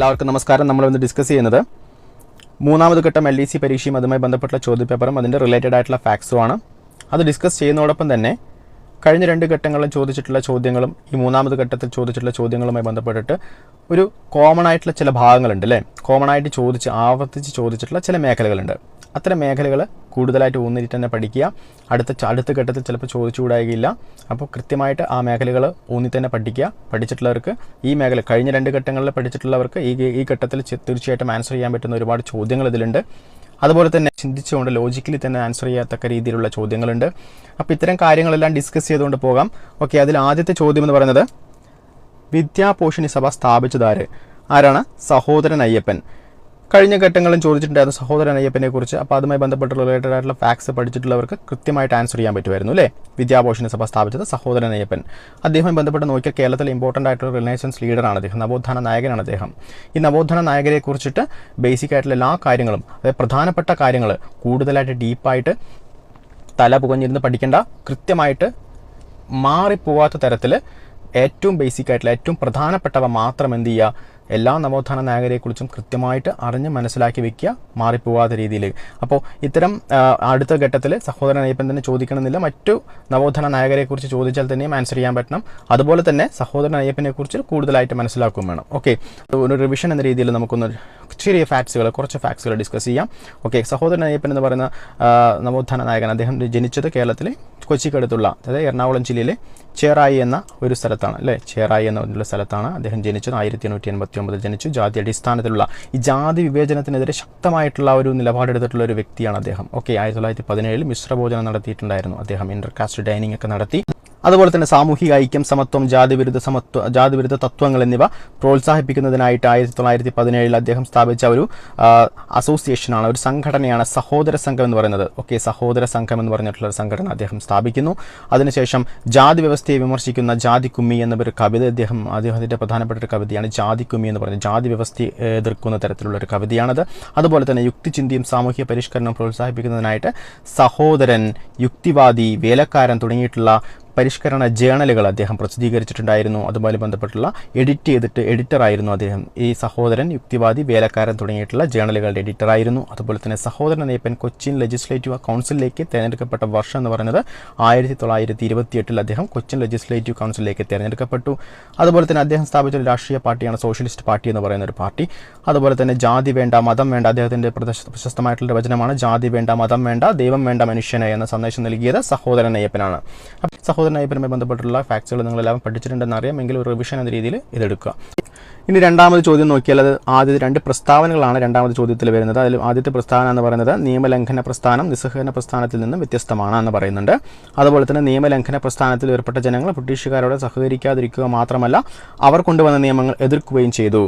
എല്ലാവർക്കും നമസ്കാരം. നമ്മൾ ഇന്ന് ഡിസ്കസ് ചെയ്യുന്നത് മൂന്നാമത് ഘട്ടം LEC പരീക്ഷയും അതുമായി ബന്ധപ്പെട്ട ചോദ്യപേപ്പറും അതിൻ്റെ റിലേറ്റഡ് ആയിട്ടുള്ള ഫാക്ട്സുമാണ്. അത് ഡിസ്കസ് ചെയ്യുന്നതോടൊപ്പം തന്നെ കഴിഞ്ഞ രണ്ട് ഘട്ടങ്ങളിലും ചോദിച്ചിട്ടുള്ള ചോദ്യങ്ങളും ഈ മൂന്നാമത് ഘട്ടത്തിൽ ചോദിച്ചിട്ടുള്ള ചോദ്യങ്ങളുമായി ബന്ധപ്പെട്ടിട്ട് ഒരു കോമൺ ആയിട്ടുള്ള ചില ഭാഗങ്ങളുണ്ട് അല്ലേ. കോമൺ ആയിട്ട് ആവർത്തിച്ച് ചോദിച്ചിട്ടുള്ള ചില മേഖലകളുണ്ട്. അത്തരം മേഖലകൾ കൂടുതലായിട്ട് ഊന്നിട്ട് തന്നെ പഠിക്കുക. അടുത്ത ഘട്ടത്തിൽ ചിലപ്പോൾ ചോദിച്ചുകൂടായില്ല. അപ്പോൾ കൃത്യമായിട്ട് ആ മേഖലകൾ ഊന്നി തന്നെ പഠിക്കുക. പഠിച്ചിട്ടുള്ളവർക്ക് ഈ മേഖല കഴിഞ്ഞ രണ്ട് ഘട്ടങ്ങളിൽ പഠിച്ചിട്ടുള്ളവർക്ക് ഈ ഘട്ടത്തിൽ തീർച്ചയായിട്ടും ആൻസർ ചെയ്യാൻ പറ്റുന്ന ഒരുപാട് ചോദ്യങ്ങൾ ഇതിലുണ്ട്. അതുപോലെ തന്നെ ചിന്തിച്ചുകൊണ്ട് ലോജിക്കലി തന്നെ ആൻസർ ചെയ്യത്തക്ക രീതിയിലുള്ള ചോദ്യങ്ങളുണ്ട്. അപ്പോൾ ഇത്തരം കാര്യങ്ങളെല്ലാം ഡിസ്കസ് ചെയ്തുകൊണ്ട് പോകാം. ഓക്കെ, അതിൽ ആദ്യത്തെ ചോദ്യം എന്ന് പറയുന്നത് വിദ്യാപോഷിണി സഭ സ്ഥാപിച്ചതാര്? ആരാണ്? സഹോദരൻ അയ്യപ്പൻ. കഴിഞ്ഞ ഘട്ടങ്ങളും ചോദിച്ചിട്ടുണ്ടായിരുന്നു സഹോദരൻ അയ്യപ്പനെ കുറിച്ച്. അപ്പോൾ അതുമായി ബന്ധപ്പെട്ട റിലേറ്റഡ് ആയിട്ടുള്ള ഫാക്ട്സ് പഠിച്ചിട്ടുള്ളവർക്ക് കൃത്യമായിട്ട് ആൻസർ ചെയ്യാൻ പറ്റുമായിരുന്നു അല്ലേ. വിദ്യാപോഷിണി സഭ സ്ഥാപിച്ചത് സഹോദരൻ അയ്യപ്പൻ. അദ്ദേഹവുമായി ബന്ധപ്പെട്ട് നോക്കിയാൽ കേരളത്തിലെ ഇമ്പോർട്ടൻ്റ് ആയിട്ടുള്ള റിനൈസൻസ് ലീഡറാണ് അദ്ദേഹം. നവോത്ഥാന നായകനാണ് അദ്ദേഹം. ഈ നവോത്ഥാന നായകരെ കുറിച്ചിട്ട് ബേസിക് ആയിട്ടുള്ള എല്ലാ കാര്യങ്ങളും, അതായത് പ്രധാനപ്പെട്ട കാര്യങ്ങൾ കൂടുതലായിട്ട് ഡീപ്പായിട്ട് തല പുകഞ്ഞിരുന്ന് പഠിക്കേണ്ട, കൃത്യമായിട്ട് മാറിപ്പോവാത്ത തരത്തിൽ ഏറ്റവും ബേസിക് ആയിട്ടുള്ള ഏറ്റവും പ്രധാനപ്പെട്ടവ മാത്രം എന്ത് ചെയ്യുക, എല്ലാ നവോത്ഥാന നായകരെക്കുറിച്ചും കൃത്യമായിട്ട് അറിഞ്ഞ് മനസ്സിലാക്കി വെക്കുക, മാറിപ്പോവാത്ത രീതിയിൽ. അപ്പോൾ ഇത്തരം അടുത്ത ഘട്ടത്തിൽ സഹോദരൻ അയ്യപ്പൻ തന്നെ ചോദിക്കണമെന്നില്ല, മറ്റു നവോത്ഥാന നായകരെക്കുറിച്ച് ചോദിച്ചാൽ തന്നെയും ആൻസർ ചെയ്യാൻ പറ്റണം. അതുപോലെ തന്നെ സഹോദരൻ അയ്യപ്പനെ കുറിച്ച് കൂടുതലായിട്ട് മനസ്സിലാക്കുകയും വേണം. ഓക്കെ, ഒരു റിവിഷൻ എന്ന രീതിയിൽ നമുക്കൊന്ന് ചെറിയ കുറച്ച് ഫാക്ട്സുകൾ ഡിസ്കസ് ചെയ്യാം. ഓക്കെ, സഹോദരൻ അയ്യപ്പൻ എന്ന് പറയുന്ന നവോത്ഥാന നായകൻ, അദ്ദേഹം ജനിച്ചത് കേരളത്തിലെ കൊച്ചിക്കടുത്തുള്ള, അതായത് എറണാകുളം ജില്ലയിലെ ചേറായി എന്ന ഒരു സ്ഥലത്താണ് അല്ലേ. ചേറായി എന്നുള്ള സ്ഥലത്താണ് അദ്ദേഹം ജനിച്ചത്. 1889 ജനിച്ചു. ജാതി അടിസ്ഥാനത്തിലുള്ള ഈ ജാതി വിവേചനത്തിനെതിരെ ശക്തമായിട്ടുള്ള ഒരു നിലപാടെടുത്തിട്ടുള്ള ഒരു വ്യക്തിയാണ് അദ്ദേഹം. ഓക്കെ, 1917 മിശ്രഭോജനം നടത്തിയിട്ടുണ്ടായിരുന്നു അദ്ദേഹം. ഇന്റർകാസ്റ്റ് ഡൈനിങ് ഒക്കെ നടത്തി. അതുപോലെ തന്നെ സാമൂഹിക ഐക്യം, സമത്വം, ജാതിവിരുദ്ധ തത്വങ്ങൾ എന്നിവ പ്രോത്സാഹിപ്പിക്കുന്നതിനായിട്ട് 1917 അദ്ദേഹം സ്ഥാപിച്ച ഒരു അസോസിയേഷനാണ്, ഒരു സംഘടനയാണ് സഹോദര സംഘം എന്ന് പറയുന്നത്. ഓക്കെ, സഹോദര സംഘം എന്ന് പറഞ്ഞിട്ടുള്ള ഒരു സംഘടന അദ്ദേഹം സ്ഥാപിക്കുന്നു. അതിനുശേഷം ജാതി വ്യവസ്ഥയെ വിമർശിക്കുന്ന ജാതി കുമ്മി എന്നൊരു കവിത അദ്ദേഹത്തിന്റെ പ്രധാനപ്പെട്ട ഒരു കവിതയാണ് ജാതി കുമ്മി എന്ന് പറയുന്നത്. ജാതി വ്യവസ്ഥയെ എതിർക്കുന്ന തരത്തിലുള്ള ഒരു കവിതയാണത്. അതുപോലെ തന്നെ യുക്തിചിന്തയും സാമൂഹ്യ പരിഷ്കരണവും പ്രോത്സാഹിപ്പിക്കുന്നതിനായിട്ട് സഹോദരൻ, യുക്തിവാദി, വേലക്കാരൻ തുടങ്ങിയിട്ടുള്ള പരിഷ്കരണ ജേണലുകൾ അദ്ദേഹം പ്രസിദ്ധീകരിച്ചിട്ടുണ്ടായിരുന്നു. അതുമായി ബന്ധപ്പെട്ടുള്ള എഡിറ്ററായിരുന്നു അദ്ദേഹം. ഈ സഹോദരൻ, യുക്തിവാദി, വേലക്കാരൻ തുടങ്ങിയിട്ടുള്ള ജേണലുകളുടെ എഡിറ്ററായിരുന്നു. അതുപോലെ തന്നെ സഹോദരൻ അയ്യപ്പൻ കൊച്ചിൻ ലെജിസ്ലേറ്റീവ് കൗൺസിലിലേക്ക് തിരഞ്ഞെടുക്കപ്പെട്ട വർഷം എന്ന് പറയുന്നത് 1928 അദ്ദേഹം കൊച്ചിൻ ലെജിസ്ലേറ്റീവ് കൗൺസിലിലേക്ക് തിരഞ്ഞെടുക്കപ്പെട്ടു. അതുപോലെ തന്നെ അദ്ദേഹം സ്ഥാപിച്ച ഒരു രാഷ്ട്രീയ പാർട്ടിയാണ് സോഷ്യലിസ്റ്റ് പാർട്ടി എന്ന് പറയുന്ന ഒരു പാർട്ടി. അതുപോലെ തന്നെ ജാതി വേണ്ട, മതം വേണ്ട, അദ്ദേഹത്തിന്റെ പ്രശസ്തമായിട്ടുള്ള വചനമാണ് ജാതി വേണ്ട, മതം വേണ്ട, ദൈവം വേണ്ട മനുഷ്യനെ എന്ന സന്ദേശം നൽകിയത് സഹോദരൻ അയ്യപ്പനാണ്. സഹോദരൻ അയ്യപ്പനുമായി ബന്ധപ്പെട്ടുള്ള ഫാക്ട്സുകൾ നിങ്ങളെല്ലാം പഠിച്ചിട്ടുണ്ടെന്ന് അറിയാം. എങ്കിൽ ഒരു റിവിഷൻ എന്ന രീതിയിൽ ഇതെടുക്കുക. ഇനി രണ്ടാമത് ചോദ്യം നോക്കിയാൽ അത് ആദ്യത്തെ രണ്ട് പ്രസ്താവനകളാണ് രണ്ടാമത് ചോദ്യത്തിൽ വരുന്നത്. അതിൽ ആദ്യത്തെ പ്രസ്താവന എന്ന് പറയുന്നത് നിയമലംഘന പ്രസ്ഥാനം നിസ്സഹകരണ പ്രസ്ഥാനത്തിൽ നിന്നും വ്യത്യസ്തമാണ് എന്ന് പറയുന്നുണ്ട്. അതുപോലെ തന്നെ നിയമലംഘന പ്രസ്ഥാനത്തിൽ ഏർപ്പെട്ട ജനങ്ങൾ ബ്രിട്ടീഷുകാരോട് സഹകരിക്കാതിരിക്കുക മാത്രമല്ല അവർ കൊണ്ടുവന്ന നിയമങ്ങൾ എതിർക്കുകയും ചെയ്തു.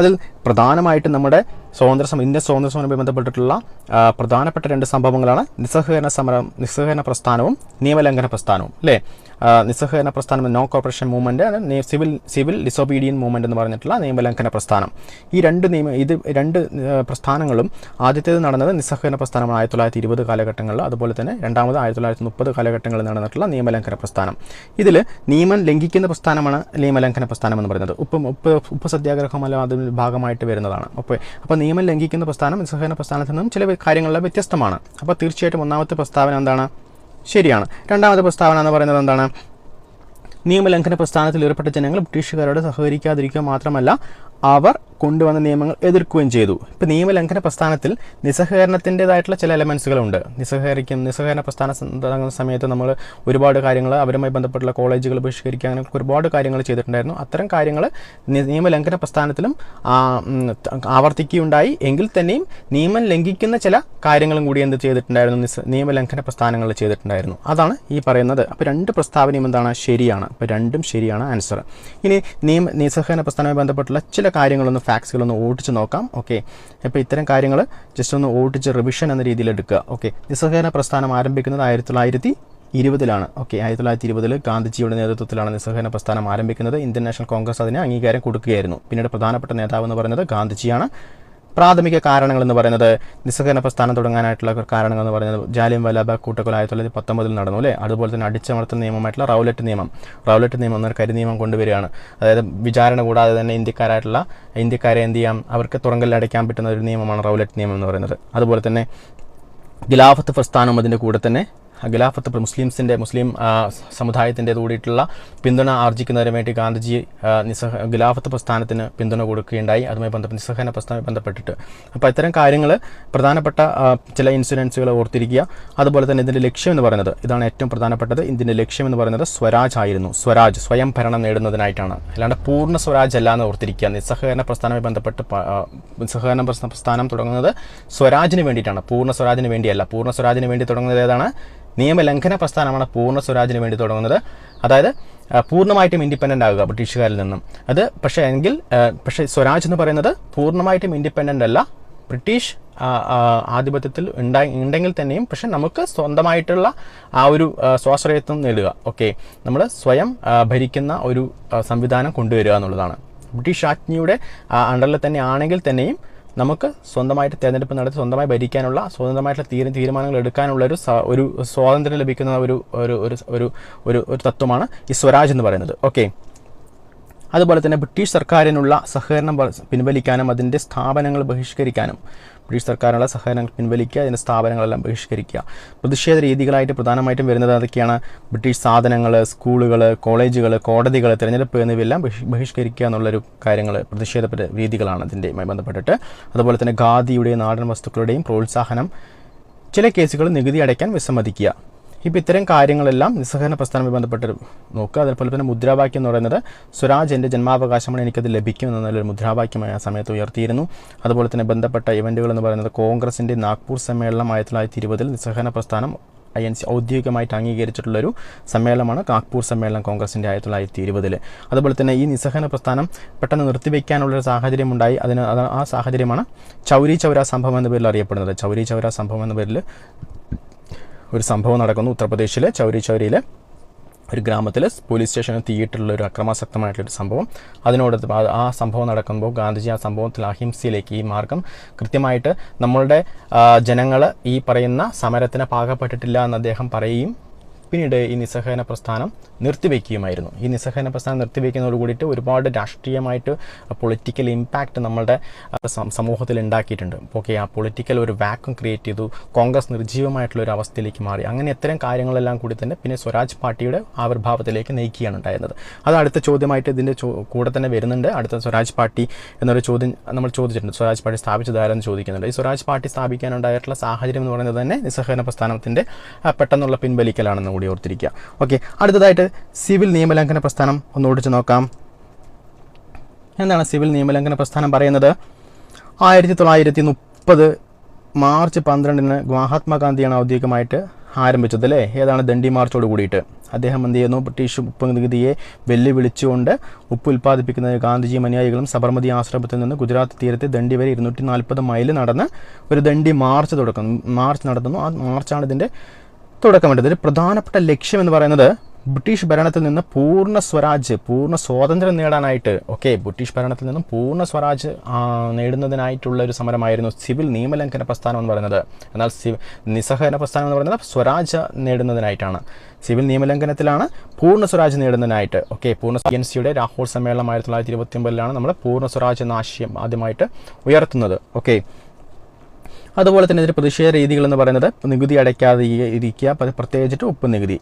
അതിൽ പ്രധാനമായിട്ടും നമ്മുടെ ഇന്ത്യൻ സ്വാതന്ത്ര്യ സമരവുമായി ബന്ധപ്പെട്ടിട്ടുള്ള പ്രധാനപ്പെട്ട രണ്ട് സംഭവങ്ങളാണ് നിസ്സഹകരണ പ്രസ്ഥാനവും നിയമലംഘന പ്രസ്ഥാനവും അല്ലേ. നിസ്സഹകരണ പ്രസ്ഥാനം non cooperation movement, civil disobedience movement എന്ന് പറഞ്ഞിട്ടുള്ള നിയമലംഘന പ്രസ്ഥാനം. ഈ രണ്ട് പ്രസ്ഥാനങ്ങളും ആദ്യത്തേത് നടന്നത് നിസ്സഹകരണ പ്രസ്ഥാനമാണ് 1920 കാലഘട്ടങ്ങളിൽ. അതുപോലെ തന്നെ രണ്ടാമത് 1930 കാലഘട്ടങ്ങളിൽ നടന്നിട്ടുള്ള നിയമലംഘന പ്രസ്ഥാനം. ഇതിൽ നിയമം ലംഘിക്കുന്ന പ്രസ്ഥാനമാണ് നിയമലംഘന പ്രസ്ഥാനം എന്ന് പറയുന്നത്. ഉപ്പ് സത്യാഗ്രഹമല്ല അതിന് ഭാഗമായിട്ട് വരുന്നതാണ്. അപ്പോൾ നിയമം ലംഘിക്കുന്ന പ്രസ്ഥാനം നിസ്സഹകരണ പ്രസ്ഥാനത്തിൽ നിന്നും ചില കാര്യങ്ങളിൽ വ്യത്യസ്തമാണ്. അപ്പോൾ തീർച്ചയായിട്ടും ഒന്നാമത്തെ പ്രസ്താവന എന്താണ്? ശരിയാണ്. രണ്ടാമത്തെ പ്രസ്താവന എന്ന് പറയുന്നത് എന്താണ്? നിയമലംഘന പ്രസ്ഥാനത്തിൽ ഏർപ്പെട്ട ജനങ്ങൾ ബ്രിട്ടീഷുകാരോട് സഹകരിക്കാതിരിക്കുക മാത്രമല്ല അവർ കൊണ്ടുവന്ന നിയമങ്ങൾ എതിർക്കുകയും ചെയ്തു. ഇപ്പോൾ നിയമലംഘന പ്രസ്ഥാനത്തിൽ നിസ്സഹകരണത്തിൻ്റെതായിട്ടുള്ള ചില എലമെൻസുകളുണ്ട്. നിസ്സഹകരണ പ്രസ്ഥാനം തുടങ്ങുന്ന സമയത്ത് നമ്മൾ ഒരുപാട് കാര്യങ്ങൾ അവരുമായി ബന്ധപ്പെട്ടുള്ള കോളേജുകൾ ബഹിഷ്കരിക്കുക, അങ്ങനെ ഒരുപാട് കാര്യങ്ങൾ ചെയ്തിട്ടുണ്ടായിരുന്നു. അത്തരം കാര്യങ്ങൾ നിയമലംഘന പ്രസ്ഥാനത്തിലും ആവർത്തിക്കുകയുണ്ടായി. എങ്കിൽ തന്നെയും നിയമം ലംഘിക്കുന്ന ചില കാര്യങ്ങളും കൂടി എന്ത് ചെയ്തിട്ടുണ്ടായിരുന്നു? നിയമലംഘന പ്രസ്ഥാനങ്ങൾ ചെയ്തിട്ടുണ്ടായിരുന്നു. അതാണ് ഈ പറയുന്നത്. അപ്പോൾ രണ്ട് പ്രസ്താവനയും എന്താണ്? ശരിയാണ്. അപ്പോൾ രണ്ടും ശരിയാണ് ആൻസർ. ഇനി നിസ്സഹകരണ പ്രസ്ഥാനവുമായി ബന്ധപ്പെട്ടുള്ള ചില കാര്യങ്ങളൊന്ന് ഫാക്ട്സുകളൊന്ന് ഓടിച്ച് നോക്കാം. ഓക്കെ, അപ്പോൾ ഇത്തരം കാര്യങ്ങൾ ജസ്റ്റ് ഒന്ന് ഓടിച്ച് റിവിഷൻ എന്ന രീതിയിൽ എടുക്കുക. ഓക്കെ, നിസ്സഹകരണ പ്രസ്ഥാനം ആരംഭിക്കുന്നത് 1920 ഓക്കെ, 1920 ഗാന്ധിജിയുടെ നേതൃത്വത്തിലാണ് നിസ്സഹകരണ പ്രസ്ഥാനം ആരംഭിക്കുന്നത്. ഇന്ത്യൻ നാഷണൽ കോൺഗ്രസ് അതിന് അംഗീകാരം കൊടുക്കുകയായിരുന്നു. പിന്നീട് പ്രധാനപ്പെട്ട നേതാവ് എന്ന് പറയുന്നത് ഗാന്ധിജിയാണ്. പ്രാഥമിക കാരണങ്ങൾ എന്ന് പറയുന്നത് നിസ്സഹകരണ പ്രസ്ഥാനം തുടങ്ങാനായിട്ടുള്ള കാരണങ്ങൾ എന്ന് പറയുന്നത് ജാലിയൻ വാലാബാഗ് കൂട്ടക്കൊല 1919 നടന്നു അല്ലേ. അതുപോലെ തന്നെ അടിച്ചമർത്തൽ നിയമമായിട്ടുള്ള റൗലറ്റ് നിയമം എന്നൊരു കരിനിയമം കൊണ്ടുവരികയാണ്. അതായത് വിചാരണ കൂടാതെ തന്നെ ഇന്ത്യക്കാരെ എന്ത് ചെയ്യാം, അവർക്ക് തുറങ്കലിൽ അടയ്ക്കാൻ പറ്റുന്ന ഒരു നിയമമാണ് റൗലറ്റ് നിയമം എന്ന് പറയുന്നത്. അതുപോലെ തന്നെ ഖിലാഫത്ത് പ്രസ്ഥാനം അതിൻ്റെ കൂടെ തന്നെ ഖിലാഫത്ത് മുസ്ലിം സമുദായത്തിൻ്റെ കൂടിയിട്ടുള്ള പിന്തുണ ആർജിക്കുന്നതിന് വേണ്ടി ഗാന്ധിജി ഖിലാഫത്ത് പ്രസ്ഥാനത്തിന് പിന്തുണ കൊടുക്കുകയുണ്ടായി. അതുമായി ബന്ധപ്പെട്ട് നിസ്സഹകരണ പ്രസ്ഥാനവുമായി ബന്ധപ്പെട്ടിട്ട്. അപ്പോൾ ഇത്തരം കാര്യങ്ങൾ പ്രധാനപ്പെട്ട ചില ഇൻസിഡൻസുകൾ ഓർത്തിരിക്കുക. അതുപോലെ തന്നെ ഇതിൻ്റെ ലക്ഷ്യം എന്ന് പറയുന്നത്, ഇതാണ് ഏറ്റവും പ്രധാനപ്പെട്ടത്, ഇതിൻ്റെ ലക്ഷ്യം എന്ന് പറയുന്നത് സ്വരാജ് ആയിരുന്നു. സ്വരാജ്, സ്വയം ഭരണം നേടുന്നതിനായിട്ടാണ്, അല്ലാണ്ട് പൂർണ്ണ സ്വരാജ് അല്ല എന്ന് ഓർത്തിരിക്കുക. നിസ്സഹകരണ പ്രസ്ഥാനവുമായി ബന്ധപ്പെട്ട് നിസ്സഹകരണ പ്രസ്ഥാനം തുടങ്ങുന്നത് സ്വരാജിന് വേണ്ടിയിട്ടാണ്, പൂർണ്ണ സ്വരാജിന് വേണ്ടിയല്ല. പൂർണ്ണ സ്വരാജിന് വേണ്ടി തുടങ്ങുന്നത് ഏതാണ്? നിയമലംഘന പ്രസ്ഥാനമാണ് പൂർണ്ണ സ്വരാജിന് വേണ്ടി തുടങ്ങുന്നത്. അതായത് പൂർണ്ണമായിട്ടും ഇൻഡിപെൻഡൻ്റ് ആകുക ബ്രിട്ടീഷുകാരിൽ നിന്നും. അത് പക്ഷേ സ്വരാജ് എന്ന് പറയുന്നത് പൂർണ്ണമായിട്ടും ഇൻഡിപെൻഡൻ്റ് അല്ല, ബ്രിട്ടീഷ് ആധിപത്യത്തിൽ ഉണ്ടെങ്കിൽ തന്നെയും പക്ഷെ നമുക്ക് സ്വന്തമായിട്ടുള്ള ആ ഒരു സ്വാശ്രയത്വം നേടുക. ഓക്കെ, നമ്മൾ സ്വയം ഭരിക്കുന്ന ഒരു സംവിധാനം കൊണ്ടുവരിക എന്നുള്ളതാണ്. ബ്രിട്ടീഷ് രാജ്ഞിയുടെ അണ്ടറിൽ തന്നെ ആണെങ്കിൽ തന്നെയും നമുക്ക് സ്വന്തമായിട്ട് തിരഞ്ഞെടുപ്പ് നടത്തി സ്വന്തമായി ഭരിക്കാനുള്ള, സ്വന്തമായിട്ടുള്ള തീരുമാനങ്ങൾ എടുക്കാനുള്ള ഒരു സ്വാതന്ത്ര്യം ലഭിക്കുന്ന ഒരു തത്വമാണ് ഈ സ്വരാജ് എന്ന് പറയുന്നത്. ഓക്കെ, അതുപോലെ തന്നെ ബ്രിട്ടീഷ് സർക്കാരിനുള്ള സഹകരണം പിൻവലിക്കാനും അതിൻ്റെ സ്ഥാപനങ്ങൾ ബഹിഷ്കരിക്കാനും, ബ്രിട്ടീഷ് സർക്കാരിനുള്ള സഹകരണങ്ങൾ പിൻവലിക്കുക, അതിൻ്റെ സ്ഥാപനങ്ങളെല്ലാം ബഹിഷ്കരിക്കുക. പ്രതിഷേധ രീതികളായിട്ട് പ്രധാനമായിട്ടും വരുന്നത് അതൊക്കെയാണ്. ബ്രിട്ടീഷ് സാധനങ്ങൾ, സ്കൂളുകൾ, കോളേജുകൾ, കോടതികൾ, തിരഞ്ഞെടുപ്പ് എന്നിവയെല്ലാം ബഹിഷ്കരിക്കുക എന്നുള്ളൊരു കാര്യങ്ങൾ, പ്രതിഷേധ രീതികളാണ് ഇതിൻ്റെയുമായി ബന്ധപ്പെട്ടിട്ട്. അതുപോലെ തന്നെ ഖാദിയുടെയും നാടൻ വസ്തുക്കളുടെയും പ്രോത്സാഹനം, ചില കേസുകൾ നികുതി അടയ്ക്കാൻ വിസമ്മതിക്കുക. ഇപ്പോൾ ഇത്തരം കാര്യങ്ങളെല്ലാം നിസ്സഹകരണ പ്രസ്ഥാനവുമായി ബന്ധപ്പെട്ട് നോക്കുക. അതുപോലെ തന്നെ മുദ്രാവാക്യം എന്ന് പറയുന്നത് സ്വരാജ് എൻ്റെ ജന്മാവകാശമാണ്, എനിക്കത് ലഭിക്കും എന്നുള്ളൊരു മുദ്രാവാക്യമായി ആ സമയത്ത് ഉയർത്തിയിരുന്നു. അതുപോലെ തന്നെ ബന്ധപ്പെട്ട ഇവൻറ്റുകൾ എന്ന് പറയുന്നത് കോൺഗ്രസിൻ്റെ നാഗ്പൂർ സമ്മേളനം 1920 നിസ്സഹകരണ പ്രസ്ഥാനം INC ഔദ്യോഗികമായിട്ട് അംഗീകരിച്ചിട്ടുള്ളൊരു സമ്മേളനമാണ് നാഗ്പൂർ സമ്മേളനം കോൺഗ്രസിൻ്റെ 1920. അതുപോലെ തന്നെ ഈ നിസ്സഹകരണ പ്രസ്ഥാനം പെട്ടെന്ന് നിർത്തിവെക്കാനുള്ളൊരു സാഹചര്യം ഉണ്ടായി. ആ സാഹചര്യമാണ് ചൗരി ചൗര സംഭവം എന്ന പേരിൽ അറിയപ്പെടുന്നത്. ചൗരി ചൗര സംഭവം എന്ന പേരിൽ ഒരു സംഭവം നടക്കുന്നു ഉത്തർപ്രദേശിലെ ചൗരിയിലെ ഒരു ഗ്രാമത്തിൽ പോലീസ് സ്റ്റേഷനിൽ തീയിട്ടുള്ള ഒരു അക്രമാസക്തമായിട്ടുള്ളൊരു സംഭവം. ആ സംഭവം നടക്കുമ്പോൾ ഗാന്ധിജി ആ സംഭവത്തിൽ അഹിംസയിലേക്ക് ഈ മാർഗം കൃത്യമായിട്ട് നമ്മളുടെ ജനങ്ങൾ ഈ പറയുന്ന സമരത്തിന് പാകപ്പെട്ടിട്ടില്ല എന്ന് അദ്ദേഹം പറയുകയും പിന്നീട് ഈ നിസ്സഹകരണ പ്രസ്ഥാനം നിർത്തിവെക്കുകയുമായിരുന്നു. ഈ നിസ്സഹകരണ പ്രസ്ഥാനം നിർത്തിവെക്കുന്നതോട് കൂടിയിട്ട് ഒരുപാട് രാഷ്ട്രീയമായിട്ട് പൊളിറ്റിക്കൽ ഇമ്പാക്റ്റ് നമ്മളുടെ സമൂഹത്തിൽ ഉണ്ടാക്കിയിട്ടുണ്ട്. ഓക്കെ, ആ പൊളിറ്റിക്കൽ ഒരു വാക്വം ക്രിയേറ്റ് ചെയ്തു, കോൺഗ്രസ് നിർജ്ജീവമായിട്ടുള്ള ഒരു അവസ്ഥയിലേക്ക് മാറി. അങ്ങനെ ഇത്തരം കാര്യങ്ങളെല്ലാം കൂടി തന്നെ പിന്നെ സ്വരാജ് പാർട്ടിയുടെ ആവിർഭാവത്തിലേക്ക് നയിക്കുകയാണ് ഉണ്ടായിരുന്നത്. അത് അടുത്ത ചോദ്യമായിട്ട് ഇതിൻ്റെ കൂടെ തന്നെ വരുന്നുണ്ട്. അടുത്ത സ്വരാജ് പാർട്ടി എന്നൊരു ചോദ്യം നമ്മൾ ചോദിച്ചിട്ടുണ്ട്. സ്വരാജ് പാർട്ടി സ്ഥാപിച്ചതാരെന്ന് ചോദിക്കുന്നുണ്ട്. ഈ സ്വരാജ് പാർട്ടി സ്ഥാപിക്കാനുണ്ടായിട്ടുള്ള സാഹചര്യം എന്ന് പറയുന്നത് തന്നെ നിസ്സഹകരണ പ്രസ്ഥാനത്തിൻ്റെ പെട്ടെന്നുള്ള പിൻവലിക്കലാണെന്ന് കൂടി ഓർത്തിരിക്കുക. ഓക്കെ, അടുത്തതായിട്ട് സിവിൽ നിയമലംഘന പ്രസ്ഥാനം ഒന്ന് ഓടിച്ചു നോക്കാം. എന്താണ് സിവിൽ നിയമലംഘന പ്രസ്ഥാനം പറയുന്നത്? 1930 മാർച്ച് 12 മഹാത്മാഗാന്ധിയാണ് ഔദ്യോഗികമായിട്ട് ആരംഭിച്ചത് അല്ലേ. ഏതാണ്? ദണ്ഡി മാർച്ചോട് കൂടിയിട്ട് അദ്ദേഹം എന്ത് ചെയ്യുന്നു? ബ്രിട്ടീഷ് ഉപ്പ് നികുതിയെ വെല്ലുവിളിച്ചുകൊണ്ട് ഉപ്പ് ഉൽപ്പാദിപ്പിക്കുന്ന ഗാന്ധിജിയും അനുയായികളും സബർമതി ആശ്രമത്തിൽ നിന്ന് ഗുജറാത്ത് തീരത്തെ ദണ്ഡി വരെ 240 മൈൽ നടന്ന് ഒരു ദണ്ഡി മാർച്ച് നടത്തുന്നു. ആ മാർച്ചാണ് ഇതിൻ്റെ തുടക്കം വേണ്ടത്. ഒരു പ്രധാനപ്പെട്ട ലക്ഷ്യം എന്ന് പറയുന്നത് ബ്രിട്ടീഷ് ഭരണത്തിൽ നിന്ന് പൂർണ്ണ സ്വാതന്ത്ര്യം നേടാനായിട്ട്. ബ്രിട്ടീഷ് ഭരണത്തിൽ നിന്നും പൂർണ്ണ സ്വരാജ് നേടുന്നതിനായിട്ടുള്ള ഒരു സമരമായിരുന്നു സിവിൽ നിയമലംഘന പ്രസ്ഥാനം എന്ന് പറയുന്നത്. എന്നാൽ നിസ്സഹകരണ പ്രസ്ഥാനം എന്ന് പറയുന്നത് സ്വരാജ് നേടുന്നതിനായിട്ടാണ്. സിവിൽ നിയമലംഘനത്തിലാണ് പൂർണ്ണ സ്വരാജ് നേടുന്നതിനായിട്ട്. INCയുടെ ലാഹോർ സമ്മേളനം 1929 നമ്മൾ പൂർണ്ണ സ്വരാജ് എന്ന ആശയം ആദ്യമായിട്ട് ഉയർത്തുന്നത്. അതുപോലെ തന്നെ ഇതിൻ്റെ പ്രതിഷേധ രീതികൾ എന്ന് പറയുന്നത് നികുതി അടയ്ക്കാതെ ഇരിക്കുക, പ്രത്യേകിച്ചിട്ട് ഉപ്പ് നികുതി.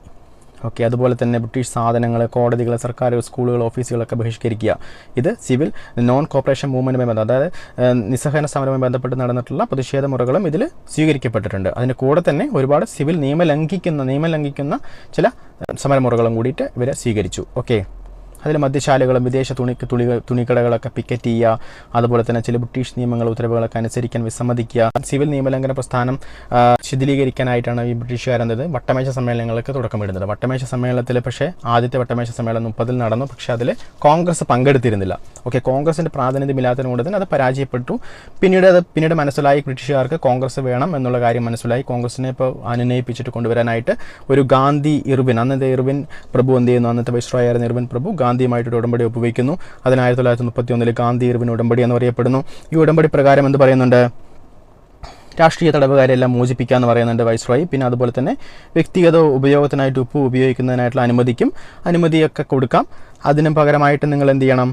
അതുപോലെ തന്നെ ബ്രിട്ടീഷ് സാധനങ്ങൾ, കോടതികൾ, സർക്കാർ സ്കൂളുകൾ, ഓഫീസുകളൊക്കെ ബഹിഷ്കരിക്കുക. ഇത് സിവിൽ നോൺ കോപ്പറേഷൻ മൂവ്മെൻറ്റുമായി അതായത് നിസ്സഹകരണ സമരവുമായി ബന്ധപ്പെട്ട് നടന്നിട്ടുള്ള പ്രതിഷേധ മുറകളും ഇതിൽ സ്വീകരിക്കപ്പെട്ടിട്ടുണ്ട്. അതിൻ്റെ കൂടെ തന്നെ ഒരുപാട് സിവിൽ നിയമം ലംഘിക്കുന്ന ചില സമരമുറകളും കൂടിയിട്ട് ഇവരെ സ്വീകരിച്ചു. അതിൽ മദ്യശാലകളും വിദേശ തുണിക്കടകളൊക്കെ പിക്കറ്റ് ചെയ്യുക, അതുപോലെ തന്നെ ചില ബ്രിട്ടീഷ് നിയമങ്ങൾ, ഉത്തരവുകളൊക്കെ അനുസരിക്കാൻ വിസമ്മതിക്കുക. സിവിൽ നിയമലംഘന പ്രസ്ഥാനം ശിഥിലീകരിക്കാനായിട്ടാണ് ഈ ബ്രിട്ടീഷുകാരെന്നത് വട്ടമേശ സമ്മേളനങ്ങൾക്ക് തുടക്കമിടുന്നത്. വട്ടമേശ സമ്മേളനത്തിൽ പക്ഷേ ആദ്യത്തെ വട്ടമേശ സമ്മേളനം 30 നടന്നു. പക്ഷേ അതിൽ കോൺഗ്രസ് പങ്കെടുത്തിരുന്നില്ല. ഓക്കെ, കോൺഗ്രസിൻ്റെ പ്രാതിനിധ്യമില്ലാത്തതിനുകൊണ്ട് തന്നെ അത് പരാജയപ്പെട്ടു. പിന്നീട് മനസ്സിലായി ബ്രിട്ടീഷുകാർക്ക് കോൺഗ്രസ് വേണം എന്നുള്ള കാര്യം മനസ്സിലായി. കോൺഗ്രസിനെ ഇപ്പോൾ അനുനയിപ്പിച്ചിട്ട് കൊണ്ടുവരാനായിട്ട് ഒരു ഗാന്ധി ഇർവിൻ, അന്നത്തെ ഇർവിൻ പ്രഭു എന്ത് ചെയ്യുന്നു, അന്നത്തെ വൈസ്രോയി ആയിരുന്ന ഇർവിൻ പ്രഭു ഗാന്ധിയുമായിട്ടൊരു ഉടമ്പടി ഒപ്പുവയ്ക്കുന്നു. അതിന് 1931 ഗാന്ധി ഇർവിൻ ഉടമ്പടി എന്ന് പറയപ്പെടുന്നു. ഈ ഉടമ്പടി പ്രകാരം എന്ത് പറയുന്നുണ്ട്, രാഷ്ട്രീയ തടവുകാരെല്ലാം മോചിപ്പിക്കാമെന്ന് പറയുന്നുണ്ട് വൈസ്രോയി. പിന്നെ അതുപോലെ തന്നെ വ്യക്തിഗത ഉപയോഗത്തിനായിട്ട് ഉപ്പ് ഉപയോഗിക്കുന്നതിനായിട്ടുള്ള അനുമതിയൊക്കെ കൊടുക്കാം. അതിന് പകരമായിട്ട് നിങ്ങൾ എന്ത് ചെയ്യണം,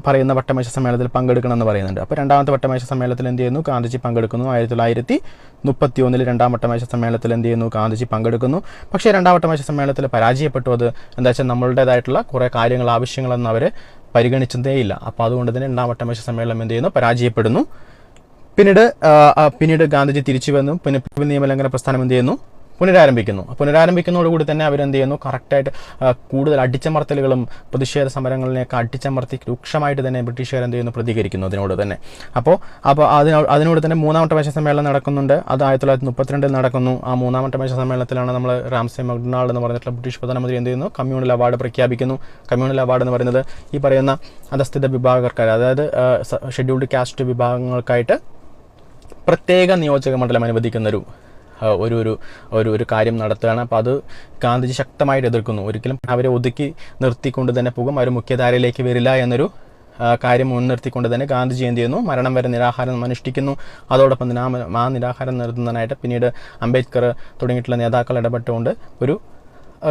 പറയുന്ന വട്ടമേശ സമ്മേളനത്തിൽ പങ്കെടുക്കണം എന്ന് പറയുന്നുണ്ട്. അപ്പോൾ രണ്ടാമത്തെ വട്ടമേശ സമ്മേളനത്തിൽ എന്ത് ചെയ്യുന്നു, ഗാന്ധിജി പങ്കെടുക്കുന്നു. 1931 രണ്ടാം വട്ടമേശ സമ്മേളനത്തിൽ എന്ത് ചെയ്യുന്നു, ഗാന്ധിജി പങ്കെടുക്കുന്നു. പക്ഷേ രണ്ടാം വട്ടമേശ സമ്മേളനത്തിൽ പരാജയപ്പെട്ടു. അത് എന്താ വെച്ചാൽ നമ്മളുടേതായിട്ടുള്ള കുറേ കാര്യങ്ങൾ, ആവശ്യങ്ങളൊന്നും അവർ പരിഗണിച്ചതേയില്ല. അപ്പോൾ അതുകൊണ്ട് തന്നെ രണ്ടാം വട്ടമേശ സമ്മേളനം എന്ത് ചെയ്യുന്നു, പരാജയപ്പെടുന്നു. പിന്നീട് ഗാന്ധിജി തിരിച്ചു വന്നു. പിന്നെ നിയമലംഘന പ്രസ്ഥാനം എന്ത് ചെയ്യുന്നു, പുനരാരംഭിക്കുന്നതോടുകൂടി തന്നെ അവരെന്ത് ചെയ്യുന്നു, കറക്റ്റായിട്ട് കൂടുതൽ അടിച്ചമർത്തലുകളും പ്രതിഷേധ സമരങ്ങളിലേക്ക് അടിച്ചമർത്തി രൂക്ഷമായിട്ട് തന്നെ ബ്രിട്ടീഷുകാർ എന്ത് ചെയ്യുന്നു, പ്രതികരിക്കുന്നു അതിനോട് തന്നെ. അപ്പോൾ അതിനോട് തന്നെ മൂന്നാം വട്ടമേശ സമ്മേളനം നടക്കുന്നുണ്ട്. അത് 1932 നടക്കുന്നു. ആ മൂന്നാം വട്ടമേശ സമ്മേളനത്തിലാണ് നമ്മൾ റാംസെ മക്ഡൊണാൾഡ് എന്ന് പറഞ്ഞിട്ടുള്ള ബ്രിട്ടീഷ് പ്രധാനമന്ത്രി എന്ത് ചെയ്യുന്നു, കമ്മ്യൂണൽ അവാർഡ് പ്രഖ്യാപിക്കുന്നു. കമ്മ്യൂണൽ അവാർഡ് എന്ന് പറയുന്നത് ഈ പറയുന്ന അധസ്ഥിത വിഭാഗക്കാർ, അതായത് ഷെഡ്യൂൾഡ് കാസ്റ്റ് വിഭാഗങ്ങൾക്കായിട്ട് പ്രത്യേക നിയോജക മണ്ഡലം അനുവദിക്കുന്നൊരു ഒരു കാര്യം നടത്തുകയാണ്. അപ്പോൾ അത് ഗാന്ധിജി ശക്തമായിട്ട് എതിർക്കുന്നു. ഒരിക്കലും അവരെ ഒതുക്കി നിർത്തിക്കൊണ്ട് തന്നെ പോകും, അവർ മുഖ്യധാരയിലേക്ക് വരില്ല എന്നൊരു കാര്യം മുൻനിർത്തിക്കൊണ്ട് തന്നെ ഗാന്ധിജി എന്ത് ചെയ്യുന്നു, മരണം വരെ നിരാഹാരം അനുഷ്ഠിക്കുന്നു. അതോടൊപ്പം തന്നെ ആ നിരാഹാരം നിർത്തുന്നതിനായിട്ട് പിന്നീട് അംബേദ്കർ തുടങ്ങിയിട്ടുള്ള നേതാക്കൾ ഇടപെട്ടുകൊണ്ട്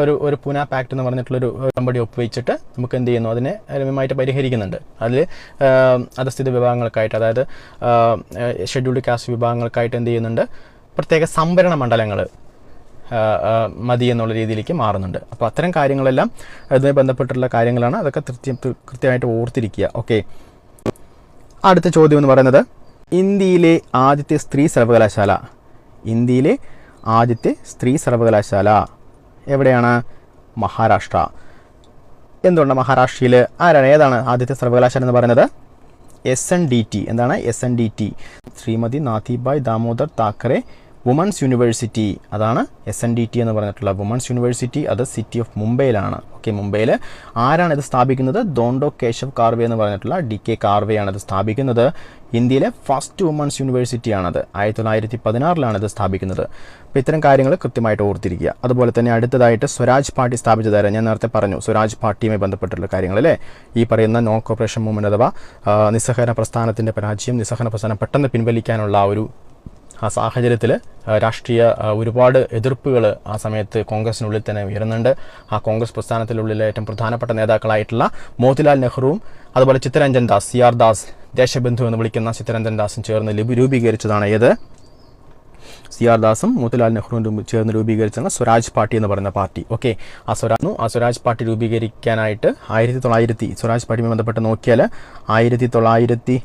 ഒരു പൂന പാക്ട് എന്ന് പറഞ്ഞിട്ടുള്ളൊരു ഉടമ്പടി ഒപ്പുവെച്ചിട്ട് നമുക്ക് എന്ത് ചെയ്യുന്നു, അതിനെ രമ്യമായിട്ട് പരിഹരിക്കുന്നുണ്ട്. അതിൽ അധസ്ഥിത വിഭാഗങ്ങൾക്കായിട്ട്, അതായത് ഷെഡ്യൂൾഡ് കാസ്റ്റ് വിഭാഗങ്ങൾക്കായിട്ട് എന്ത് ചെയ്യുന്നുണ്ട്, പ്രത്യേക സംവരണ മണ്ഡലങ്ങൾ മതി എന്നുള്ള രീതിയിലേക്ക് മാറുന്നുണ്ട്. അപ്പോൾ അത്തരം കാര്യങ്ങളെല്ലാം അതുമായി ബന്ധപ്പെട്ടുള്ള കാര്യങ്ങളാണ്. അതൊക്കെ കൃത്യമായിട്ട് ഓർത്തിരിക്കുക. ഓക്കെ, അടുത്ത ചോദ്യം എന്ന് പറയുന്നത് ഇന്ത്യയിലെ ആദ്യത്തെ സ്ത്രീ സർവകലാശാല എവിടെയാണ്? മഹാരാഷ്ട്ര. എന്തുകൊണ്ട് മഹാരാഷ്ട്രയിൽ ഏതാണ് ആദ്യത്തെ സർവകലാശാല എന്ന് പറയുന്നത്? SNDT. എന്താണ് SNDT? Shrimati Nathibai Damodar Thackeray women's university. അതാണ് SNDT എന്ന് പറഞ്ഞിട്ടുള്ള വുമൻസ് യൂണിവേഴ്സിറ്റി. അത് സിറ്റി ഓഫ് മുംബൈയിലാണ്. ഓക്കെ, മുംബൈയിൽ ആരാണ് ഇത് സ്ഥാപിക്കുന്നത്? ദോണ്ടോ കേശവ് കാർവേ എന്ന് പറഞ്ഞിട്ടുള്ള DK കാർവേ ആണ് ഇത് സ്ഥാപിക്കുന്നത്. ഇന്ത്യയിലെ ഫസ്റ്റ് വുമൻസ് യൂണിവേഴ്സിറ്റിയാണത്. 1916 ഇത് സ്ഥാപിക്കുന്നത്. അപ്പോൾ ഇത്തരം കാര്യങ്ങൾ കൃത്യമായിട്ട് ഓർത്തിരിക്കുക. അതുപോലെ തന്നെ അടുത്തതായിട്ട് സ്വരാജ് പാർട്ടി സ്ഥാപിച്ചതായിരുന്നു. ഞാൻ നേരത്തെ പറഞ്ഞു സ്വരാജ് പാർട്ടിയുമായി ബന്ധപ്പെട്ടുള്ള കാര്യങ്ങൾ അല്ലേ. ഈ പറയുന്ന നോൺ കോപ്പറേഷൻ മൂവ്മെൻറ്റ് അഥവാ നിസ്സഹകരണ പ്രസ്ഥാനത്തിൻ്റെ പരാജയം, നിസ്സഹകരണ പ്രസ്ഥാനം പെട്ടെന്ന് പിൻവലിക്കാനുള്ള ആ സാഹചര്യത്തിൽ രാഷ്ട്രീയ ഒരുപാട് എതിർപ്പുകൾ ആ സമയത്ത് കോൺഗ്രസിനുള്ളിൽ തന്നെ ഉയരുന്നുണ്ട്. ആ കോൺഗ്രസ് പ്രസ്ഥാനത്തിനുള്ളിലെ ഏറ്റവും പ്രധാനപ്പെട്ട നേതാക്കളായിട്ടുള്ള മോത്തിലാൽ നെഹ്റുവും അതുപോലെ ചിത്തരഞ്ജൻ ദാസ്, CR ദാസ്, ദേശബന്ധു എന്ന് വിളിക്കുന്ന ചിത്തരഞ്ജൻ ദാസും ചേർന്ന് രൂപീകരിച്ചതാണ് ഏത്? CR ദാസും മോത്തിലാൽ നെഹ്റുവും ചേർന്ന് രൂപീകരിച്ചാണ് സ്വരാജ് പാർട്ടി എന്ന് പറയുന്ന പാർട്ടി. ഓക്കെ, ആ സ്വരാജ് പാർട്ടി രൂപീകരിക്കാനായിട്ട് സ്വരാജ് പാർട്ടിയുമായി ബന്ധപ്പെട്ട് നോക്കിയാൽ 1923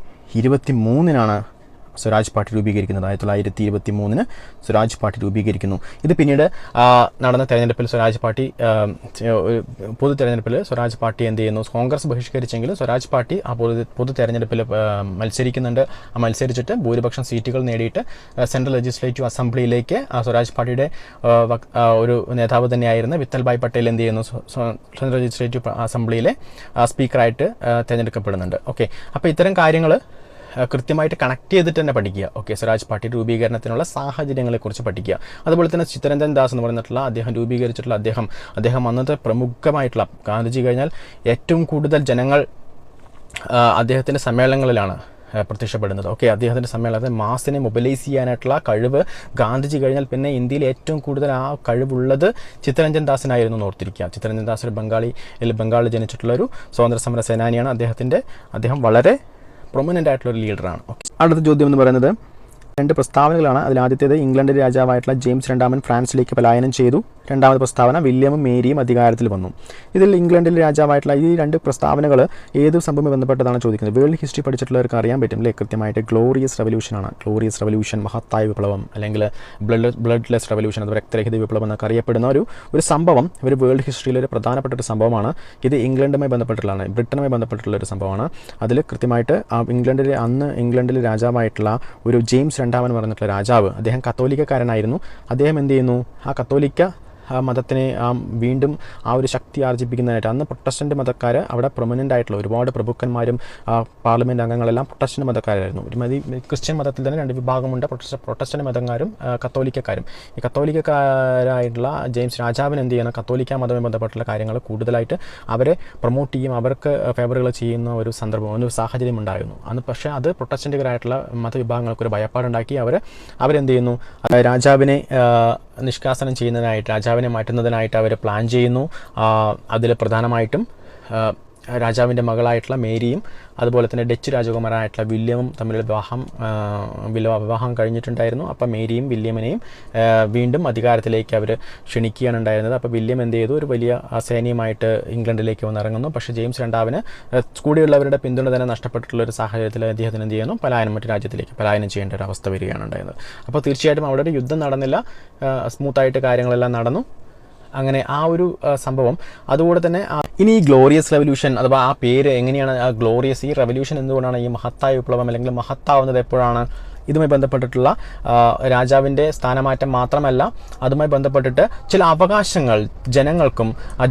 സ്വരാജ് പാർട്ടി രൂപീകരിക്കുന്നത്. 1923 സ്വരാജ് പാർട്ടി രൂപീകരിക്കുന്നു. ഇത് പിന്നീട് നടന്ന തെരഞ്ഞെടുപ്പിൽ പൊതു തെരഞ്ഞെടുപ്പിൽ സ്വരാജ് പാർട്ടി എന്ത് ചെയ്യുന്നു, കോൺഗ്രസ് ബഹിഷ്കരിച്ചെങ്കിലും സ്വരാജ് പാർട്ടി ആ പൊതു തെരഞ്ഞെടുപ്പിൽ മത്സരിക്കുന്നുണ്ട്. മത്സരിച്ചിട്ട് ഭൂരിപക്ഷം സീറ്റുകൾ നേടിയിട്ട് സെൻട്രൽ ലെജിസ്ലേറ്റീവ് അസംബ്ലിയിലേക്ക് ആ സ്വരാജ് പാർട്ടിയുടെ ഒരു നേതാവ് തന്നെയായിരുന്ന വിത്തൽ ഭായ് പട്ടേൽ എന്ത് ചെയ്യുന്നു, സെൻട്രൽ ലെജിസ്ലേറ്റീവ് അസംബ്ലിയിലെ സ്പീക്കറായിട്ട് തിരഞ്ഞെടുക്കപ്പെടുന്നുണ്ട്. ഓക്കെ, അപ്പോൾ ഇത്തരം കാര്യങ്ങൾ കൃത്യമായിട്ട് കണക്ട് ചെയ്തിട്ട് തന്നെ പഠിക്കുക. ഓക്കെ, സ്വരാജ് പാർട്ടി രൂപീകരണത്തിനുള്ള സാഹചര്യങ്ങളെക്കുറിച്ച് പഠിക്കുക. അതുപോലെ തന്നെ ചിത്തരഞ്ജൻ ദാസ് എന്ന് പറഞ്ഞിട്ടുള്ള അദ്ദേഹം രൂപീകരിച്ചിട്ടുള്ള അദ്ദേഹം അന്നത്തെ പ്രമുഖമായിട്ടുള്ള ഗാന്ധിജി കഴിഞ്ഞാൽ ഏറ്റവും കൂടുതൽ ജനങ്ങൾ അദ്ദേഹത്തിൻ്റെ സമ്മേളനങ്ങളിലാണ് പ്രത്യക്ഷപ്പെടുന്നത്. ഓക്കെ, അദ്ദേഹത്തിൻ്റെ സമ്മേളനത്തിൽ മാസിനെ മൊബിലൈസ് ചെയ്യാനായിട്ടുള്ള കഴിവ് ഗാന്ധിജി കഴിഞ്ഞാൽ പിന്നെ ഇന്ത്യയിൽ ഏറ്റവും കൂടുതൽ ആ കഴിവുള്ളത് ചിത്തരഞ്ജൻ ദാസിനായിരുന്നു എന്ന് ഓർത്തിരിക്കുക. ചിത്തരഞ്ജൻ ദാസ് ബംഗാളിൽ ജനിച്ചിട്ടുള്ള ഒരു സ്വാതന്ത്ര്യ സമര സേനാനിയാണ്. അദ്ദേഹം വളരെ പ്രൊമിനൻ്റ് ആയിട്ടുള്ളൊരു ലീഡറാണ്. അടുത്ത ചോദ്യം എന്ന് പറയുന്നത് 2 പ്രസ്താവനകളാണ്. അതിൽ ആദ്യത്തേത് ഇംഗ്ലണ്ടിലെ രാജാവായിട്ടുള്ള ജെയിംസ് രണ്ടാമൻ ഫ്രാൻസിലേക്ക് പലായനം ചെയ്തു. രണ്ടാമത്തെ പ്രസ്താവന വില്യമും മേരിയും അധികാരത്തിൽ വന്നു. ഇതിൽ ഇംഗ്ലണ്ടിലെ രാജാവായിട്ടുള്ള ഈ 2 പ്രസ്താവനകൾ ഏത് സംഭവം ബന്ധപ്പെട്ടതാണ് ചോദിക്കുന്നത്. വേൾഡ് ഹിസ്റ്ററി പഠിച്ചിട്ടുള്ളവർക്ക് അറിയാൻ പറ്റും അല്ലേ, കൃത്യമായിട്ട് ഗ്ലോറിയസ് റവല്യൂഷനാണ്. ഗ്ലോറിയസ് റവല്യൂഷൻ, മഹത്തായ വിപ്ലവം, അല്ലെങ്കിൽ ബ്ലഡ്ലെസ് റവല്യൂഷൻ, അത് രക്തരഹിത വിപ്ലവം എന്നൊക്കെ അറിയപ്പെടുന്ന ഒരു സംഭവം ഒരു വേൾഡ് ഹിസ്റ്ററിയിലെ ഒരു പ്രധാനപ്പെട്ട ഒരു സംഭവമാണ്. ഇത് ഇംഗ്ലണ്ടുമായി ബന്ധപ്പെട്ടുള്ളതാണ്, ബ്രിട്ടനുമായി ബന്ധപ്പെട്ടുള്ള ഒരു സംഭവമാണ്. അതിൽ കൃത്യമായിട്ട് ഇംഗ്ലണ്ടിലെ രാജാവായിട്ടുള്ള ഒരു ജെയിംസ് രണ്ടാമൻ പറഞ്ഞിട്ടുള്ള രാജാവ് അദ്ദേഹം കത്തോലിക്കക്കാരനായിരുന്നു. അദ്ദേഹം എന്ത് ചെയ്യുന്നു, ആ കത്തോലിക്ക മതത്തിനെ വീണ്ടും ആ ഒരു ശക്തി ആർജിപ്പിക്കുന്നതിനായിട്ട്, അന്ന് പ്രൊട്ടസ്റ്റൻ്റ് മതക്കാർ അവിടെ പ്രൊമനൻ്റ് ആയിട്ടുള്ള ഒരുപാട് പ്രഭുക്കന്മാരും പാർലമെൻറ്റ് അംഗങ്ങളെല്ലാം പ്രൊട്ടസ്റ്റൻ്റ് മതക്കാരായിരുന്നു. ഒരുമാതിരി ക്രിസ്ത്യൻ മതത്തിൽ തന്നെ രണ്ട് വിഭാഗമുണ്ട്, പ്രൊട്ടസ്റ്റൻ്റ് മതക്കാരും കത്തോലിക്കക്കാരും. ഈ കത്തോലിക്കക്കാരായിട്ടുള്ള ജെയിംസ് രാജാവിന് എന്ത് ചെയ്യണം, കത്തോലിക്ക മതവുമായി ബന്ധപ്പെട്ടുള്ള കാര്യങ്ങൾ കൂടുതലായിട്ട് അവരെ പ്രൊമോട്ട് ചെയ്യും, അവർക്ക് ഫേവറുകൾ ചെയ്യുന്ന ഒരു സന്ദർഭം, ഒരു സാഹചര്യം ഉണ്ടായിരുന്നു അന്ന്. പക്ഷേ അത് പ്രൊട്ടസ്റ്റൻ്റുകാരായിട്ടുള്ള മതവിഭാഗങ്ങൾക്കൊരു ഭയപ്പാടുണ്ടാക്കി അവരെന്ത് ചെയ്യുന്നു, രാജാവിനെ നിഷ്കാസനം ചെയ്യുന്നതിനായിട്ട്, രാജാവിനെ മാറ്റുന്നതിനായിട്ട് അവർ പ്ലാൻ ചെയ്യുന്നു. അതിൽ പ്രധാനമായിട്ടും രാജാവിൻ്റെ മകളായിട്ടുള്ള മേരിയും അതുപോലെ തന്നെ ഡച്ച് രാജകുമാരനായിട്ടുള്ള വില്യമും തമ്മിലുള്ള വിവാഹം കഴിഞ്ഞിട്ടുണ്ടായിരുന്നു. അപ്പോൾ മേരിയും വില്യമിനെയും വീണ്ടും അധികാരത്തിലേക്ക് അവർ ക്ഷണിക്കുകയാണ് ഉണ്ടായിരുന്നത്. അപ്പോൾ വില്യം എന്ത് ചെയ്തു, ഒരു വലിയ സൈന്യമായിട്ട് ഇംഗ്ലണ്ടിലേക്ക് വന്നിറങ്ങുന്നു. പക്ഷേ ജെയിംസ് രണ്ടാമന് കൂടെയുള്ളവരുടെ പിന്തുണ തന്നെ നഷ്ടപ്പെട്ടിട്ടുള്ള ഒരു സാഹചര്യത്തിൽ അദ്ദേഹത്തിന് എന്ത് ചെയ്യുന്നു, മറ്റു രാജ്യത്തിലേക്ക് പലായനം ചെയ്യേണ്ട ഒരു അവസ്ഥ വരികയാണ് ഉണ്ടായിരുന്നത്. അപ്പോൾ തീർച്ചയായിട്ടും അവിടെ ഒരു യുദ്ധം നടന്നില്ല, സ്മൂത്തായിട്ട് കാര്യങ്ങളെല്ലാം നടന്നു. അങ്ങനെ ആ ഒരു സംഭവം. അതുകൂടെ തന്നെ ഇനി ഈ ഗ്ലോറിയസ് റെവല്യൂഷൻ അഥവാ ആ പേര് എങ്ങനെയാണ്, ആ ഗ്ലോറിയസ്, ഈ റെവല്യൂഷൻ എന്തുകൊണ്ടാണ് ഈ മഹത്തായ വിപ്ലവം അല്ലെങ്കിൽ മഹത്താവുന്നത് എപ്പോഴാണ്, ഇതുമായി ബന്ധപ്പെട്ടിട്ടുള്ള രാജാവിൻ്റെ സ്ഥാനമാറ്റം മാത്രമല്ല, അതുമായി ബന്ധപ്പെട്ടിട്ട് ചില അവകാശങ്ങൾ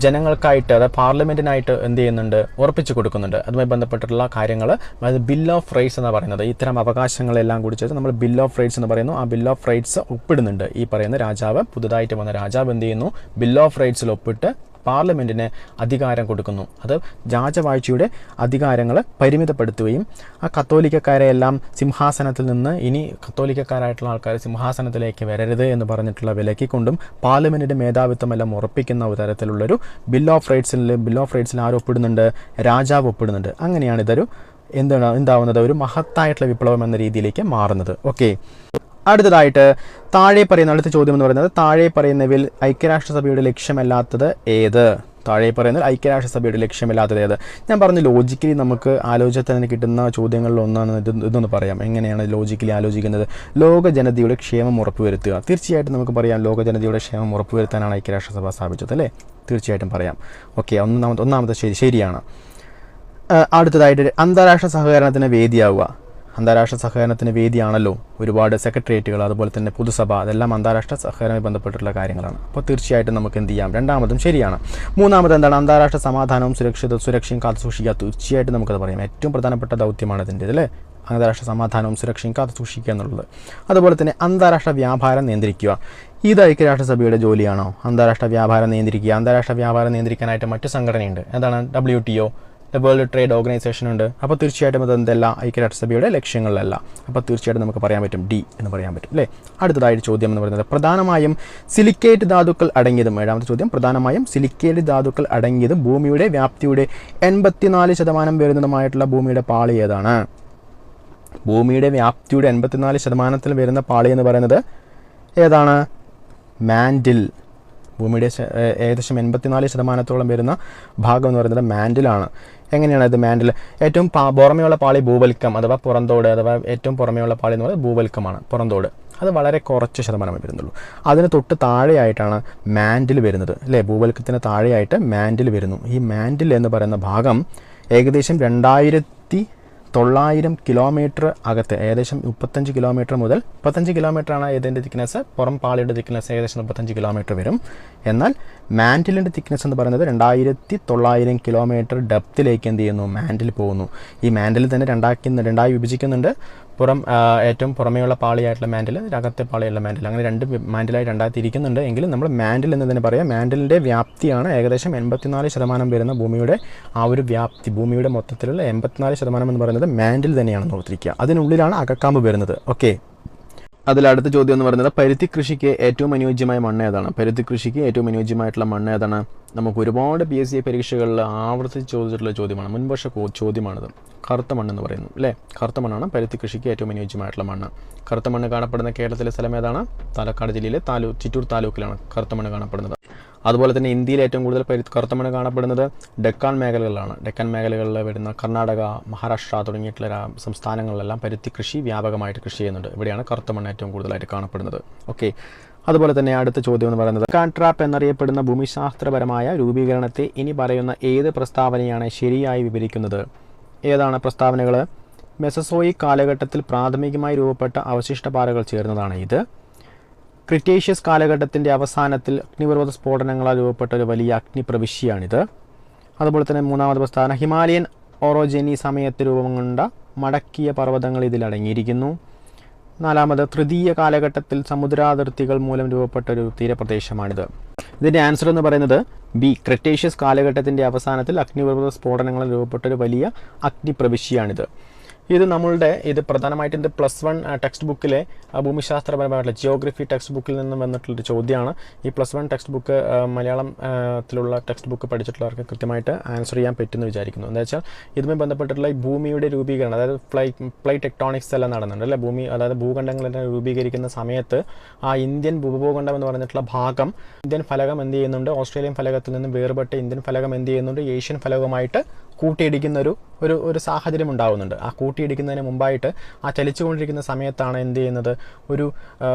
ജനങ്ങൾക്കായിട്ട്, അതായത് പാർലമെൻറ്റിനായിട്ട് എന്ത് ചെയ്യുന്നുണ്ട്, ഉറപ്പിച്ചു കൊടുക്കുന്നുണ്ട്. അതുമായി ബന്ധപ്പെട്ടിട്ടുള്ള കാര്യങ്ങൾ, അതായത് ബിൽ ഓഫ് റൈറ്റ്സ് എന്ന് പറയുന്നത്, ഇത്തരം അവകാശങ്ങളെല്ലാം കൂടി ചേർത്ത് നമ്മൾ ബിൽ ഓഫ് റൈറ്റ്സ് എന്ന് പറയുന്നു. ആ ബിൽ ഓഫ് റൈറ്റ്സ് ഒപ്പിടുന്നുണ്ട് ഈ പറയുന്ന രാജാവ്. പുതുതായിട്ട് വന്ന രാജാവ് എന്ത് ചെയ്യുന്നു, ബിൽ ഓഫ് റൈറ്റ്സിൽ ഒപ്പിട്ട് പാർലമെൻറ്റിന് അധികാരം കൊടുക്കുന്നു. അത് രാജവാഴ്ചയുടെ അധികാരങ്ങൾ പരിമിതപ്പെടുത്തുകയും ആ കത്തോലിക്കക്കാരെയെല്ലാം സിംഹാസനത്തിൽ നിന്ന് ഇനി കത്തോലിക്കക്കാരായിട്ടുള്ള ആൾക്കാർ സിംഹാസനത്തിലേക്ക് വരരുത് എന്ന് പറഞ്ഞിട്ടുള്ള വിലക്കിക്കൊണ്ടും പാർലമെൻറ്റിൻ്റെ മേധാവിത്വമെല്ലാം ഉറപ്പിക്കുന്ന ഒരു തരത്തിലുള്ളൊരു ബിൽ ഓഫ് റൈറ്റ്സിൽ ആരും ഒപ്പിടുന്നുണ്ട്, രാജാവ് ഒപ്പിടുന്നുണ്ട്. അങ്ങനെയാണ് ഇതൊരു എന്താവുന്നത്, ഒരു മഹത്തായിട്ടുള്ള വിപ്ലവം എന്ന രീതിയിലേക്ക് മാറുന്നത്. ഓക്കെ, അടുത്തതായിട്ട് അടുത്ത ചോദ്യം എന്ന് പറയുന്നത്, താഴെ പറയുന്നവയിൽ ഐക്യരാഷ്ട്രസഭയുടെ ലക്ഷ്യമല്ലാത്തത് ഏത്? ഐക്യരാഷ്ട്രസഭയുടെ ലക്ഷ്യമില്ലാത്തത് ഏത്? ഞാൻ പറഞ്ഞു, ലോജിക്കലി നമുക്ക് ആലോചിച്ചാൽ തന്നെ കിട്ടുന്ന ചോദ്യങ്ങളിൽ ഒന്നാണ് ഇതൊന്ന് പറയാം. എങ്ങനെയാണ് ലോജിക്കലി ആലോചിക്കുന്നത്? ലോക ജനതയുടെ ക്ഷേമം ഉറപ്പുവരുത്തുക. തീർച്ചയായിട്ടും നമുക്ക് പറയാം, ലോക ജനതയുടെ ക്ഷേമം ഉറപ്പുവരുത്താനാണ് ഐക്യരാഷ്ട്രസഭ സ്ഥാപിച്ചത്, അല്ലേ? തീർച്ചയായിട്ടും പറയാം. ഓക്കെ, ഒന്നാമത്തെ ശരിയാണ്. അടുത്തതായിട്ട് അന്താരാഷ്ട്ര സഹകരണത്തിന് വേദിയാവുക. അന്താരാഷ്ട്ര സഹകരണത്തിന് വേദിയാണല്ലോ ഒരുപാട് സെക്രട്ടേറിയറ്റുകൾ, അതുപോലെ തന്നെ പൊതുസഭ, അതെല്ലാം അന്താരാഷ്ട്ര സഹകരണവുമായി ബന്ധപ്പെട്ടിട്ടുള്ള കാര്യങ്ങളാണ്. അപ്പോൾ തീർച്ചയായിട്ടും നമുക്ക് എന്ത് ചെയ്യാം, രണ്ടാമതും ശരിയാണ്. മൂന്നാമത് എന്താണ്, അന്താരാഷ്ട്ര സമാധാനവും സുരക്ഷയും കാത്തുസൂക്ഷിക്കുക. തീർച്ചയായിട്ടും നമുക്കത് പറയാം, ഏറ്റവും പ്രധാനപ്പെട്ട ദൗത്യമാണ് ഇതിൻ്റെ, അല്ലേ? അന്താരാഷ്ട്ര സമാധാനവും സുരക്ഷയും കാത്തുസൂക്ഷിക്കുക എന്നുള്ളത്. അതുപോലെ തന്നെ അന്താരാഷ്ട്ര വ്യാപാരം നിയന്ത്രിക്കുക. ഇത് ഐക്യരാഷ്ട്രസഭയുടെ ജോലിയാണോ? അന്താരാഷ്ട്ര വ്യാപാരം നിയന്ത്രിക്കുക. അന്താരാഷ്ട്ര വ്യാപാരം നിയന്ത്രിക്കാനായിട്ട് മറ്റു സംഘടനയുണ്ട്. എന്താണ്? WTO, വേൾഡ് ട്രേഡ് ഓർഗനൈസേഷൻ ഉണ്ട്. അപ്പോൾ തീർച്ചയായിട്ടും അത് എന്തെല്ലാം ഐക്യരാഷ്ട്രസഭയുടെ ലക്ഷ്യങ്ങളിലല്ല. അപ്പോൾ തീർച്ചയായിട്ടും നമുക്ക് പറയാൻ പറ്റും, D എന്ന് പറയാൻ പറ്റും, അല്ലേ? അടുത്തതായിട്ട് ചോദ്യം എന്ന് പറയുന്നത്, പ്രധാനമായും സിലിക്കേറ്റ് ധാതുക്കൾ അടങ്ങിയതും, ഏഴാമത്തെ ചോദ്യം, പ്രധാനമായും സിലിക്കേറ്റ് ധാതുക്കൾ അടങ്ങിയതും ഭൂമിയുടെ വ്യാപ്തിയുടെ 84% വരുന്നതുമായിട്ടുള്ള ഭൂമിയുടെ പാളി ഏതാണ്? ഭൂമിയുടെ വ്യാപ്തിയുടെ 84% വരുന്ന പാളി എന്ന് പറയുന്നത് ഏതാണ്? മാൻഡിൽ. ഭൂമിയുടെ ഏകദേശം 84% വരുന്ന ഭാഗം എന്ന് പറയുന്നത് മാൻഡിലാണ്. എങ്ങനെയാണ് ഇത് മാൻഡിൽ? ഏറ്റവും പുറമെയുള്ള പാളി ഭൂവൽക്കം അഥവാ പുറന്തോട്, അഥവാ ഏറ്റവും പുറമെയുള്ള പാളി എന്ന് പറയുന്നത് ഭൂവൽക്കമാണ്, പുറന്തോട്. അത് വളരെ കുറച്ച് ശതമാനമേ വരുന്നുള്ളൂ. അതിന് തൊട്ട് താഴെയായിട്ടാണ് മാൻഡിൽ വരുന്നത്, അല്ലേ? ഭൂവൽക്കത്തിന് താഴെയായിട്ട് മാൻഡിൽ വരുന്നു. ഈ മാൻഡിൽ എന്ന് പറയുന്ന ഭാഗം ഏകദേശം 2900 കിലോമീറ്റർ അകത്ത്, ഏകദേശം 35 കിലോമീറ്റർ മുതൽ 35 കിലോമീറ്ററാണ് ഇതിൻ്റെ തിക്നെസ്. പുറം പാളിയുടെ തിക്നെസ് ഏകദേശം 35 കിലോമീറ്റർ വരും. എന്നാൽ മാൻഡിലിൻ്റെ തിക്നെസ് എന്ന് പറയുന്നത് 2900 കിലോമീറ്റർ ഡെപ്തിലേക്ക് എന്ത് ചെയ്യുന്നു, മാൻഡിൽ പോകുന്നു. ഈ മാൻഡിൽ തന്നെ രണ്ടായി വിഭജിക്കുന്നുണ്ട്. ഏറ്റവും പുറമെയുള്ള പാളിയായിട്ടുള്ള മാൻഡിൽ, അകത്തെ പാളിയുള്ള മാൻഡിൽ, അങ്ങനെ രണ്ട് മാൻഡിലായി രണ്ടായി തിരിക്കുന്നുണ്ട്. എങ്കിലും നമ്മൾ മാൻഡിൽ എന്ന് തന്നെ പറയാം. മാൻഡിലിൻ്റെ വ്യാപ്തിയാണ് ഏകദേശം 84% വരുന്ന ഭൂമിയുടെ ആ ഒരു വ്യാപ്തി. ഭൂമിയുടെ മൊത്തത്തിലുള്ള 84% എന്ന് പറയുന്നത് മാൻഡിൽ തന്നെയാണെന്ന് ഓർത്തിരിക്കുക. അതിനുള്ളിലാണ് അകക്കാമ്പ് വരുന്നത്. ഓക്കെ, അതിലടുത്ത ചോദ്യം എന്ന് പറയുന്നത്, പരുത്തി കൃഷിക്ക് ഏറ്റവും അനുയോജ്യമായ മണ്ണ് ഏതാണ്? പരുത്തി കൃഷിക്ക് ഏറ്റവും അനുയോജ്യമായിട്ടുള്ള മണ്ണ് ഏതാണ്? നമുക്ക് ഒരുപാട് PSC പരീക്ഷകളിൽ ആവർത്തിച്ച് ചോദിച്ചിട്ടുള്ള ചോദ്യമാണ്, മുൻവർഷ ചോദ്യമാണിത്. കറുത്ത മണ്ണെന്ന് പറയുന്നു, അല്ലേ? കറുത്ത മണ്ണാണ് പരുത്തി കൃഷിക്ക് ഏറ്റവും അനുയോജ്യമായിട്ടുള്ള മണ്ണ്. കറുത്ത മണ്ണ് കാണപ്പെടുന്ന കേരളത്തിലെ സ്ഥലം ഏതാണ്? പാലക്കാട് ജില്ലയിലെ ചിറ്റൂർ താലൂക്കിലാണ് കറുത്ത മണ്ണ് കാണപ്പെടുന്നത്. അതുപോലെ തന്നെ ഇന്ത്യയിൽ ഏറ്റവും കൂടുതൽ കറുത്ത മണ്ണ് കാണപ്പെടുന്നത് ഡെക്കാൻ മേഖലകളിലാണ്. ഡെക്കാൻ മേഖലകളിൽ വരുന്ന കർണാടക, മഹാരാഷ്ട്ര തുടങ്ങിയിട്ടുള്ള സംസ്ഥാനങ്ങളിലെല്ലാം പരുത്തി കൃഷി വ്യാപകമായിട്ട് കൃഷി ചെയ്യുന്നുണ്ട്. ഇവിടെയാണ് കറുത്ത മണ്ണ് ഏറ്റവും കൂടുതലായിട്ട് കാണപ്പെടുന്നത്. ഓക്കെ, അതുപോലെ തന്നെ അടുത്ത ചോദ്യം എന്ന് പറയുന്നത്, കാൻട്രാപ്പ് എന്നറിയപ്പെടുന്ന ഭൂമിശാസ്ത്രപരമായ രൂപീകരണത്തെ ഇനി പറയുന്ന ഏത് പ്രസ്താവനയാണ് ശരിയായി വിവരിക്കുന്നത്? ഏതാണ് പ്രസ്താവനകൾ? മെസസോയിക് കാലഘട്ടത്തിൽ പ്രാഥമികമായി രൂപപ്പെട്ട അവശിഷ്ട പാറകൾ ചേർന്നതാണ് ഇത്. ക്രിറ്റേഷ്യസ് കാലഘട്ടത്തിൻ്റെ അവസാനത്തിൽ അഗ്നിപർവ്വത സ്ഫോടനങ്ങളാൽ രൂപപ്പെട്ട ഒരു വലിയ അഗ്നിപ്രവിശ്യയാണിത്. അതുപോലെ തന്നെ മൂന്നാമത് പ്രസ്താവന, ഹിമാലയൻ ഓറോജനി സമയത്ത് രൂപം കൊണ്ട മടക്കിയ പർവ്വതങ്ങൾ ഇതിലടങ്ങിയിരിക്കുന്നു. നാലാമത്, തൃതീയ കാലഘട്ടത്തിൽ സമുദ്രാതിർത്തികൾ മൂലം രൂപപ്പെട്ട ഒരു തീരപ്രദേശമാണിത്. ഇതിൻ്റെ ആൻസർ എന്ന് പറയുന്നത് ബി, ക്രിറ്റേഷ്യസ് കാലഘട്ടത്തിൻ്റെ അവസാനത്തിൽ അഗ്നിപർവ്വത സ്ഫോടനങ്ങളിൽ രൂപപ്പെട്ട ഒരു വലിയ അഗ്നിപ്രവിശ്യയാണിത്. ഇത് പ്രധാനമായിട്ടും ഇത് +1 ടെക്സ്റ്റ് ബുക്കിലെ ഭൂമിശാസ്ത്രപരമായിട്ടുള്ള ജിയോഗ്രഫി ടെക്സ്റ്റ് ബുക്കിൽ നിന്നും വന്നിട്ടുള്ളൊരു ചോദ്യമാണ്. ഈ +1 ടെക്സ്റ്റ് ബുക്ക് മലയാളത്തിലുള്ള ടെക്സ്റ്റ് ബുക്ക് പഠിച്ചിട്ടുള്ളവർക്ക് കൃത്യമായിട്ട് ആൻസർ ചെയ്യാൻ പറ്റുമെന്ന് വിചാരിക്കുന്നു. എന്താ വെച്ചാൽ ഇതുമായി ബന്ധപ്പെട്ടിട്ടുള്ള ഈ ഭൂമിയുടെ രൂപീകരണം, അതായത് പ്ലേറ്റ് ടെക്ടോണിക്സ് എല്ലാം നടന്നുണ്ട് അല്ലേ. അതായത് ഭൂഖണ്ഡങ്ങളെല്ലാം രൂപീകരിക്കുന്ന സമയത്ത് ആ ഇന്ത്യൻ ഭൂഭൂഖണ്ഡം എന്ന് പറഞ്ഞിട്ടുള്ള ഭാഗം, ഇന്ത്യൻ ഫലകം എന്ത് ചെയ്യുന്നുണ്ട്, ഓസ്ട്രേലിയൻ ഫലകത്തിൽ നിന്നും വേർപെട്ട് ഇന്ത്യൻ ഫലകം എന്ത് ചെയ്യുന്നുണ്ട്, ഏഷ്യൻ ഫലകവുമായിട്ട് കൂട്ടിയിടിക്കുന്ന ഒരു സാഹചര്യം ഉണ്ടാകുന്നുണ്ട്. ആ കൂട്ടിയിടിക്കുന്നതിന് മുമ്പായിട്ട് ആ ചലിച്ചുകൊണ്ടിരിക്കുന്ന സമയത്താണ് എന്ത് ചെയ്യുന്നത്, ഒരു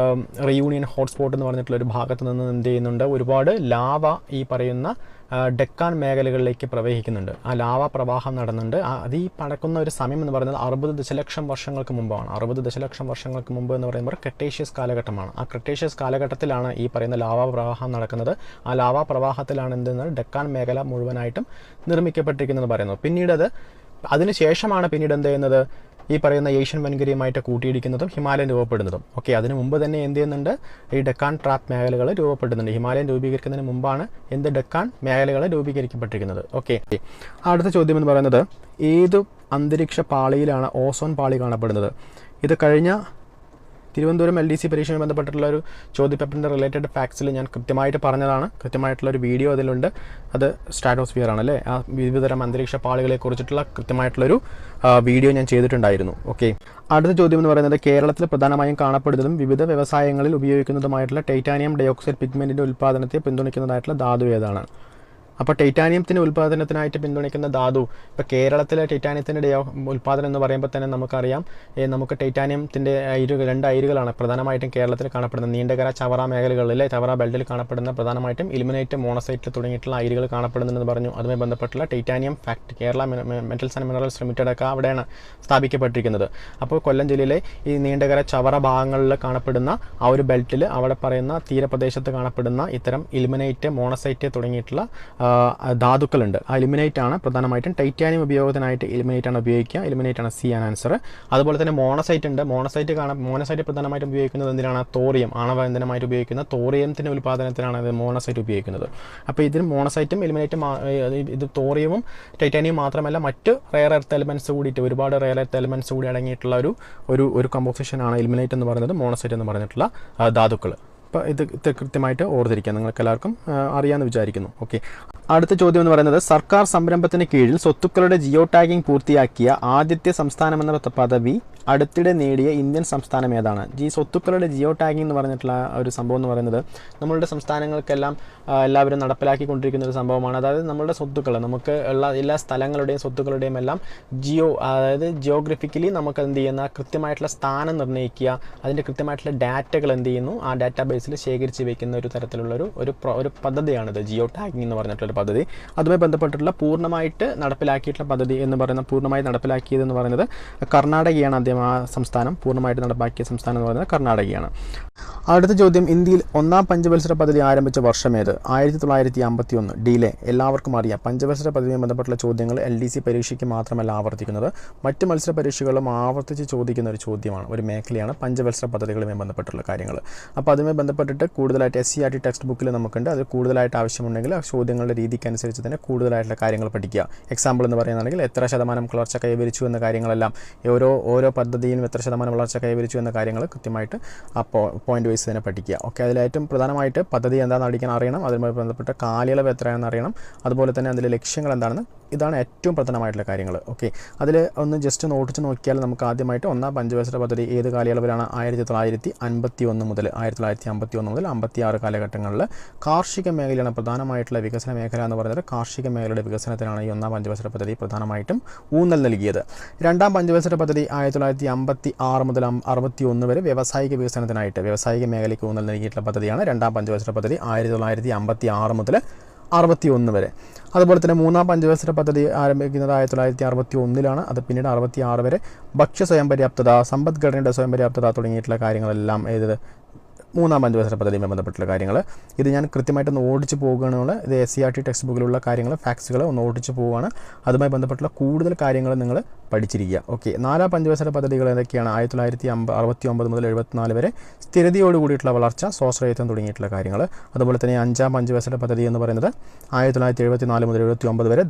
റിയൂണിയൻ ഹോട്ട്സ്പോട്ട് എന്ന് പറഞ്ഞിട്ടുള്ള ഒരു ഭാഗത്ത് നിന്ന് എന്ത് ചെയ്യുന്നുണ്ട്, ഒരുപാട് ലാവ ഈ പറയുന്ന ഡെക്കാൻ മേഖലകളിലേക്ക് പ്രവഹിക്കുന്നുണ്ട്. ആ ലാവ പ്രവാഹം നടന്നുണ്ട്. അത് ഈ നടക്കുന്ന ഒരു സമയം എന്ന് പറയുന്നത് 60 ദശലക്ഷം വർഷങ്ങൾക്ക് മുമ്പാണ്. 60 ദശലക്ഷം വർഷങ്ങൾക്ക് മുമ്പ് എന്ന് പറയുമ്പോൾ ക്രിട്ടേഷ്യസ് കാലഘട്ടമാണ്. ആ ക്രിട്ടേഷ്യസ് കാലഘട്ടത്തിലാണ് ഈ പറയുന്ന ലാവ പ്രവാഹം നടക്കുന്നത്. ആ ലാവ പ്രവാഹത്തിലാണ് എന്തെന്ന് ഡെക്കാൻ മേഖല മുഴുവനായിട്ടും നിർമ്മിക്കപ്പെട്ടിരിക്കുന്നത് പറയുന്നത്. പിന്നീട് അതിനുശേഷമാണ് പിന്നീട് എന്ത് ചെയ്യുന്നത്, ഈ പറയുന്ന ഏഷ്യൻ വൻകരയുമായിട്ട് കൂട്ടിയിടിക്കുന്നതും ഹിമാലയൻ രൂപപ്പെടുന്നതും. ഓക്കെ, അതിന് മുമ്പ് തന്നെ എന്ത് ചെയ്യുന്നുണ്ട്, ഈ ഡെക്കാൻ ട്രാപ്പ് മേഖലകൾ രൂപപ്പെടുന്നുണ്ട്. ഹിമാലയൻ രൂപീകരിക്കുന്നതിന് മുമ്പാണ് ഡെക്കാൻ മേഖലകൾ രൂപീകരിക്കപ്പെട്ടിരിക്കുന്നത്. ഓക്കെ, അടുത്ത ചോദ്യം എന്ന് പറയുന്നത്, ഏത് അന്തരീക്ഷ പാളിയിലാണ് ഓസോൺ പാളി കാണപ്പെടുന്നത്? ഇത് കഴിഞ്ഞ തിരുവനന്തപുരം LDC പരീക്ഷയുമായി ബന്ധപ്പെട്ടിട്ടുള്ള ഒരു ചോദ്യപേപ്പറിൻ്റെ റിലേറ്റഡ് ഫാക്ട്സിൽ ഞാൻ കൃത്യമായിട്ട് പറഞ്ഞതാണ്. കൃത്യമായിട്ടുള്ളൊരു വീഡിയോ അതിലുണ്ട്. അത് സ്ട്രാറ്റോസ്ഫിയർ ആണ് അല്ലേ. ആ വിവിധതരം അന്തരീക്ഷ പാളികളെ കുറിച്ചിട്ടുള്ള കൃത്യമായിട്ടുള്ളൊരു വീഡിയോ ഞാൻ ചെയ്തിട്ടുണ്ടായിരുന്നു. ഓക്കെ, അടുത്ത ചോദ്യം എന്ന് പറയുന്നത്, കേരളത്തിൽ പ്രധാനമായും കാണപ്പെടുന്നതും വിവിധ വ്യവസായങ്ങളിൽ ഉപയോഗിക്കുന്നതുമായിട്ടുള്ള ടൈറ്റാനിയം ഡയോക്സൈഡ് പിഗ്മെൻറ്റിൻ്റെ ഉൽപ്പാദനത്തെ പിന്തുണയ്ക്കുന്നതായിട്ടുള്ള ധാതു ഏതാണ്? അപ്പോൾ ടൈറ്റാനിയത്തിൻ്റെ ഉൽപ്പാദനത്തിനായിട്ട് പിന്തുണയ്ക്കുന്ന ധാതു, ഇപ്പോൾ കേരളത്തിലെ ടൈറ്റാനിയത്തിൻ്റെ ഉൽപ്പാദനം എന്ന് പറയുമ്പോൾ തന്നെ നമുക്കറിയാം, നമുക്ക് ടൈറ്റാനിയത്തിൻ്റെ രണ്ട് അയിരുകളാണ് പ്രധാനമായിട്ടും കേരളത്തിൽ കാണപ്പെടുന്നത്. നീണ്ടകര ചവറ മേഖലകളിലെ ചവറ ബെൽറ്റിൽ കാണപ്പെടുന്ന പ്രധാനമായിട്ടും ഇലുമിനേറ്റ്, മോണസൈറ്റ് തുടങ്ങിയിട്ടുള്ള അയിരുകൾ കാണപ്പെടുന്നുണ്ടെന്ന് പറഞ്ഞു. അതുമായി ബന്ധപ്പെട്ടുള്ള titanium factory Kerala metals and minerals limited ഒക്കെ അവിടെയാണ് സ്ഥാപിക്കപ്പെട്ടിരിക്കുന്നത്. അപ്പോൾ കൊല്ലം ജില്ലയിലെ ഈ നീണ്ടകര ചവറ ഭാഗങ്ങളിൽ കാണപ്പെടുന്ന ആ ഒരു ബെൽറ്റിൽ അവിടെ പറയുന്ന തീരപ്രദേശത്ത് കാണപ്പെടുന്ന ഇത്തരം ഇലുമിനേറ്റ്, മോണസൈറ്റ് തുടങ്ങിയിട്ടുള്ള ധാതുക്കളുണ്ട്. ആ ഇലുമിനേറ്റ് ആണ് പ്രധാനമായിട്ടും ടൈറ്റാനിയം ഉപയോഗത്തിനായിട്ട് ഇലുമിനേറ്റ് ആണ് ഉപയോഗിക്കുക. ഇലുമിനേറ്റ് ആണ് സി ആണ് ആൻസർ. അതുപോലെ തന്നെ മോണസൈറ്റ് ഉണ്ട്. മോണസൈറ്റ് പ്രധാനമായിട്ടും ഉപയോഗിക്കുന്നത് എന്തിനാണ്? തോറിയം, ആണവ ഇന്ധനമായിട്ട് ഉപയോഗിക്കുന്ന തോറിയത്തിൻ്റെ ഉൽപ്പാദനത്തിനാണ് ഇത് മോണസൈറ്റ് ഉപയോഗിക്കുന്നത്. അപ്പോൾ ഇതിൽ മോണസൈറ്റും ഇലുമിനേറ്റും, ഇത് തോറിയവും ടൈറ്റാനിയം മാത്രമല്ല മറ്റ് റെയർ എർത്ത് എലിമെൻറ്റ്സ് കൂടിയിട്ട് ഒരുപാട് റെയർ എർത്ത് എലിമെൻറ്റ്സ് കൂടി അടങ്ങിയിട്ടുള്ള ഒരു കമ്പോസിഷനാണ് ഇലുമിനേറ്റ് എന്ന് പറയുന്നത്, മോണസൈറ്റ് എന്ന് പറഞ്ഞിട്ടുള്ള ധാതുക്കൾ. അപ്പോൾ ഇത് കൃത്യമായിട്ട് ഓർത്തിരിക്കുക, നിങ്ങൾക്ക് എല്ലാവർക്കും അറിയാമെന്ന് വിചാരിക്കുന്നു. ഓക്കെ, അടുത്ത ചോദ്യം എന്ന് പറയുന്നത്, സർക്കാർ സംരംഭത്തിന് കീഴിൽ സ്വത്തുക്കളുടെ ജിയോ ടാഗിംഗ് പൂർത്തിയാക്കിയ ആദ്യത്തെ സംസ്ഥാനമെന്ന പദവി അടുത്തിടെ നേടിയ ഇന്ത്യൻ സംസ്ഥാനം ഏതാണ്? ഈ സ്വത്തുക്കളുടെ ജിയോ ടാഗിംഗ് എന്ന് പറഞ്ഞിട്ടുള്ള ഒരു സംഭവം എന്ന് പറയുന്നത് നമ്മളുടെ സംസ്ഥാനങ്ങൾക്കെല്ലാം എല്ലാവരും നടപ്പിലാക്കിക്കൊണ്ടിരിക്കുന്ന ഒരു സംഭവമാണ്. അതായത് നമ്മളുടെ സ്വത്തുക്കൾ, നമുക്ക് ഉള്ള എല്ലാ സ്ഥലങ്ങളുടെയും സ്വത്തുക്കളുടെയും എല്ലാം അതായത് ജിയോഗ്രഫിക്കലി നമുക്ക് എന്ത് ചെയ്യുന്ന കൃത്യമായിട്ടുള്ള സ്ഥാനം നിർണ്ണയിക്കുക, അതിൻ്റെ കൃത്യമായിട്ടുള്ള ഡാറ്റകൾ എന്ത് ചെയ്യുന്നു ആ ഡാറ്റാ ബേസിൽ ശേഖരിച്ച് വയ്ക്കുന്ന ഒരു തരത്തിലുള്ള ഒരു പദ്ധതിയാണിത്, ജിയോ ടാഗിംഗ് എന്ന് പറഞ്ഞിട്ടുള്ള പദ്ധതി. അതുമായി ബന്ധപ്പെട്ടിട്ടുള്ള പൂർണ്ണമായിട്ട് നടപ്പിലാക്കിയിട്ടുള്ള പദ്ധതി എന്ന് പറയുന്നത്, പൂർണ്ണമായി നടപ്പിലാക്കിയതെന്ന് പറയുന്നത് കർണാടകയാണ്. ആദ്യം ആ സംസ്ഥാനം പൂർണ്ണമായിട്ട് നടപ്പാക്കിയ സംസ്ഥാനം എന്ന് പറയുന്നത് കർണാടകയാണ്. അടുത്ത ചോദ്യം, ഇന്ത്യയിൽ ഒന്നാം പഞ്ചവത്സര പദ്ധതി ആരംഭിച്ച വർഷം ഏത്? 1951. ഡിലേ എല്ലാവർക്കും അറിയാം. പഞ്ചവത്സര പദ്ധതിയുമായി ബന്ധപ്പെട്ടുള്ള ചോദ്യങ്ങൾ LDC പരീക്ഷയ്ക്ക് മാത്രമല്ല ആവർത്തിക്കുന്നത്, മറ്റ് മത്സര പരീക്ഷകളും ആവർത്തിച്ച് ചോദിക്കുന്ന ഒരു ചോദ്യമാണ്, ഒരു മേഖലയാണ് പഞ്ചവത്സര പദ്ധതികളുമായി ബന്ധപ്പെട്ടുള്ള കാര്യങ്ങൾ. അപ്പോൾ അതുമായി ബന്ധപ്പെട്ടിട്ട് കൂടുതലായിട്ട് SCERT ടെക്സ്റ്റ് ബുക്കിൽ നമുക്കുണ്ട്. അത് കൂടുതലായിട്ട് ആവശ്യമുണ്ടെങ്കിൽ ആ ചോദ്യങ്ങളുടെ രീതിക്കനുസരിച്ച് തന്നെ കൂടുതലായിട്ടുള്ള കാര്യങ്ങൾ പഠിക്കുക. എക്സാമ്പിൾ എന്ന് പറയുകയാണെങ്കിൽ എത്ര ശതമാനം വളർച്ച കൈവരിച്ചു എന്ന കാര്യങ്ങളെല്ലാം, ഓരോ പദ്ധതിയിലും എത്ര ശതമാനം വളർച്ച കൈവരിച്ചു എന്ന കാര്യങ്ങൾ കൃത്യമായിട്ട് പോയിന്റ് വൈസ് തന്നെ പഠിക്കുക. ഓക്കെ, അതിലേറ്റവും പ്രധാനമായിട്ട് പദ്ധതി എന്താണെന്ന് അറിയണം, അതുമായി ബന്ധപ്പെട്ട കാലയളവ് എത്രയാണെന്ന് അറിയണം, അതുപോലെ തന്നെ അതിലെ ലക്ഷ്യങ്ങൾ എന്താണെന്ന്, ഇതാണ് ഏറ്റവും പ്രധാനമായിട്ടുള്ള കാര്യങ്ങൾ. ഓക്കെ, അതിൽ ഒന്ന് ജസ്റ്റ് നോട്ടിച്ച് നോക്കിയാൽ നമുക്ക് ആദ്യമായിട്ട് ഒന്നാം പഞ്ചവത്സര പദ്ധതി ഏത് കാലയളവിലാണ്? 1951 മുതൽ 56 കാലഘട്ടങ്ങളിൽ കാർഷിക മേഖലയാണ് പ്രധാനമായിട്ടുള്ള വികസന മേഖല എന്ന് പറയുന്നത്. കാർഷിക മേഖലയുടെ വികസനത്തിനാണ് ഈ ഒന്നാം പഞ്ചവത്സര പദ്ധതി പ്രധാനമായിട്ടും ഊന്നൽ നൽകിയത്. രണ്ടാം പഞ്ചവത്സര പദ്ധതി 1956 മുതൽ 61 വരെ വ്യാവസായിക വികസനത്തിനായിട്ട്, വ്യാവസായിക മേഖലയ്ക്ക് ഊന്നൽ നൽകിയിട്ടുള്ള പദ്ധതിയാണ് രണ്ടാം പഞ്ചവത്സര പദ്ധതി. 1956 മുതൽ 61 വരെ. അതുപോലെ തന്നെ മൂന്നാം പഞ്ചവത്സര പദ്ധതി ആരംഭിക്കുന്നത് 1961 അത് പിന്നീട് 66 വരെ. ഭക്ഷ്യ സ്വയം പര്യാപ്തത, സമ്പദ്ഘടനയുടെ സ്വയം പര്യാപ്തത തുടങ്ങിയിട്ടുള്ള കാര്യങ്ങളെല്ലാം ഏത് മൂന്നാം പഞ്ചവത്സര പദ്ധതിയുമായി ബന്ധപ്പെട്ടുള്ള കാര്യങ്ങൾ. ഇത് ഞാൻ കൃത്യമായിട്ട് ഒന്ന് ഓടിച്ച് പോകുകയാണെന്നുള്ള ഇത് SCERT ടെക്സ്റ്റ് ബുക്കിലുള്ള കാര്യങ്ങൾ ഫാക്ട്സുകൾ ഒന്ന് ഓടിച്ച് പോവുകയാണ്. അതുമായി ബന്ധപ്പെട്ടുള്ള കൂടുതൽ കാര്യങ്ങൾ നിങ്ങൾ പഠിച്ചിരിക്കുക. ഓക്കെ, നാലാം പഞ്ചവത്സര പദ്ധതികൾ ഏതൊക്കെയാണ്? 1969 മുതൽ 74 വരെ സ്ഥിരതയോട് കൂടിയിട്ടുള്ള വളർച്ച, സ്വാശ്രയത്വം തുടങ്ങിയിട്ടുള്ള കാര്യങ്ങൾ. അതുപോലെ തന്നെ അഞ്ചാം പഞ്ചവത്സര പദ്ധതി എന്ന് പറയുന്നത് 1974 മുതൽ 79 വരെ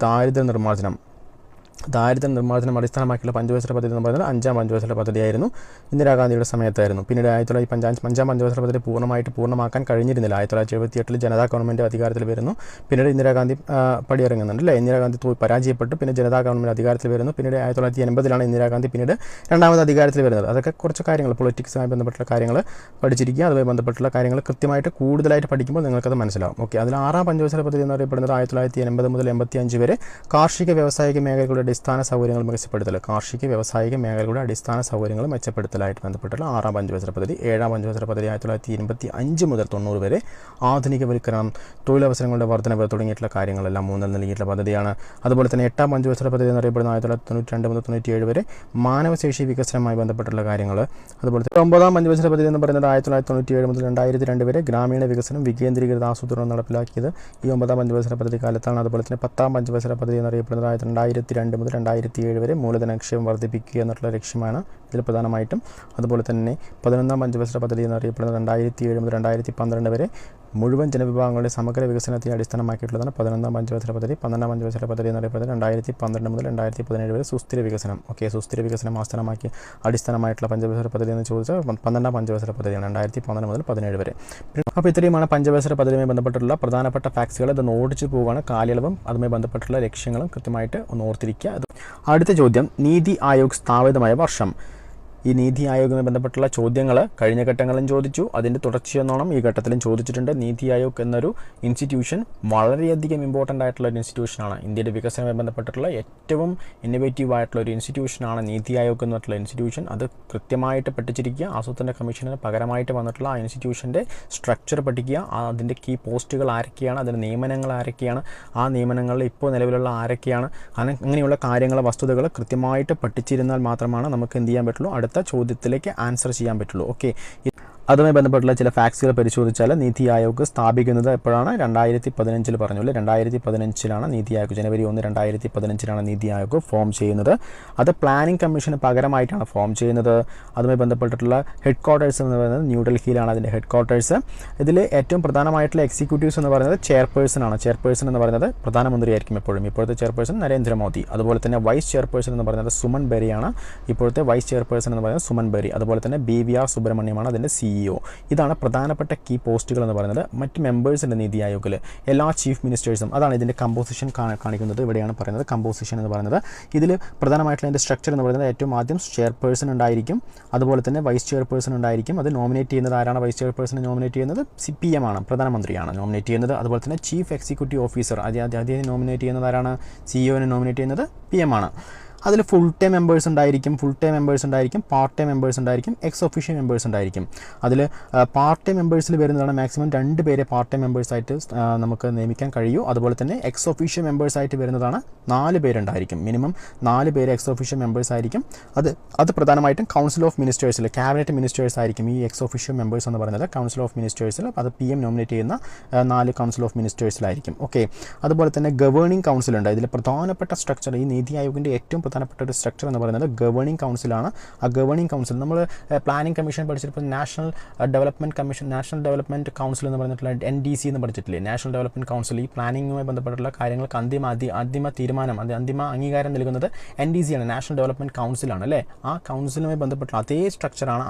ദാരിദ്ര്യ നിർമ്മാർജ്ജനം അടിസ്ഥാനമാക്കിയുള്ള പഞ്ചവത്സര പദ്ധതി എന്ന് പറയുന്നത് അഞ്ചാം പഞ്ചവത്സര പദ്ധതിയായിരുന്നു. ഇന്ദിരാഗാന്ധിയുടെ സമയത്തായിരുന്നു. പിന്നീട് 1955 പഞ്ചവത്സര പദ്ധതി പൂർണ്ണമാക്കാൻ കഴിഞ്ഞിരുന്നില്ല. 1978 ജനതാ ഗവൺമെൻറ് അധികാരത്തിൽ വരുന്നു. പിന്നീട് ഇന്ദിരാഗാന്ധി പടിയിറങ്ങുന്നുണ്ട് അല്ലേ. ഇന്ദിരാഗാന്ധി പരാജയപ്പെട്ടു. പിന്നെ ജനതാ ഗവൺമെൻറ് അധികാരത്തിൽ വരുന്നു. പിന്നീട് 1980 ഇന്ദിരാഗാന്ധി പിന്നീട് രണ്ടാമത് അധികാരത്തിൽ വരുന്നത്. അതൊക്കെ കുറച്ച് കാര്യങ്ങൾ പൊളിറ്റിക്സുമായി ബന്ധപ്പെട്ടുള്ള കാര്യങ്ങൾ പഠിച്ചിരിക്കുക. അതുമായി ബന്ധപ്പെട്ടുള്ള കാര്യങ്ങൾ കൃത്യമായിട്ട് കൂടുതലായിട്ട് പഠിക്കുമ്പോൾ നിങ്ങൾക്കത് മനസ്സിലാവും. ഓക്കെ, അതിൽ ആറാം പഞ്ചവത്സര പദ്ധതി എന്ന് പറയപ്പെടുന്നത് 1980 മുതൽ 85 വരെ കാർഷിക വ്യാവസായിക മേഖലകളുടെ അടിസ്ഥാന സൗകര്യങ്ങൾ മെച്ചപ്പെടുത്തൽ. കാർഷിക വ്യാവസായിക മേഖലകളുടെ അടിസ്ഥാന സൗകര്യങ്ങൾ മെച്ചപ്പെടുത്തലായിട്ട് ബന്ധപ്പെട്ടുള്ള ആറാം പഞ്ചവത്സര പദ്ധതി. ഏഴാം പഞ്ചവത്സര പദ്ധതി 1985 മുതൽ 90 വരെ ആധുനികവൽക്കരണം, തൊഴിലവസരങ്ങളുടെ വർധനവ് തുടങ്ങിയിട്ടുള്ള കാര്യങ്ങളെല്ലാം ഊന്നൽ നൽകിയിട്ടുള്ള പദ്ധതിയാണ്. അതുപോലെ തന്നെ എട്ടാം പഞ്ചവത്സര പദ്ധതി എന്നറിയപ്പെടുന്ന 1992 മുതൽ 97 വരെ മാനവശേഷി വികസനവുമായി ബന്ധപ്പെട്ടുള്ള കാര്യങ്ങൾ. അതുപോലെ തന്നെ ഒമ്പതാം പഞ്ചവത്സര പദ്ധതി എന്ന് പറയുന്നത് 1997 മുതൽ 2002 വരെ ഗ്രാമീണ വികസനം വികേന്ദ്രീകൃത ആസൂത്രണം നടപ്പിലാക്കിയത് ഈ ഒമ്പതാം പഞ്ചവത്സര പദ്ധതി കാലത്താണ്. അതുപോലെ തന്നെ പത്താം പഞ്ചവത്സര പദ്ധതി എന്നറിയപ്പെടുന്നത് 2002 മുതൽ 2007 വരെ മൂലധന നിക്ഷേപം വർദ്ധിപ്പിക്കുക എന്നുള്ള ലക്ഷ്യമാണ് ഇതിൽ പ്രധാനമായിട്ടും. അതുപോലെ തന്നെ 11ാം പഞ്ചവത്സര പദ്ധതി എന്നറിയപ്പെടുന്നത് 2007 മുതൽ 2012 വരെ മുഴുവൻ ജനവിഭാഗങ്ങളുടെ സമഗ്ര വികസനത്തെ അടിസ്ഥാനമാക്കിയിട്ടുള്ളതാണ് 11ാം പഞ്ചവത്സര പദ്ധതി. 12ാം പഞ്ചവത്സര പദ്ധതി എന്നറിയപ്പെടുന്നത് 2012 മുതൽ 2017 വരെ സുസ്ഥിര വികസനം. ഓക്കെ, സുസ്ഥിര വികസനം അടിസ്ഥാനമായിട്ടുള്ള പഞ്ചവത്സര പദ്ധതി എന്ന് ചോദിച്ചാൽ 12ാം പഞ്ചവത്സര പദ്ധതിയാണ് 2012 മുതൽ 17 വരെ. അപ്പോൾ ഇത്രയുമാണ് പഞ്ചവത്സര പദ്ധതിയുമായി ബന്ധപ്പെട്ടുള്ള പ്രധാനപ്പെട്ട ഫാക്ട്സുകൾ. ഇത് ഓടിച്ചു പോവുകയാണ്. കാലയളവും അതുമായി ബന്ധപ്പെട്ടുള്ള ലക്ഷ്യങ്ങളും കൃത്യമായിട്ട് ഒന്ന് ഓർത്തിരിക്കുക. അടുത്ത ചോദ്യം, നീതി ആയോഗ് സ്ഥാപിതമായ വർഷം. ഈ നീതി ആയോഗുമായി ബന്ധപ്പെട്ടുള്ള ചോദ്യങ്ങൾ കഴിഞ്ഞ ഘട്ടങ്ങളിലും ചോദിച്ചു. അതിൻ്റെ തുടർച്ചയെന്നോണം ഈ ഘട്ടത്തിലും ചോദിച്ചിട്ടുണ്ട്. നീതി ആയോഗ് എന്നൊരു ഇൻസ്റ്റിറ്റ്യൂഷൻ വളരെയധികം ഇമ്പോർട്ടൻ്റ് ആയിട്ടുള്ള ഒരു ഇൻസ്റ്റിറ്റ്യൂഷനാണ്. ഇന്ത്യയുടെ വികസനവുമായി ബന്ധപ്പെട്ടിട്ടുള്ള ഏറ്റവും ഇന്നോവേറ്റീവ് ആയിട്ടുള്ള ഒരു ഇൻസ്റ്റിറ്റ്യൂഷനാണ് നീതി ആയോഗ് എന്നുള്ള ഇൻസ്റ്റിറ്റ്യൂഷൻ. അത് കൃത്യമായിട്ട് പഠിച്ചിരിക്കുക. ആസൂത്രണ കമ്മീഷന് പകരമായിട്ട് വന്നിട്ടുള്ള ആ ഇൻസ്റ്റിറ്റ്യൂഷൻ്റെ സ്ട്രക്ചർ പഠിക്കുക. അതിൻ്റെ കീ പോസ്റ്റുകൾ ആരൊക്കെയാണ്, അതിൻ്റെ നിയമനങ്ങൾ ആരൊക്കെയാണ്, ആ നിയമനങ്ങളിൽ ഇപ്പോൾ നിലവിലുള്ള ആരൊക്കെയാണ്, അങ്ങനെയുള്ള കാര്യങ്ങൾ വസ്തുതകൾ കൃത്യമായിട്ട് പഠിച്ചിരുന്നാൽ മാത്രമാണ് നമുക്ക് എന്ത് ചെയ്യാൻ പറ്റുള്ളൂ, അടുത്ത ചോദ്യത്തിലേക്ക് ആൻസർ ചെയ്യാൻ പറ്റുള്ളൂ. ഓക്കെ, അതുമായി ബന്ധപ്പെട്ടുള്ള ചില ഫാക്ട്സുകൾ പരിശോധിച്ചാൽ നീതി ആയോഗ് സ്ഥാപിക്കുന്നത് എപ്പോഴാണ്? 2015 പറഞ്ഞല്ലോ. 2015 നീതി ആയോഗ് ജനുവരി 1, 2015 നീതി ആയോഗ് ഫോം ചെയ്യുന്നത്. അത് പ്ലാനിംഗ് കമ്മീഷന് പകരമായിട്ടാണ് ഫോം ചെയ്യുന്നത്. അതുമായി ബന്ധപ്പെട്ടിട്ടുള്ള ഹെഡ് ക്വാർട്ടേഴ്സ് എന്ന് പറയുന്നത് ന്യൂഡൽഹിയിലാണ് അതിൻ്റെ ഹെഡ് ക്വാർട്ടേഴ്സ്. ഇതിൽ ഏറ്റവും പ്രധാനമായിട്ടുള്ള എക്സിക്യൂട്ടീവ്സ് എന്ന് പറയുന്നത് ചെയർപേഴ്സൺ ആണ്. ചെയർപേഴ്സൺ എന്ന് പറയുന്നത് പ്രധാനമന്ത്രിയായിരിക്കും എപ്പോഴും. ഇപ്പോഴത്തെ ചെയർപേഴ്സൺ നരേന്ദ്രമോദി. അതുപോലെ തന്നെ വൈസ് ചെയർപേഴ്സൺ എന്ന് പറയുന്നത് സുമൻ ബെറിയാണ്. ഇപ്പോഴത്തെ വൈസ് ചെയർപേഴ്സൺ എന്ന് പറയുന്നത് സുമൻ ബെറി. അതുപോലെ തന്നെ BVR സുബ്രഹ്മണ്യമാണ് അതിൻ്റെ CEO. ഇതാണ് പ്രധാനപ്പെട്ട കീ പോസ്റ്റുകൾ എന്ന് പറയുന്നത്. മറ്റ് മെമ്പേഴ്സിൻ്റെ നീതി ആയോഗിൽ എല്ലാ ചീഫ് മിനിസ്റ്റേഴ്സും, അതാണ് ഇതിൻ്റെ കമ്പോസിഷൻ കാണിക്കുന്നത്. ഇവിടെയാണ് പറയുന്നത് കമ്പോസിഷൻ എന്ന് പറയുന്നത്. ഇതിൽ പ്രധാനമായിട്ടുള്ള ഇതിൻ്റെ സ്ട്രക്ചർ എന്ന് പറയുന്നത് ഏറ്റവും ആദ്യം ചെയർപേഴ്സൺ ഉണ്ടായിരിക്കും. അതുപോലെ തന്നെ വൈസ് ചെയർപേഴ്സൺ ഉണ്ടായിരിക്കും. അത് നോമിനേറ്റ് ചെയ്യുന്നത് ആരാണ്? വൈസ് ചെയർപേഴ്സണെ നോമിനേറ്റ് ചെയ്യുന്നത് PM ആണ്, പ്രധാനമന്ത്രിയാണ് നോമിനേറ്റ് ചെയ്യുന്നത്. അതുപോലെ തന്നെ ചീഫ് എക്സിക്യൂട്ടീവ് ഓഫീസർ അദ്ദേഹം നോമിനേറ്റ് ചെയ്യുന്നത് ആരാണ്? CEOനെ നോമിനേറ്റ് ചെയ്യുന്നത് PM ആണ്. അതിൽ ഫുൾ ടൈം മെമ്പേഴ്സ് ഉണ്ടായിരിക്കും, പാർട്ട് ടൈം മെമ്പേഴ്സ് ഉണ്ടായിരിക്കും, എക്സ് ഒഫീഷ്യൽ മെമ്പേഴ്സ് ഉണ്ടായിരിക്കും. അതിൽ പാർട്ട് ടൈം മെമ്പേഴ്സിൽ വരുന്നതാണ് മാക്സിമം 2 പേരെ പാർട്ട് ടൈം മെമ്പേഴ്സായിട്ട് നമുക്ക് നിയമിക്കാൻ കഴിയൂ. അതുപോലെ തന്നെ എക്സ് ഒഫീഷ്യൽ മെമ്പേഴ്സായിട്ട് വരുന്നതാണ് 4 പേരുണ്ടായിരിക്കും. മിനിമം 4 പേര് എക്സ് ഒഫീഷ്യൽ മെമ്പേഴ്സ് ആയിരിക്കും. അത് പ്രധാനമായിട്ടും കൗൺസിൽ ഓഫ് മിനിസ്റ്റേഴ്സിൽ ക്യാബിനറ്റ് മിനിസ്റ്റേഴ്സ് ആയിരിക്കും ഈ എക്സ് ഒഫീഷ്യൽ മെമ്പേഴ്സ് എന്ന് പറയുന്നത്. കൗൺസിൽ ഓഫ് മിനിസ്റ്റേഴ്സിൽ അത് PM നോമിനേറ്റ് ചെയ്യുന്ന 4 കൗൺസിൽ ഓഫ് മിനിസ്റ്റേഴ്സിലായിരിക്കും. ഓക്കെ, അതുപോലെ തന്നെ ഗവേണിംഗ് കൗൺസിൽ ഉണ്ട്. ഇതിൽ പ്രധാനപ്പെട്ട സ്ട്രക്ചർ, ഈ നീതി ആയോഗിൻ്റെ ഏറ്റവും പ്രധാനപ്പെട്ട ഒരു സ്ട്രക്ചർ എന്ന് പറയുന്നത് ഗവേണിംഗ് കൗൺസിലാണ്. ആ ഗവേണിംഗ് കൗൺസിൽ നമ്മൾ പ്ലാനിംഗ് കമ്മീഷൻ പഠിച്ചിട്ട് നാഷണൽ ഡെവലപ്മെൻറ്റ് കൗൺസിൽ എന്ന് പറഞ്ഞിട്ടുള്ള NDC എന്ന് പഠിച്ചിട്ടില്ലേ? നാഷണൽ ഡെവലപ്മെൻറ്റ് കൗൺസിൽ ഈ പ്ലാനിങ്ങുമായി ബന്ധപ്പെട്ടുള്ള കാര്യങ്ങൾക്ക് അന്തിമ തീരുമാനം, അന്തിമ അംഗീകാരം നൽകുന്നത് NDC ആണ്, നാഷണൽ ഡെവലപ്മെൻറ്റ് കൗൺസിലാണ് അല്ലേ. ആ കൗൺസിലുമായി ബന്ധപ്പെട്ടുള്ള അതേ സ്ട്രക്ചറാണ്,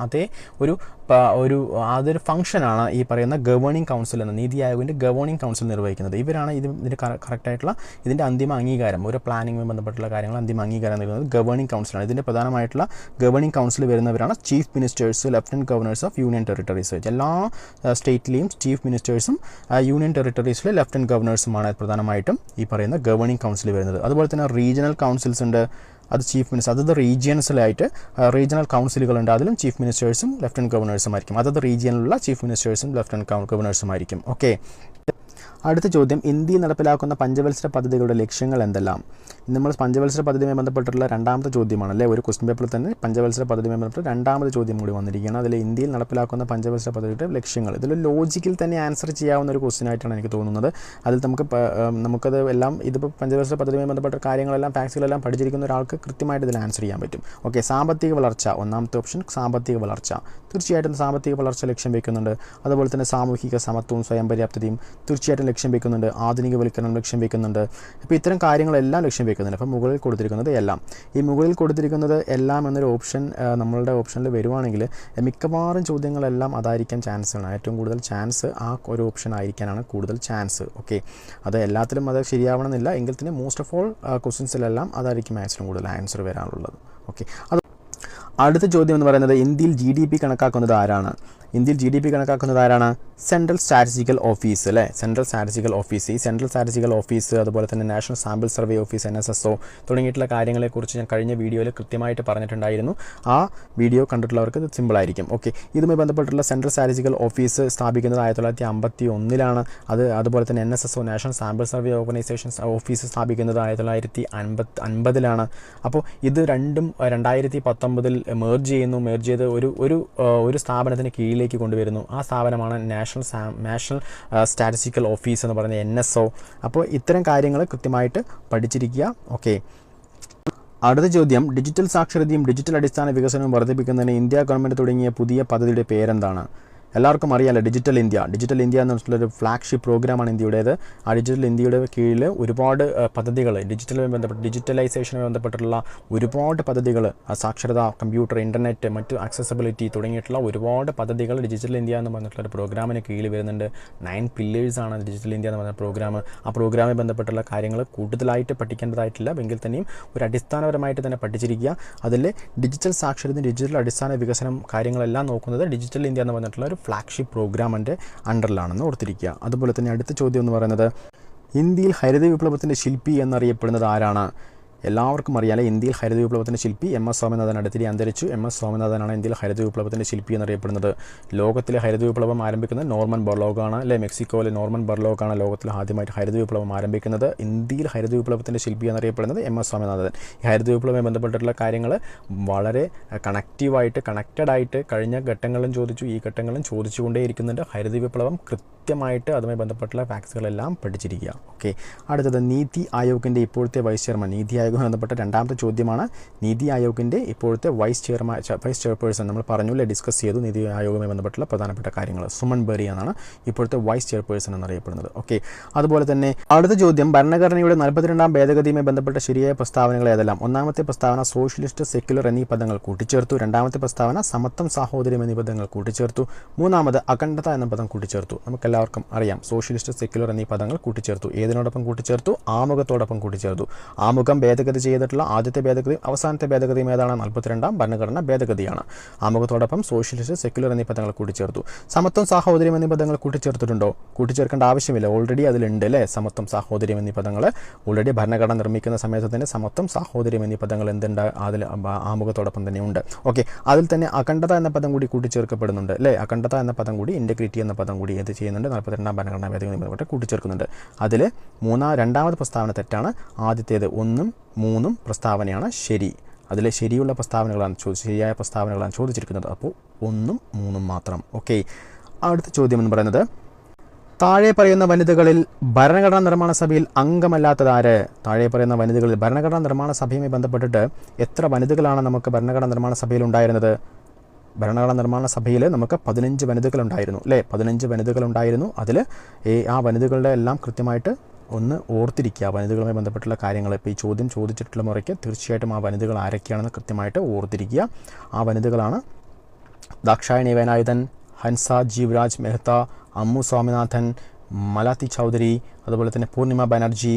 അതൊരു ഫംഗ്ഷനാണ് ഈ പറയുന്ന ഗവേണിംഗ് കൗൺസിൽ എന്ന നീതി ആയോഗിൻ്റെ ഗവേണിംഗ് കൗൺസിൽ നിർവഹിക്കുന്നത്. ഇവരാണ് ഇതിൻ്റെ കറക്റ്റായിട്ടുള്ള ഇതിൻ്റെ അന്തിമ അംഗീകാരം, ഒരു പ്ലാനിങ്ങുമായി ബന്ധപ്പെട്ടുള്ള കാര്യങ്ങൾ അന്തിമ അംഗീകാരം നൽകുന്നത് ഗവേണിംഗ് കൗൺസിലാണ്. ഇതിൻ്റെ പ്രധാനമായിട്ടുള്ള ഗവേണിംഗ് കൗൺസിൽ വരുന്നവരാണ് chief ministers, lieutenant governors of union territories. എല്ലാ സ്റ്റേറ്റിലെയും ചീഫ് മിനിസ്റ്റേഴ്സും യൂണിയൻ ടെറിട്ടറീസിലെ ലഫ്റ്റനന്റ് ഗവർണേഴ്സുമാണ് പ്രധാനമായിട്ടും ഈ പറയുന്ന ഗവേണിംഗ് കൗൺസിൽ വരുന്നത്. അതുപോലെ തന്നെ റീജിയണൽ കൗൺസിൽസ് ഉണ്ട്. അത് ചീഫ് മിനിസ്റ്റർ, അതത് റീജിയൻസിലായിട്ട് റീജിയണൽ കൗൺസിലുകളുണ്ട്. അതിലും ചീഫ് മിനിസ്റ്റേഴ്സും ലഫ്റ്റനന്റ് ഗവർണേഴ്സും ആയിരിക്കും. അതത് റീജിയനിലുള്ള ചീഫ് മിനിസ്റ്റേഴ്സും ലഫ്റ്റനന്റ് ഗവർണേഴ്സും ആയിരിക്കും. ഓക്കെ, അടുത്ത ചോദ്യം, ഇന്ത്യയിൽ നടപ്പിലാക്കുന്ന പഞ്ചവത്സര പദ്ധതികളുടെ ലക്ഷ്യങ്ങൾ എന്തെല്ലാം? നമ്മൾ പഞ്ചവത്സര പദ്ധതിയുമായി ബന്ധപ്പെട്ടിട്ടുള്ള രണ്ടാമത്തെ ചോദ്യമാണ് അല്ലേ, ഒരു ക്വസ്റ്റ്യൻ പേപ്പറിൽ തന്നെ പഞ്ചവത്സര പദ്ധതിയുമായി ബന്ധപ്പെട്ട് രണ്ടാമത്തെ ചോദ്യം കൂടി വന്നിരിക്കുകയാണ്. അതിൽ ഇന്ത്യയിൽ നടപ്പിലാക്കുന്ന പഞ്ചവത്സര പദ്ധതിയുടെ ലക്ഷ്യങ്ങൾ, ഇതിൽ ലോജിക്കിൽ തന്നെ ആൻസർ ചെയ്യാവുന്ന ഒരു ക്വസ്റ്റ്യൻ ആയിട്ടാണ് എനിക്ക് തോന്നുന്നത്. അതിൽ നമുക്കത് എല്ലാം ഇതിപ്പോൾ പഞ്ചവത്സര പദ്ധതിയുമായി ബന്ധപ്പെട്ട കാര്യങ്ങളെല്ലാം ഫാക്സുകളെല്ലാം പഠിച്ചിരിക്കുന്ന ഒരാൾക്ക് കൃത്യമായിട്ട് ഇതിൽ ആൻസർ ചെയ്യാൻ പറ്റും. ഓക്കെ, സാമ്പത്തിക വളർച്ച, ഒന്നാമത്തെ ഓപ്ഷൻ സാമ്പത്തിക വളർച്ച. തീർച്ചയായിട്ടും സാമ്പത്തിക വളർച്ച ലക്ഷ്യം വയ്ക്കുന്നുണ്ട്. അതുപോലെ തന്നെ സാമൂഹിക സമത്വവും സ്വയം പര്യാപ്തതയും തീർച്ചയായിട്ടും ലക്ഷ്യം വയ്ക്കുന്നുണ്ട്. ആധുനികവൽക്കരണം ലക്ഷ്യം വയ്ക്കുന്നുണ്ട്. ഇപ്പോൾ ഇത്തരം കാര്യങ്ങളെല്ലാം ലക്ഷ്യം വയ്ക്കുന്നുണ്ട്. അപ്പോൾ മുകളിൽ കൊടുത്തിരിക്കുന്നത് എല്ലാം, ഈ മുകളിൽ കൊടുത്തിരിക്കുന്നത് എല്ലാം എന്നൊരു ഓപ്ഷൻ നമ്മളുടെ ഓപ്ഷനിൽ വരുവാണെങ്കിൽ മിക്കവാറും ചോദ്യങ്ങളെല്ലാം അതായിരിക്കാൻ ചാൻസ് ആണ്. ഏറ്റവും കൂടുതൽ ചാൻസ് ആ ഒരു ഓപ്ഷൻ ആയിരിക്കാനാണ് കൂടുതൽ ചാൻസ്. ഓക്കെ, അത് എല്ലാത്തിലും അത് ശരിയാവണമെന്നില്ല എങ്കിൽ തന്നെ മോസ്റ്റ് ഓഫ് ഓൾ ക്വസ്റ്റ്യൻസിലെല്ലാം അതായിരിക്കും മാക്സിമം കൂടുതൽ ആൻസർ വരാനുള്ളത്. ഓക്കെ, അടുത്ത ചോദ്യം എന്ന് പറയുന്നത്, ഇന്ത്യയിൽ GDP കണക്കാക്കുന്നത് ആരാണ്? ഇന്ത്യയിൽ GDP കണക്കാക്കുന്നത് ആരാണ്? സെൻട്രൽ സ്റ്റാറ്റിസ്റ്റിക്കൽ ഓഫീസ് അല്ലേ, സെൻട്രൽ സ്റ്റാറ്റിസ്റ്റിക്കൽ ഓഫീസ്. ഈ സെൻട്രൽ സ്റ്റാറ്റിസ്റ്റിക്കൽ ഓഫീസ് അതുപോലെ തന്നെ national sample survey office NSSO തുടങ്ങിയിട്ടുള്ള കാര്യങ്ങളെക്കുറിച്ച് ഞാൻ കഴിഞ്ഞ വീഡിയോയിൽ കൃത്യമായിട്ട് പറഞ്ഞിട്ടുണ്ടായിരുന്നു. ആ വീഡിയോ കണ്ടിട്ടുള്ളവർക്ക് ഇത് സിമ്പിളായിരിക്കും. ഓക്കെ, ഇതുമായി ബന്ധപ്പെട്ടുള്ള സെൻട്രൽ സ്റ്റാറ്റിസ്റ്റിക്കൽ ഓഫീസ് സ്ഥാപിക്കുന്നത് 1951 അതുപോലെ തന്നെ NSSO national sample survey office സ്ഥാപിക്കുന്നത് 1950 അപ്പോൾ ഇത് രണ്ടും 2019 മെർജ് ചെയ്ത് ഒരു സ്ഥാപനത്തിന് കീഴിലേക്ക് കൊണ്ടുവരുന്നു. ആ സ്ഥാപനമാണ് നാഷണൽ സ്റ്റാറ്റിസ്റ്റിക്കൽ ഓഫീസ് എന്ന് പറയുന്നത് NSO. അപ്പോൾ ഇത്തരം കാര്യങ്ങൾ കൃത്യമായിട്ട് പഠിച്ചിരിക്കുക. ഓക്കെ, അടുത്ത ചോദ്യം, ഡിജിറ്റൽ സാക്ഷരതയും ഡിജിറ്റൽ അടിസ്ഥാന വികസനവും വർദ്ധിപ്പിക്കുന്നതിന് ഇന്ത്യ ഗവൺമെൻറ് തുടങ്ങിയ പുതിയ പദ്ധതിയുടെ പേരെന്താണ്? എല്ലാവർക്കും അറിയാമല്ലോ, ഡിജിറ്റൽ ഇന്ത്യ എന്ന് പറഞ്ഞിട്ടുള്ളൊരു ഫ്ലാഗ്ഷിപ്പ് പ്രോഗ്രാമാണ് ഇന്ത്യയുടേത്. ആ ഡിജിറ്റൽ ഇന്ത്യയുടെ കീഴിൽ ഒരുപാട് പദ്ധതികൾ ഡിജിറ്റലൈസേഷനുമായി ബന്ധപ്പെട്ടുള്ള ഒരുപാട് പദ്ധതികൾ, സാക്ഷരത, കമ്പ്യൂട്ടർ, ഇൻ്റർനെറ്റ്, മറ്റ് ആക്സസിബിലിറ്റി തുടങ്ങിയിട്ടുള്ള ഒരുപാട് പദ്ധതികൾ ഡിജിറ്റൽ ഇന്ത്യ എന്ന് പറഞ്ഞിട്ടുള്ള പ്രോഗ്രാമിന് കീഴിൽ വരുന്നുണ്ട്. 9 പില്ലേഴ്സാണ് ഡിജിറ്റൽ ഇന്ത്യ എന്ന് പറഞ്ഞ പ്രോഗ്രാം. ആ പ്രോഗ്രാമുമായി ബന്ധപ്പെട്ടുള്ള കാര്യങ്ങൾ കൂടുതലായിട്ട് പഠിക്കേണ്ടതായിട്ടില്ല എങ്കിൽ തന്നെയും ഒരു അടിസ്ഥാനപരമായിട്ട് തന്നെ പഠിച്ചിരിക്കുക. അതിൽ ഡിജിറ്റൽ സാക്ഷരത, ഡിജിറ്റൽ അടിസ്ഥാന വികസനം കാര്യങ്ങളെല്ലാം നോക്കുന്നത് ഡിജിറ്റൽ ഇന്ത്യ എന്ന് പറഞ്ഞിട്ടുള്ള ഒരു ഫ്ലാഗ്ഷിപ്പ് പ്രോഗ്രാമിൻ്റെ അണ്ടറിലാണെന്ന് ഓർത്തിരിക്കുക. അതുപോലെ തന്നെ അടുത്ത ചോദ്യം എന്ന് പറയുന്നത്, ഇന്ത്യയിൽ ഹരിത വിപ്ലവത്തിൻ്റെ ശില്പി എന്നറിയപ്പെടുന്നത് ആരാണ്? എല്ലാവർക്കും അറിയാലോ, ഇന്ത്യയിൽ ഹരിത വിപ്ലവത്തിൻ്റെ ശില്പി MS സ്വാമിനാഥൻ അടുത്തിടെ അന്തരിച്ചു. MS സ്വാമിനാഥനാണ് ഇന്ത്യയിൽ ഹരിത വിപ്ലവത്തിൻ്റെ ശില്പി എന്നറിയപ്പെടുന്നത്. ലോകത്തിലെ ഹരിത വിപ്ലവം ആരംഭിക്കുന്നത് നോർമൻ ബോർലോഗാണ് അല്ലേ, മെക്സിക്കോയിലെ നോർമൻ ബോർലോഗാണ് ലോകത്തിൽ ആദ്യമായിട്ട് ഹരിത വിപ്ലവം ആരംഭിക്കുന്നത്. ഇന്ത്യയിൽ ഹരിത വിപ്ലവത്തിൻ്റെ ശില്പി എന്നറിയപ്പെടുന്നത് MS സ്വാമിനാഥൻ. ഈ ഹരിത വിപ്ലവവുമായി ബന്ധപ്പെട്ടിട്ടുള്ള കാര്യങ്ങൾ വളരെ കണക്റ്റഡായിട്ട് കഴിഞ്ഞ ഘട്ടങ്ങളും ചോദിച്ചു, ഈ ഘട്ടങ്ങളും ചോദിച്ചുകൊണ്ടേയിരിക്കുന്നുണ്ട്. ഹരിത വിപ്ലവം കൃത്യമായിട്ട് അതുമായി ബന്ധപ്പെട്ടുള്ള ഫാക്ട്സുകളെല്ലാം പഠിച്ചിരിക്കുക. ഓക്കെ, അടുത്തത് നീതി ആയോഗിൻ്റെ ഇപ്പോഴത്തെ വൈസ് ചെയർമാൻ. നീതി ആയോഗുമായി ബന്ധപ്പെട്ട രണ്ടാമത്തെ ചോദ്യമാണ്. നീതി ആയോഗിൻ്റെ ഇപ്പോഴത്തെ വൈസ് ചെയർപേഴ്സൺ നമ്മൾ പറഞ്ഞില്ലേ, ഡിസ്കസ് ചെയ്തു നീതി ആയോഗുമായി ബന്ധപ്പെട്ടുള്ള പ്രധാനപ്പെട്ട കാര്യങ്ങൾ. സുമൻ ബെറി എന്നാണ് ഇപ്പോഴത്തെ വൈസ് ചെയർപേഴ്സൺ എന്നറിയപ്പെടുന്നത്. ഓക്കെ, അതുപോലെ തന്നെ അടുത്ത ചോദ്യം, ഭരണഘടനയുടെ 42ാം ഭേദഗതിയുമായി ബന്ധപ്പെട്ട ശരിയായ പ്രസ്താവനകൾ ഏതെല്ലാം? ഒന്നാമത്തെ പ്രസ്താവന സോഷ്യലിസ്റ്റ്, സെക്യുലർ എന്നീ പദങ്ങൾ കൂട്ടിച്ചേർത്തു. രണ്ടാമത്തെ പ്രസ്താവന സമത്വം, സാഹോദര്യം എന്നീ പദങ്ങൾ കൂട്ടിച്ചേർത്തു. മൂന്നാമത് അഖണ്ഡത എന്ന പദം കൂട്ടിച്ചേർത്തു. നമുക്കെല്ലാവർക്കും അറിയാം, സോഷ്യലിസ്റ്റ്, സെക്യുലർ എന്നീ പദങ്ങൾ കൂട്ടിച്ചേർത്തു. ഏതിനോടൊപ്പം കൂട്ടിച്ചേർത്തു? ആമുഖത്തോടൊപ്പം കൂട്ടിച്ചേർത്തു. ആമുഖം ഭേദഗതി ചെയ്തിട്ടുള്ള ആദ്യത്തെ ഭേദഗതിയും അവസാനത്തെ ഭേദഗതിയും ഏതാണ്? 42ാം ഭരണഘടന ഭേദഗതിയാണ്. ആമുഖത്തോടൊപ്പം സോഷ്യലിസ്റ്റ്, സെക്യുലർ എന്നീ പദങ്ങൾ കൂട്ടിച്ചേർത്തു. സമത്വം, സാഹോദര്യം എന്നീ പദങ്ങൾ കൂട്ടിച്ചേർത്തിട്ടുണ്ടോ? കൂട്ടിച്ചേർക്കേണ്ട ആവശ്യമില്ല, ഓൾറെഡി അതിലുണ്ട് അല്ലേ. സമത്വം, സാഹോദര്യം എന്നീ പദങ്ങൾ ഓൾറെഡി ഭരണഘടന നിർമ്മിക്കുന്ന സമയത്ത് തന്നെ സമത്വം, സാഹോദര്യം എന്നീ പദങ്ങൾ എന്തുണ്ട്? അതിൽ ആമുഖത്തോടൊപ്പം തന്നെ ഉണ്ട്. ഓക്കെ, അതിൽ തന്നെ അഖണ്ഡത എന്ന പദം കൂടി കൂട്ടിച്ചേർക്കപ്പെടുന്നുണ്ട് അല്ലേ. അഖണ്ഡത എന്ന പദം കൂടി, ഇൻറ്റഗ്രിറ്റി എന്ന പദം കൂടി ഏത് ചെയ്യുന്നുണ്ട്? 42ാം ഭരണഘടനാ ഭേദഗതി കൂട്ടിച്ചേർക്കുന്നുണ്ട്. അതിൽ രണ്ടാമത്തെ പ്രസ്താവന തെറ്റാണ്. ആദ്യത്തേത് 1ഉം 3ഉം പ്രസ്താവനയാണ് ശരി. അതിലെ ശരിയായ പ്രസ്താവനകളാണ് ചോദിച്ചിരിക്കുന്നത്. അപ്പോൾ 1ഉം 3ഉം മാത്രം. ഓക്കെ, അടുത്ത ചോദ്യം എന്ന് പറയുന്നത്, താഴെ പറയുന്ന വനിതകളിൽ ഭരണഘടനാ നിർമ്മാണ സഭയിൽ അംഗമല്ലാത്തതാര്? താഴെ പറയുന്ന വനിതകളിൽ ഭരണഘടനാ നിർമ്മാണ സഭയുമായി ബന്ധപ്പെട്ടിട്ട് എത്ര വനിതകളാണ് നമുക്ക് ഭരണഘടനാ നിർമ്മാണ സഭയിൽ ഉണ്ടായിരുന്നത്? ഭരണഘടനാ നിർമ്മാണ സഭയിൽ നമുക്ക് 15 വനിതകളുണ്ടായിരുന്നു അല്ലേ. 15 വനിതകളുണ്ടായിരുന്നു. അതിൽ ആ വനിതകളുടെ എല്ലാം കൃത്യമായിട്ട് ഒന്ന് ഓർത്തിരിക്കുക. വനിതകളുമായി ബന്ധപ്പെട്ടുള്ള കാര്യങ്ങൾ ഇപ്പോൾ ഈ ചോദ്യം ചോദിച്ചിട്ടുള്ള മുറയ്ക്ക് തീർച്ചയായിട്ടും ആ വനിതകൾ ആരൊക്കെയാണെന്ന് കൃത്യമായിട്ട് ഓർത്തിരിക്കുക. ആ വനിതകളാണ് ദാക്ഷായണി വേലായുധൻ, ഹൻസ ജീവരാജ് മെഹ്ത, അമ്മു സ്വാമിനാഥൻ, മലാത്തി ചൗധരി, അതുപോലെ തന്നെ പൂർണിമ ബാനർജി,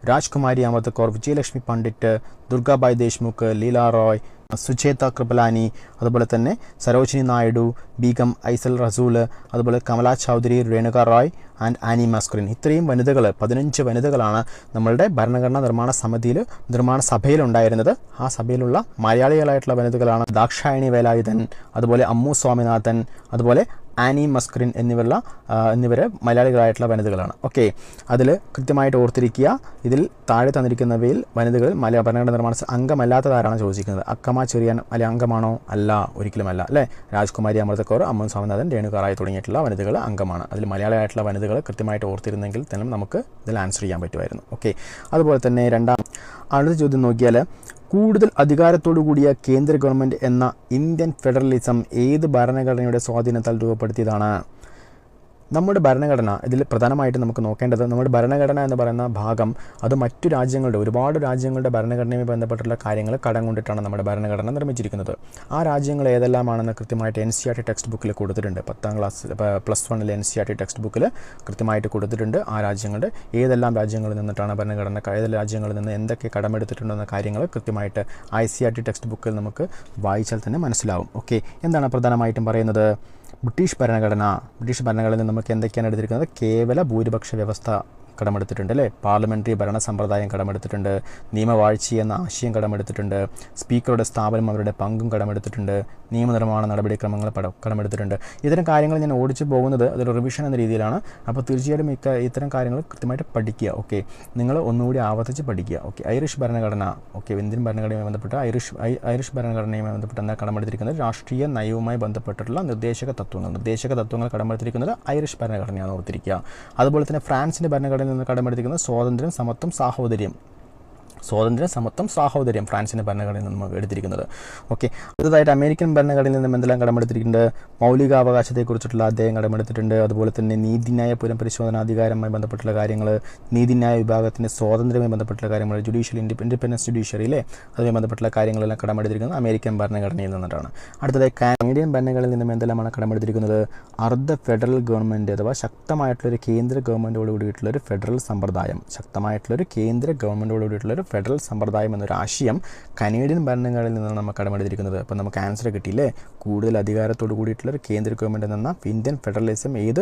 രാജ്കുമാരി അമൃത് കൗർ, വിജയലക്ഷ്മി പണ്ഡിറ്റ്, ദുർഗാബായ് ദേശ്മുഖ്, ലീല റോയ്, സുചേത കൃപലാനി, അതുപോലെ തന്നെ സരോജിനി നായിഡു, ബീഗം ഐസൽ റസൂൽ, അതുപോലെ കമല ചൗധരി, രേണുക റോയ് ആൻഡ് ആനി മസ്കുറിൻ. ഇത്രയും വനിതകൾ, 15 വനിതകളാണ് നമ്മളുടെ ഭരണഘടനാ നിർമ്മാണ സഭയിലുണ്ടായിരുന്നത്. ആ സഭയിലുള്ള മലയാളികളായിട്ടുള്ള വനിതകളാണ് ദാക്ഷായണി വേലായുധൻ, അതുപോലെ അമ്മു സ്വാമിനാഥൻ, അതുപോലെ ആനി മസ്ക്രിൻ എന്നിവർ മലയാളികളായിട്ടുള്ള വനിതകളാണ്. ഓക്കെ, അതിൽ കൃത്യമായിട്ട് ഓർത്തിരിക്കുക. ഇതിൽ താഴെ തന്നിരിക്കുന്നവയിൽ വനിതകൾ ഭരണഘടന നിർമ്മാണ അംഗമല്ലാത്തതാരാണ് ചോദിച്ചിരിക്കുന്നത്. അക്കമ്മ ചെറിയാൻ അംഗമാണോ? അല്ല, ഒരിക്കലുമല്ല അല്ലേ. രാജ്കുമാരി അമൃത കൗർ, അമ്മൻ സ്വാമിനാഥൻ, രേണുക റായ് തുടങ്ങിയിട്ടുള്ള വനിതകൾ അംഗമാണ്. അതിൽ മലയാളിയായിട്ടുള്ള വനിതകൾ കൃത്യമായിട്ട് ഓർത്തിരുന്നെങ്കിൽ തന്നെ നമുക്ക് ഇതിൽ ആൻസർ ചെയ്യാൻ പറ്റുമായിരുന്നു. ഓക്കെ, അതുപോലെ തന്നെ അടുത്ത ചോദ്യം നോക്കിയാൽ, കൂടുതൽ അധികാരത്തോടു കൂടിയ കേന്ദ്ര ഗവൺമെൻറ് എന്ന ഇന്ത്യൻ ഫെഡറലിസം ഏത് ഭരണഘടനയുടെ സ്വാധീനത്താൽ രൂപപ്പെടുത്തിയതാണ്? നമ്മുടെ ഭരണഘടന, ഇതിൽ പ്രധാനമായിട്ട് നമുക്ക് നോക്കേണ്ടത് നമ്മുടെ ഭരണഘടന എന്ന് പറയുന്ന ഭാഗം അത് മറ്റു രാജ്യങ്ങളുടെ ഒരുപാട് രാജ്യങ്ങളുടെ ഭരണഘടനയുമായി ബന്ധപ്പെട്ടുള്ള കാര്യങ്ങൾ കടം കൊണ്ടിട്ടാണ് നമ്മുടെ ഭരണഘടന നിർമ്മിച്ചിരിക്കുന്നത്. ആ രാജ്യങ്ങൾ ഏതെല്ലാമാണെന്ന് കൃത്യമായിട്ട് NCERT ടെക്സ്റ്റ് ബുക്കിൽ കൊടുത്തിട്ടുണ്ട്. 10ാം ക്ലാസ് +1 NCERT ടെക്സ്റ്റ് ബുക്കിൽ കൃത്യമായിട്ട് കൊടുത്തിട്ടുണ്ട്. ആ രാജ്യങ്ങളുടെ ഏതെല്ലാം രാജ്യങ്ങളിൽ നിന്നിട്ടാണ് ഭരണഘടന, ഏതെല്ലാം രാജ്യങ്ങളിൽ നിന്ന് എന്തൊക്കെ കടമെടുത്തിട്ടുണ്ടെന്ന കാര്യങ്ങൾ കൃത്യമായിട്ട് ICERT ടെക്സ്റ്റ് ബുക്കിൽ നമുക്ക് വായിച്ചാൽ തന്നെ മനസ്സിലാവും. ഓക്കെ, എന്താണ് പ്രധാനമായിട്ടും പറയുന്നത്? ബ്രിട്ടീഷ് ഭരണഘടനയിൽ നിന്ന് നമുക്ക് എന്തൊക്കെയാണ് എടുത്തിരിക്കുന്നത്? കേവല ഭൂരിപക്ഷ വ്യവസ്ഥ കടമെടുത്തിട്ടുണ്ട് അല്ലേ. പാർലമെൻ്ററി ഭരണ സമ്പ്രദായം കടമെടുത്തിട്ടുണ്ട്. നിയമവാഴ്ച എന്ന ആശയം കടമെടുത്തിട്ടുണ്ട്. സ്പീക്കറുടെ സ്ഥാപനം അവരുടെ പങ്കും കടമെടുത്തിട്ടുണ്ട്. നിയമനിർമ്മാണ നടപടിക്രമങ്ങൾ കടമെടുത്തിട്ടുണ്ട്. ഇത്തരം കാര്യങ്ങൾ ഞാൻ ഓടിച്ചു പോകുന്നത് അതൊരു റിവിഷൻ എന്ന രീതിയിലാണ്. അപ്പോൾ തീർച്ചയായിട്ടും ഇത്തരം കാര്യങ്ങൾ കൃത്യമായിട്ട് പഠിക്കുക. ഓക്കെ, നിങ്ങൾ ഒന്നുകൂടി ആവർത്തിച്ച് പഠിക്കുക. ഓക്കെ, ഐറിഷ് ഭരണഘടന, ഓക്കെ, ഇന്ത്യൻ ഭരണഘടനയുമായി ബന്ധപ്പെട്ട് ഐറിഷ് ഭരണഘടനയുമായി ബന്ധപ്പെട്ട് എന്താ കടമെടുത്തിരിക്കുന്നത്? രാഷ്ട്രീയ നയവുമായി ബന്ധപ്പെട്ടിട്ടുള്ള നിർദ്ദേശക തത്വങ്ങൾ കടമെടുത്തിരിക്കുന്നത് ഐറിഷ് ഭരണഘടനയാണ്, ഓർത്തിരിക്കുക. അതുപോലെ തന്നെ ഫ്രാൻസിൻ്റെ ഭരണഘടന നിന്ന് കടമെടുത്തിരിക്കുന്നത് സ്വാതന്ത്ര്യം, സമത്വം, സാഹോദര്യം ഫ്രാൻസിൻ്റെ ഭരണഘടനയിൽ നിന്ന് എടുത്തിരിക്കുന്നത്. ഓക്കെ, അടുത്തതായിട്ട് അമേരിക്കൻ ഭരണഘടനയിൽ നിന്നും എന്തെല്ലാം കടമെടുത്തിട്ടുണ്ട്? മൗലികാവകാശത്തെക്കുറിച്ചിട്ടുള്ള അധ്യായം കടമെടുത്തിട്ടുണ്ട്. അതുപോലെ തന്നെ നീതിന്യായ പുനഃപരിശോധനാധികാരവുമായി ബന്ധപ്പെട്ടുള്ള കാര്യങ്ങൾ, നീതിന്യായ വിഭാഗത്തിൻ്റെ സ്വാതന്ത്ര്യവുമായി ബന്ധപ്പെട്ടുള്ള കാര്യങ്ങൾ, ഇൻഡിപെൻഡൻസ് ജുഡീഷ്യറിയിലെ അതുമായി ബന്ധപ്പെട്ടുള്ള കാര്യങ്ങളെല്ലാം കടമെടുത്തിരിക്കുന്നത് അമേരിക്കൻ ഭരണഘടനയിൽ നിന്നിട്ടാണ്. അടുത്തതായി കാനഡിയൻ ഭരണഘടനയിൽ നിന്നും എന്തെല്ലാമാണ് കടമെടുത്തിരിക്കുന്നത്? അർദ്ധ ഫെഡറൽ ഗവൺമെൻറ് അഥവാ ശക്തമായിട്ടുള്ളൊരു കേന്ദ്ര ഗവൺമെൻറ്റോട് കൂടിയിട്ടുള്ളൊരു ഫെഡറൽ സമ്പ്രദായം, ഫെഡറൽ സമ്പ്രദായം എന്നൊരു ആശയം കനേഡിയൻ ഭരണഘടനയിൽ നിന്നാണ് നമ്മൾ കടമെടുത്തിരിക്കുന്നത്. അപ്പോൾ നമുക്ക് ആൻസർ കിട്ടിയില്ലേ? കൂടുതൽ അധികാരത്തോടു കൂടിയിട്ടുള്ള ഒരു കേന്ദ്ര ഗവൺമെൻറ് എന്ന ഇന്ത്യൻ ഫെഡറലിസം ഏത്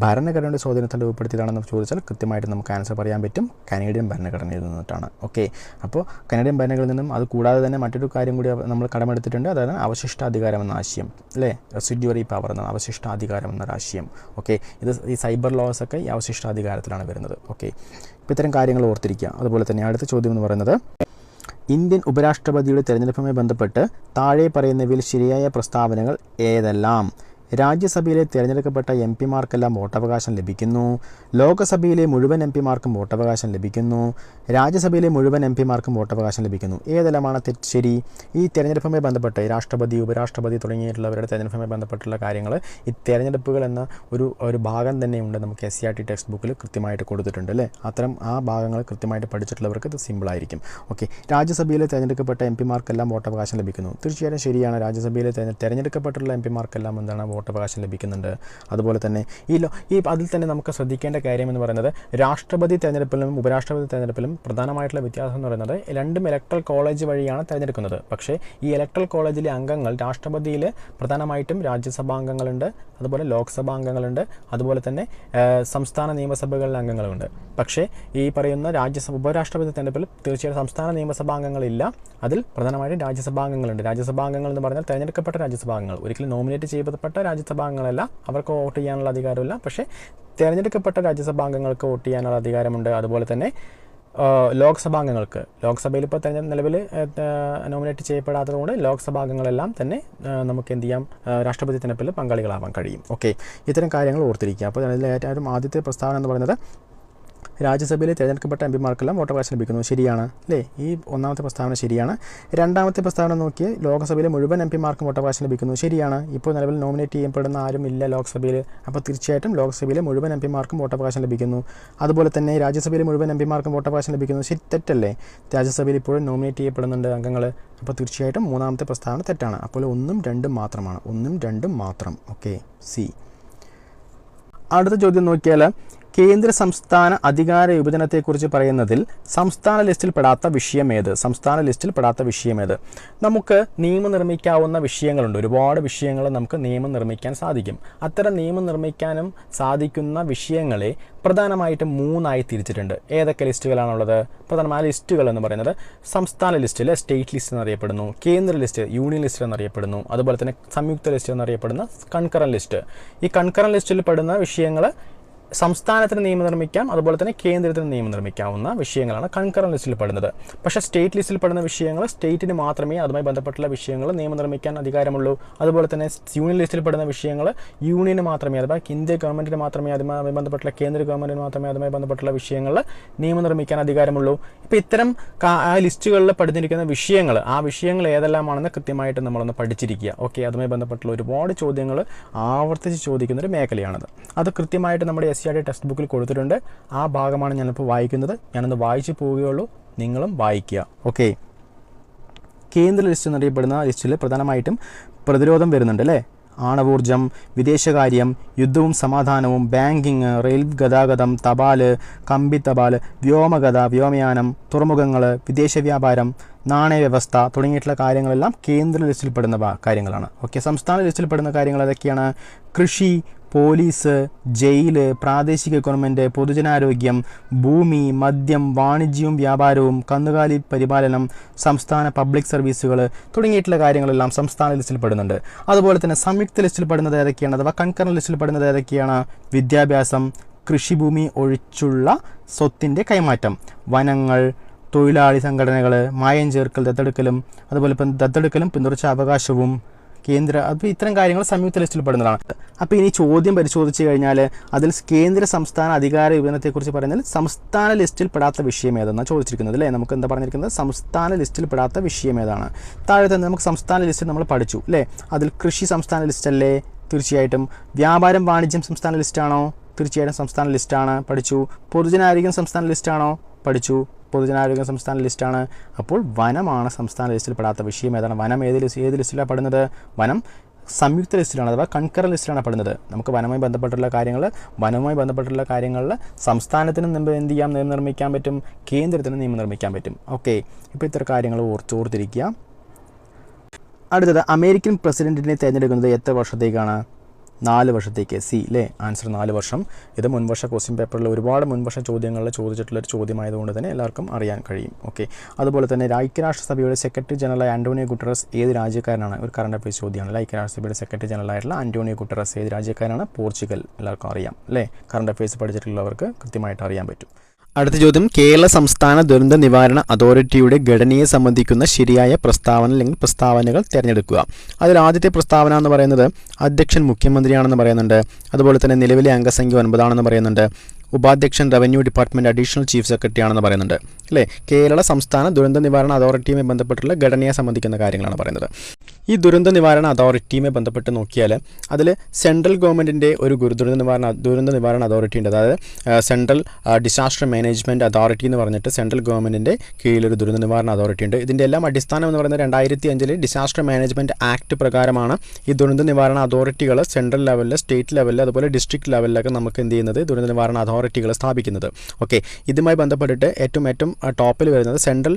ഭരണഘടനയുടെ സ്വാധീനത്തിൽ രൂപപ്പെടുത്തിയതാണെന്ന് ചോദിച്ചാൽ കൃത്യമായിട്ട് നമുക്ക് ആൻസർ പറയാൻ പറ്റും, കനേഡിയൻ ഭരണഘടനയിൽ നിന്നിട്ടാണ്. ഓക്കെ, അപ്പോൾ കനേഡിയൻ ഭരണഘടനയിൽ നിന്നും അത് കൂടാതെ തന്നെ മറ്റൊരു കാര്യം കൂടി നമ്മൾ കടമെടുത്തിട്ടുണ്ട്. അതായത് അവശിഷ്ടാധികാരം എന്ന ആശയം അല്ലേ, റെസിഡ്യൂറി പവർ എന്ന അവശിഷ്ടാധികാരം എന്നൊരു ആശയം. ഓക്കെ, ഈ സൈബർ ലോസ് ഒക്കെ ഈ അവശിഷ്ടാധികാരത്തിലാണ് വരുന്നത്. ഓക്കെ, ഇപ്പോൾ ഇത്തരം കാര്യങ്ങൾ ഓർത്തിരിക്കുക. അതുപോലെ തന്നെ അടുത്ത ചോദ്യം എന്ന് പറയുന്നത്, ഇന്ത്യൻ ഉപരാഷ്ട്രപതിയുടെ തെരഞ്ഞെടുപ്പുമായി ബന്ധപ്പെട്ട് താഴെ പറയുന്നവയിൽ ശരിയായ പ്രസ്താവനകൾ ഏതെല്ലാം? രാജ്യസഭയിലെ തിരഞ്ഞെടുക്കപ്പെട്ട MP-മാർക്കെല്ലാം വോട്ടവകാശം ലഭിക്കുന്നു. ലോകസഭയിലെ മുഴുവൻ MP-മാർക്കും വോട്ടവകാശം ലഭിക്കുന്നു. രാജ്യസഭയിലെ മുഴുവൻ MP-മാർക്കും വോട്ടവകാശം ലഭിക്കുന്നു. ഏതെല്ലാമാണ് ശരി? ഈ തിരഞ്ഞെടുപ്പുമായി ബന്ധപ്പെട്ട് രാഷ്ട്രപതി, ഉപരാഷ്ട്രപതി തുടങ്ങിയിട്ടുള്ളവരുടെ തിരഞ്ഞെടുപ്പുമായി ബന്ധപ്പെട്ടുള്ള കാര്യങ്ങൾ ഈ തിരഞ്ഞെടുപ്പുകൾ എന്ന ഒരു ഭാഗം തന്നെയുണ്ട് നമുക്ക് SCERT ടെക്സ്റ്റ് ബുക്കിൽ കൃത്യമായിട്ട് കൊടുത്തിട്ടുണ്ട് അല്ലേ. ആ ഭാഗങ്ങൾ കൃത്യമായിട്ട് പഠിച്ചിട്ടുള്ളവർക്ക് ഇത് സിമ്പിളായിരിക്കും. ഓക്കെ, രാജ്യസഭയിലെ തിരഞ്ഞെടുക്കപ്പെട്ട MP-മാർക്കെല്ലാം വോട്ടവകാശം ലഭിക്കുന്നു. തീർച്ചയായിട്ടും ശരിയാണ്. രാജ്യസഭയിലെ തിരഞ്ഞെടുക്കപ്പെട്ടുള്ള MP-മാർക്കെല്ലാം എന്താണ് വോട്ടവകാശം ലഭിക്കുന്നുണ്ട്. അതുപോലെ തന്നെ അതിൽ തന്നെ നമുക്ക് ശ്രദ്ധിക്കേണ്ട കാര്യം എന്ന് പറയുന്നത്, രാഷ്ട്രപതി തെരഞ്ഞെടുപ്പിലും ഉപരാഷ്ട്രപതി തെരഞ്ഞെടുപ്പിലും പ്രധാനമായിട്ടുള്ള വ്യത്യാസം എന്ന് പറയുന്നത് രണ്ടും ഇലക്ട്രൽ കോളേജ് വഴിയാണ് തിരഞ്ഞെടുക്കുന്നത്. പക്ഷേ ഈ ഇലക്ട്രൽ കോളേജിലെ അംഗങ്ങൾ രാഷ്ട്രപതിയിൽ പ്രധാനമായിട്ടും രാജ്യസഭാ അംഗങ്ങളുണ്ട്, അതുപോലെ ലോക്സഭാ അംഗങ്ങളുണ്ട്, അതുപോലെ തന്നെ സംസ്ഥാന നിയമസഭകളിലെ അംഗങ്ങളുണ്ട്. പക്ഷേ ഈ പറയുന്ന ഉപരാഷ്ട്രപതി തെരഞ്ഞെടുപ്പിൽ തീർച്ചയായും സംസ്ഥാന നിയമസഭാ അംഗങ്ങളില്ല, അതിൽ പ്രധാനമായിട്ടും രാജ്യസഭാ അംഗങ്ങളുണ്ട്. രാജ്യസഭാ അംഗങ്ങൾ എന്ന് പറഞ്ഞാൽ തിരഞ്ഞെടുക്കപ്പെട്ട രാജ്യസഭാ അംഗങ്ങൾ, ഒരിക്കലും നോമിനേറ്റ് ചെയ്യപ്പെട്ട രാജ്യസഭാ അംഗങ്ങളല്ല, അവർക്ക് വോട്ട് ചെയ്യാനുള്ള അധികാരമില്ല. പക്ഷേ തിരഞ്ഞെടുക്കപ്പെട്ട രാജ്യസഭാ അംഗങ്ങൾക്ക് വോട്ട് ചെയ്യാനുള്ള അധികാരമുണ്ട്. അതുപോലെ തന്നെ ലോക്സഭാംഗങ്ങൾക്ക്, ലോക്സഭയിൽ ഇപ്പോൾ നിലവിൽ നോമിനേറ്റ് ചെയ്യപ്പെടാത്തതുകൊണ്ട് ലോക്സഭാംഗങ്ങളെല്ലാം തന്നെ നമുക്ക് എന്ത് ചെയ്യാം, രാഷ്ട്രപതി തെരഞ്ഞെടുപ്പിൽ പങ്കാളികളാവാൻ കഴിയും. ഓക്കെ, ഇത്തരം കാര്യങ്ങൾ ഓർത്തിരിക്കുക. അപ്പോൾ അതിൽ ഏറ്റവും ആദ്യത്തെ പ്രസ്താവന എന്ന് പറയുന്നത്, രാജ്യസഭയിൽ തിരഞ്ഞെടുക്കപ്പെട്ട MP-മാർക്കെല്ലാം വോട്ടവകാശം ലഭിക്കുന്നു. ശരിയാണ് അല്ലേ? ഈ ഒന്നാമത്തെ പ്രസ്താവന ശരിയാണ്. രണ്ടാമത്തെ പ്രസ്താവന നോക്കി, ലോക്സഭയിലെ മുഴുവൻ MP-മാർക്കും വോട്ടവകാശം ലഭിക്കുന്നു. ശരിയാണ്. ഇപ്പോൾ നിലവിൽ നോമിനേറ്റ് ചെയ്യപ്പെടുന്ന ആരും ഇല്ല ലോക്സഭയിൽ. അപ്പോൾ തീർച്ചയായിട്ടും ലോക്സഭയിലെ മുഴുവൻ MP-മാർക്കും വോട്ടവകാശം ലഭിക്കുന്നു. അതുപോലെ തന്നെ രാജ്യസഭയിലെ മുഴുവൻ MP-മാർക്കും വോട്ടവകാശം ലഭിക്കുന്നു. ശരി, തെറ്റല്ലേ? രാജ്യസഭയിൽ ഇപ്പോഴും നോമിനേറ്റ് ചെയ്യപ്പെടുന്നുണ്ട് അംഗങ്ങൾ. അപ്പോൾ തീർച്ചയായിട്ടും മൂന്നാമത്തെ പ്രസ്താവന തെറ്റാണ്. അപ്പോൾ 1ഉം 2ഉം മാത്രമാണ്. 1ഉം 2ഉം മാത്രം. Okay, C. അടുത്ത ചോദ്യം നോക്കിയാൽ, കേന്ദ്ര സംസ്ഥാന അധികാര വിഭജനത്തെക്കുറിച്ച് പറയുന്നതിൽ സംസ്ഥാന ലിസ്റ്റിൽ പെടാത്ത വിഷയമേത്? നമുക്ക് നിയമം നിർമ്മിക്കാവുന്ന വിഷയങ്ങളുണ്ട്. ഒരുപാട് വിഷയങ്ങൾ നമുക്ക് നിയമം നിർമ്മിക്കാൻ സാധിക്കും. അത്തരം നിയമം നിർമ്മിക്കാനും സാധിക്കുന്ന വിഷയങ്ങളെ പ്രധാനമായിട്ടും 3ആയി തിരിച്ചിട്ടുണ്ട്. ഏതൊക്കെ ലിസ്റ്റുകളാണുള്ളത്? പ്രധാനമായ ലിസ്റ്റുകൾ എന്ന് പറയുന്നത് സംസ്ഥാന ലിസ്റ്റിൽ സ്റ്റേറ്റ് ലിസ്റ്റ് എന്നറിയപ്പെടുന്നു, കേന്ദ്ര ലിസ്റ്റ് യൂണിയൻ ലിസ്റ്റ് എന്നറിയപ്പെടുന്നു, അതുപോലെ തന്നെ സംയുക്ത ലിസ്റ്റ് എന്നറിയപ്പെടുന്ന കൺകറന്റ് ലിസ്റ്റ്. ഈ കൺകറന്റ് ലിസ്റ്റിൽ പെടുന്ന വിഷയങ്ങൾ സംസ്ഥാനത്തിന് നിയമം നിർമ്മിക്കാം, അതുപോലെ തന്നെ കേന്ദ്രത്തിന് നിയമം നിർമ്മിക്കാവുന്ന വിഷയങ്ങളാണ് കൺകറന്റ് ലിസ്റ്റിൽ പെടുന്നത്. പക്ഷേ സ്റ്റേറ്റ് ലിസ്റ്റിൽ പെടുന്ന വിഷയങ്ങൾ സ്റ്റേറ്റിന് മാത്രമേ അതുമായി ബന്ധപ്പെട്ടുള്ള വിഷയങ്ങൾ നിയമം നിർമ്മിക്കാൻ അധികാരമുള്ളൂ. അതുപോലെ തന്നെ യൂണിയൻ ലിസ്റ്റിൽ പെടുന്ന വിഷയങ്ങൾ യൂണിയന് മാത്രമേ, അഥവാ ഇന്ത്യ ഗവൺമെൻറ്റിന് മാത്രമേ അതുമായി ബന്ധപ്പെട്ടുള്ള കേന്ദ്ര ഗവൺമെൻറ്റിന് മാത്രമേ അതുമായി ബന്ധപ്പെട്ടുള്ള വിഷയങ്ങൾ നിയമം നിർമ്മിക്കാൻ അധികാരമുള്ളൂ. ഇപ്പോൾ ഇത്തരം ആ ലിസ്റ്റുകളിൽ പഠിച്ചിരിക്കുന്ന വിഷയങ്ങൾ, ആ വിഷയങ്ങൾ ഏതെല്ലാമാണെന്ന് കൃത്യമായിട്ട് നമ്മളൊന്ന് പഠിച്ചിരിക്കുക. ഓക്കെ, അതുമായി ബന്ധപ്പെട്ടുള്ള ഒരുപാട് ചോദ്യങ്ങൾ ആവർത്തിച്ച് ചോദിക്കുന്നൊരു മേഖലയാണത്. അത് കൃത്യമായിട്ട് നമ്മുടെ SCRT ടെക്സ്റ്റ് ബുക്കിൽ കൊടുത്തിട്ടുണ്ട്. ആ ഭാഗമാണ് ഞാനിപ്പോൾ വായിക്കുന്നത്. ഞാനൊന്ന് വായിച്ചു പോവുകയുള്ളൂ, നിങ്ങളും വായിക്കുക. ഓക്കെ, കേന്ദ്ര ലിസ്റ്റ് എന്നറിയപ്പെടുന്ന ലിസ്റ്റിൽ പ്രധാനമായിട്ടും പ്രതിരോധം വരുന്നുണ്ട് അല്ലേ? ആണവോർജം, വിദേശകാര്യം, യുദ്ധവും സമാധാനവും, ബാങ്കിങ്, റെയിൽ ഗതാഗതം, തപാല്, കമ്പി തപാല്, വ്യോമഗത, വ്യോമയാനം, തുറമുഖങ്ങൾ, വിദേശ വ്യാപാരം, നാണയ വ്യവസ്ഥ തുടങ്ങിയിട്ടുള്ള കാര്യങ്ങളെല്ലാം കേന്ദ്ര ലിസ്റ്റിൽ പെടുന്ന കാര്യങ്ങളാണ്. ഓക്കെ, സംസ്ഥാന ലിസ്റ്റിൽ പെടുന്ന കാര്യങ്ങൾ ഏതൊക്കെയാണ്? കൃഷി, പോലീസ്, ജയില്, പ്രാദേശിക ഗവൺമെൻറ്, പൊതുജനാരോഗ്യം, ഭൂമി, മദ്യം, വാണിജ്യവും വ്യാപാരവും, കന്നുകാലി പരിപാലനം, സംസ്ഥാന പബ്ലിക് സർവീസുകൾ തുടങ്ങിയിട്ടുള്ള കാര്യങ്ങളെല്ലാം സംസ്ഥാന ലിസ്റ്റിൽ പെടുന്നുണ്ട്. അതുപോലെ തന്നെ സംയുക്ത ലിസ്റ്റിൽ പെടുന്നത് ഏതൊക്കെയാണ്, അഥവാ കൺകറന്റ് ലിസ്റ്റിൽ പെടുന്നത് ഏതൊക്കെയാണ്? വിദ്യാഭ്യാസം, കൃഷിഭൂമി ഒഴിച്ചുള്ള സ്വത്തിൻ്റെ കൈമാറ്റം, വനങ്ങൾ, തൊഴിലാളി സംഘടനകൾ, മായം ചേർക്കൽ, ദത്തെടുക്കലും, അതുപോലെ ദത്തെടുക്കലും പിന്തുടർച്ച അവകാശവും, കേന്ദ്ര, അപ്പോൾ ഇത്തരം കാര്യങ്ങൾ സംയുക്ത ലിസ്റ്റിൽ പെടുന്നതാണ്. അപ്പോൾ ഇനി ചോദ്യം പരിശോധിച്ച് കഴിഞ്ഞാൽ അതിൽ കേന്ദ്ര സംസ്ഥാന അധികാര വിഭജനത്തെക്കുറിച്ച് പറയുന്നതിൽ സംസ്ഥാന ലിസ്റ്റിൽ പെടാത്ത വിഷയം ഏതെന്നാണ് ചോദിച്ചിരിക്കുന്നത് അല്ലേ? നമുക്ക് എന്താ പറഞ്ഞിരിക്കുന്നത്? സംസ്ഥാന ലിസ്റ്റിൽ പെടാത്ത വിഷയം ഏതാണ്? താഴെ തന്നെ നമുക്ക് സംസ്ഥാന ലിസ്റ്റ് നമ്മൾ പഠിച്ചു അല്ലേ? അതിൽ കൃഷി സംസ്ഥാന ലിസ്റ്റ് അല്ലേ? തീർച്ചയായിട്ടും. വ്യാപാരം വാണിജ്യം സംസ്ഥാന ലിസ്റ്റാണോ? തീർച്ചയായിട്ടും സംസ്ഥാന ലിസ്റ്റാണ്, പഠിച്ചു. പൊതുജനാരോഗ്യം സംസ്ഥാന ലിസ്റ്റാണോ? പഠിച്ചു. പൊതുജനാരോഗ്യ സംസ്ഥാന ലിസ്റ്റാണ്. അപ്പോൾ വനമാണ് സംസ്ഥാന ലിസ്റ്റിൽ പെടാത്ത വിഷയം ഏതാണ്? വനം ഏത് ലിസ്റ്റിലാണ് പെടുന്നത്? വനം സംയുക്ത ലിസ്റ്റിലാണ്, അഥവാ കൺകറന്റ് ലിസ്റ്റിലാണ് പെടുന്നത്. നമുക്ക് വനവുമായി ബന്ധപ്പെട്ടുള്ള കാര്യങ്ങളിൽ സംസ്ഥാനത്തിന് എന്ത് ചെയ്യാം? നിയമം നിർമ്മിക്കാൻ പറ്റും, കേന്ദ്രത്തിന് നിയമം നിർമ്മിക്കാൻ പറ്റും. ഓക്കെ, ഇപ്പോൾ ഇത്തരം കാര്യങ്ങൾ ഓർത്തിരിക്കുക. അടുത്തത്, അമേരിക്കൻ പ്രസിഡന്റിനെ തിരഞ്ഞെടുക്കുന്നത് എത്ര വർഷത്തേക്കാണ്? 4 വർഷത്തേക്ക്. സി അല്ലേ? ആൻസർ 4 വർഷം. ഇത് മുൻവർഷ ക്വസ്റ്റ്യൻ പേപ്പറിൽ ഒരുപാട് മുൻവർഷ ചോദ്യങ്ങളിൽ ചോദിച്ചിട്ടുള്ളൊരു ചോദ്യമായതുകൊണ്ട് തന്നെ എല്ലാവർക്കും അറിയാൻ കഴിയും. ഓക്കെ, അതുപോലെ തന്നെ ഐക്യരാഷ്ട്രസഭയുടെ സെക്രട്ടറി ജനറൽ ആന്റോണിയോ ഗുട്ടറസ് ഏത് രാജ്യക്കാരനാണ്? ഒരു കറണ്ട് അഫയേഴ്സ് ചോദ്യമാണ്. ഐക്യരാഷ്ട്രസഭയുടെ സെക്രട്ടറി ജനറൽ ആയിട്ടുള്ള ആന്റോണിയോ ഗുട്ടറസ് ഏത് രാജ്യക്കാരനാണ്? പോർച്ചുഗൽ. എല്ലാവർക്കും അറിയാം അല്ലേ? കറണ്ട് അഫയേഴ്സ് പഠിച്ചിട്ടുള്ളവർക്ക് കൃത്യമായിട്ട് അറിയാൻ പറ്റും. അടുത്ത ചോദ്യം, കേരള സംസ്ഥാന ദുരന്ത നിവാരണ അതോറിറ്റിയുടെ ഘടനയെ സംബന്ധിക്കുന്ന ശരിയായ പ്രസ്താവന അല്ലെങ്കിൽ പ്രസ്താവനകൾ തിരഞ്ഞെടുക്കുക. അതിൽ ആദ്യത്തെ പ്രസ്താവന എന്ന് പറയുന്നത് അധ്യക്ഷൻ മുഖ്യമന്ത്രിയാണെന്ന് പറയുന്നുണ്ട്. അതുപോലെ തന്നെ നിലവിലെ അംഗസംഖ്യ 9 ആണെന്ന് പറയുന്നുണ്ട്. ഉപാധ്യക്ഷൻ revenue department additional chief secretary ആണെന്ന് പറയുന്നുണ്ട് അല്ലേ? കേരള സംസ്ഥാന ദുരന്ത നിവാരണ അതോറിറ്റിയുമായി ബന്ധപ്പെട്ടുള്ള ഘടനയെ സംബന്ധിക്കുന്ന കാര്യങ്ങളാണ് പറയുന്നത്. ഈ ദുരന്ത നിവാരണ അതോറിറ്റിയുമായി ബന്ധപ്പെട്ട് നോക്കിയാൽ അതിൽ സെൻട്രൽ ഗവൺമെൻറ്റിൻ്റെ ഒരു ദുരന്ത നിവാരണ അതോറിറ്റി ഉണ്ട്. അതായത് സെൻട്രൽ ഡിസാസ്റ്റർ മാനേജ്മെൻറ്റ് അതോറിറ്റി എന്ന് പറഞ്ഞിട്ട് സെൻട്രൽ ഗവൺമെൻറ്റിൻ്റെ കീഴിലൊരു ദുരന്ത നിവാരണ അതോറിറ്റി ഉണ്ട്. ഇതിൻ്റെ എല്ലാം അടിസ്ഥാനം എന്ന് പറയുന്നത് 2005 ഡിസാസ്റ്റർ മാനേജ്മെൻറ്റ് ആക്ട് പ്രകാരമാണ് ഈ ദുരന്ത നിവാരണ അതോറിറ്റികൾ സെൻട്രൽ ലെവലിൽ, സ്റ്റേറ്റ് ലെവലിൽ, അതുപോലെ ഡിസ്ട്രിക്ട് ലെവലിലൊക്കെ നമുക്ക് എന്ത് ചെയ്യുന്നത്? ദുരന്ത നിവാരണ അതോറിറ്റികൾ സ്ഥാപിക്കുന്നത്. ഓക്കെ, ഇതുമായി ബന്ധപ്പെട്ടിട്ട് ഏറ്റവും ടോപ്പിൽ വരുന്നത് സെൻട്രൽ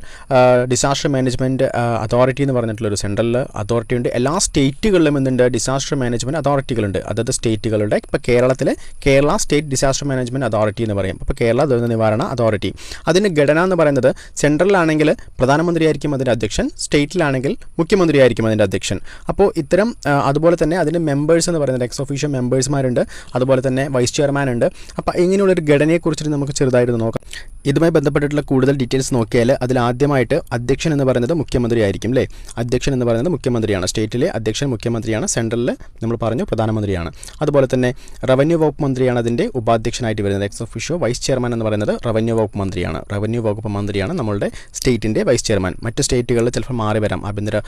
ഡിസാസ്റ്റർ മാനേജ്മെൻറ്റ് അതോറിറ്റി എന്ന് പറഞ്ഞിട്ടുള്ളൊരു സെൻട്രൽ അതോറിറ്റി ഉണ്ട്. എല്ലാ സ്റ്റേറ്റുകളിലും എന്തുണ്ട്? ഡിസാസ്റ്റർ മാനേജ്മെൻറ്റ് അതോറിറ്റികളുണ്ട്. അതത് സ്റ്റേറ്റുകളുടെ, ഇപ്പോൾ കേരളത്തിലെ Kerala state disaster management authority എന്ന് പറയും. അപ്പോൾ കേരള ദുരന്ത നിവാരണ അതോറിറ്റി. അതിൻ്റെ ഘടന എന്ന് പറയുന്നത് സെൻട്രലിലാണെങ്കിൽ പ്രധാനമന്ത്രിയായിരിക്കും അതിൻ്റെ അധ്യക്ഷൻ, സ്റ്റേറ്റിലാണെങ്കിൽ മുഖ്യമന്ത്രിയായിരിക്കും അതിൻ്റെ അധ്യക്ഷൻ. അപ്പോൾ ഇത്തരം അതുപോലെ തന്നെ അതിൻ്റെ മെമ്പേഴ്സ് എന്ന് പറയുന്നത് എക്സ് ഒഫീഷ്യോ മെമ്പേഴ്സ്മാരുണ്ട്, അതുപോലെ തന്നെ വൈസ് ചെയർമാൻ ഉണ്ട്. അപ്പോൾ ഇങ്ങനെയുള്ളൊരു ഘടനയെക്കുറിച്ചിട്ട് നമുക്ക് ചെറുതായിട്ട് നോക്കാം. ഇതുമായി ബന്ധപ്പെട്ടിട്ടുള്ള കൂടുതൽ ഡീറ്റെയിൽസ് നോക്കിയാൽ അതിൽ ആദ്യമായിട്ട് അധ്യക്ഷൻ എന്ന് പറയുന്നത് മുഖ്യമന്ത്രി ആയിരിക്കും അല്ലേ? അധ്യക്ഷൻ എന്ന് പറയുന്നത് മുഖ്യമന്ത്രിയാണ്. സ്റ്റേറ്റിലെ അധ്യക്ഷൻ മുഖ്യമന്ത്രിയാണ്, സെൻട്രലിൽ നമ്മൾ പറഞ്ഞു പ്രധാനമന്ത്രിയാണ്. അതുപോലെ തന്നെ റവന്യൂ വകുപ്പ് മന്ത്രിയാണ് അതിൻ്റെ ഉപാധ്യക്ഷനായിട്ട് വരുന്നത്. എക്സ് ഒഫീഷ്യോ വൈസ് ചെയർമാൻ എന്ന് പറയുന്നത് റവന്യൂ വകുപ്പ് മന്ത്രിയാണ്. റവന്യൂ വകുപ്പ് മന്ത്രിയാണ് നമ്മളുടെ സ്റ്റേറ്റിൻ്റെ വൈസ് ചെയർമാൻ. മറ്റ് സ്റ്റേറ്റുകളിൽ ചിലപ്പോൾ മാറി വരാം, ആഭ്യന്തര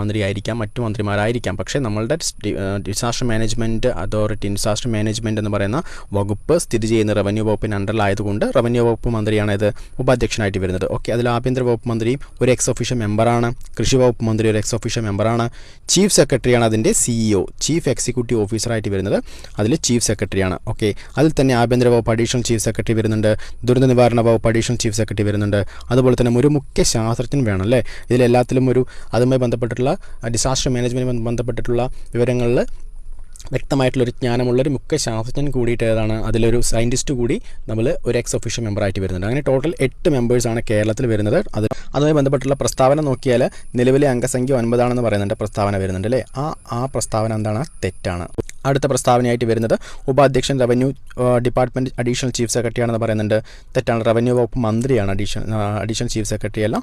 മന്ത്രിയായിരിക്കാം, മറ്റു മന്ത്രിമാരായിരിക്കാം. പക്ഷേ നമ്മളുടെ disaster management authority, disaster management എന്ന് പറയുന്ന വകുപ്പ് സ്ഥിതി ചെയ്യുന്ന റവന്യൂ വകുപ്പിന് അണ്ടറിലായതുകൊണ്ട് റവന്യൂ വകുപ്പ് മന്ത്രിയാണ് ഇത് ഉപാധ്യക്ഷനായിട്ട് വരുന്നത്. ഓക്കെ, അതിൽ ആഭ്യന്തര വകുപ്പ് മന്ത്രിയും ഒരു എക്സ് ഒഫീഷ്യോ മെമ്പറാണ്. കൃഷി വകുപ്പ് മന്ത്രി ഒരു എക്സ് ഒഫീഷ്യോ മെമ്പറാണ്. ആരാണ്? ചീഫ് സെക്രട്ടറിയാണ് അതിൻ്റെ CEO, ചീഫ് എക്സിക്യൂട്ടീവ് ഓഫീസറായിട്ട് വരുന്നത്. അതിൽ ചീഫ് സെക്രട്ടറിയാണ്. ഓക്കെ, അതിൽ തന്നെ ആഭ്യന്തര വകുപ്പ് അഡീഷണൽ ചീഫ് സെക്രട്ടറി വരുന്നുണ്ട്, ദുരന്ത നിവാരണ വകുപ്പ് അഡീഷണൽ ചീഫ് സെക്രട്ടറി വരുന്നുണ്ട്. അതുപോലെ തന്നെ ഒരു മുഖ്യ ശാസ്ത്രജ്ഞൻ വേണം അല്ലേ. ഇതിലെല്ലാത്തിലും അതുമായി ബന്ധപ്പെട്ടിട്ടുള്ള ഡിസാസ്റ്റർ മാനേജ്മെൻറ്റ് ബന്ധപ്പെട്ടിട്ടുള്ള വിവരങ്ങളിൽ വ്യക്തമായിട്ടുള്ളൊരു ജ്ഞാനമുള്ളൊരു മുഖ്യ ശാസ്ത്രജ്ഞൻ കൂടിയിട്ട് ഏതാണ്, അതിലൊരു സയൻറ്റിസ്റ്റ് കൂടി നമ്മൾ ഒരു എക്സ് ഒഫീഷ്യൽ മെമ്പറായിട്ട് വരുന്നുണ്ട്. അങ്ങനെ ടോട്ടൽ 8 മെമ്പേഴ്സാണ് കേരളത്തിൽ വരുന്നത്. അതുമായി ബന്ധപ്പെട്ടുള്ള പ്രസ്താവന നോക്കിയാൽ നിലവിലെ അംഗസംഖ്യ 9 പറയുന്നുണ്ട്, പ്രസ്താവന വരുന്നുണ്ട് അല്ലേ. ആ പ്രസ്താവന എന്താണ്? തെറ്റാണ്. അടുത്ത പ്രസ്താവനയായിട്ട് വരുന്നത് ഉപാധ്യക്ഷൻ revenue department additional chief secretary ആണെന്ന് പറയുന്നുണ്ട്. തെറ്റാണ്. റവന്യൂ വകുപ്പ് മന്ത്രിയാണ് അഡീഷണൽ ചീഫ് സെക്രട്ടറി അല്ല.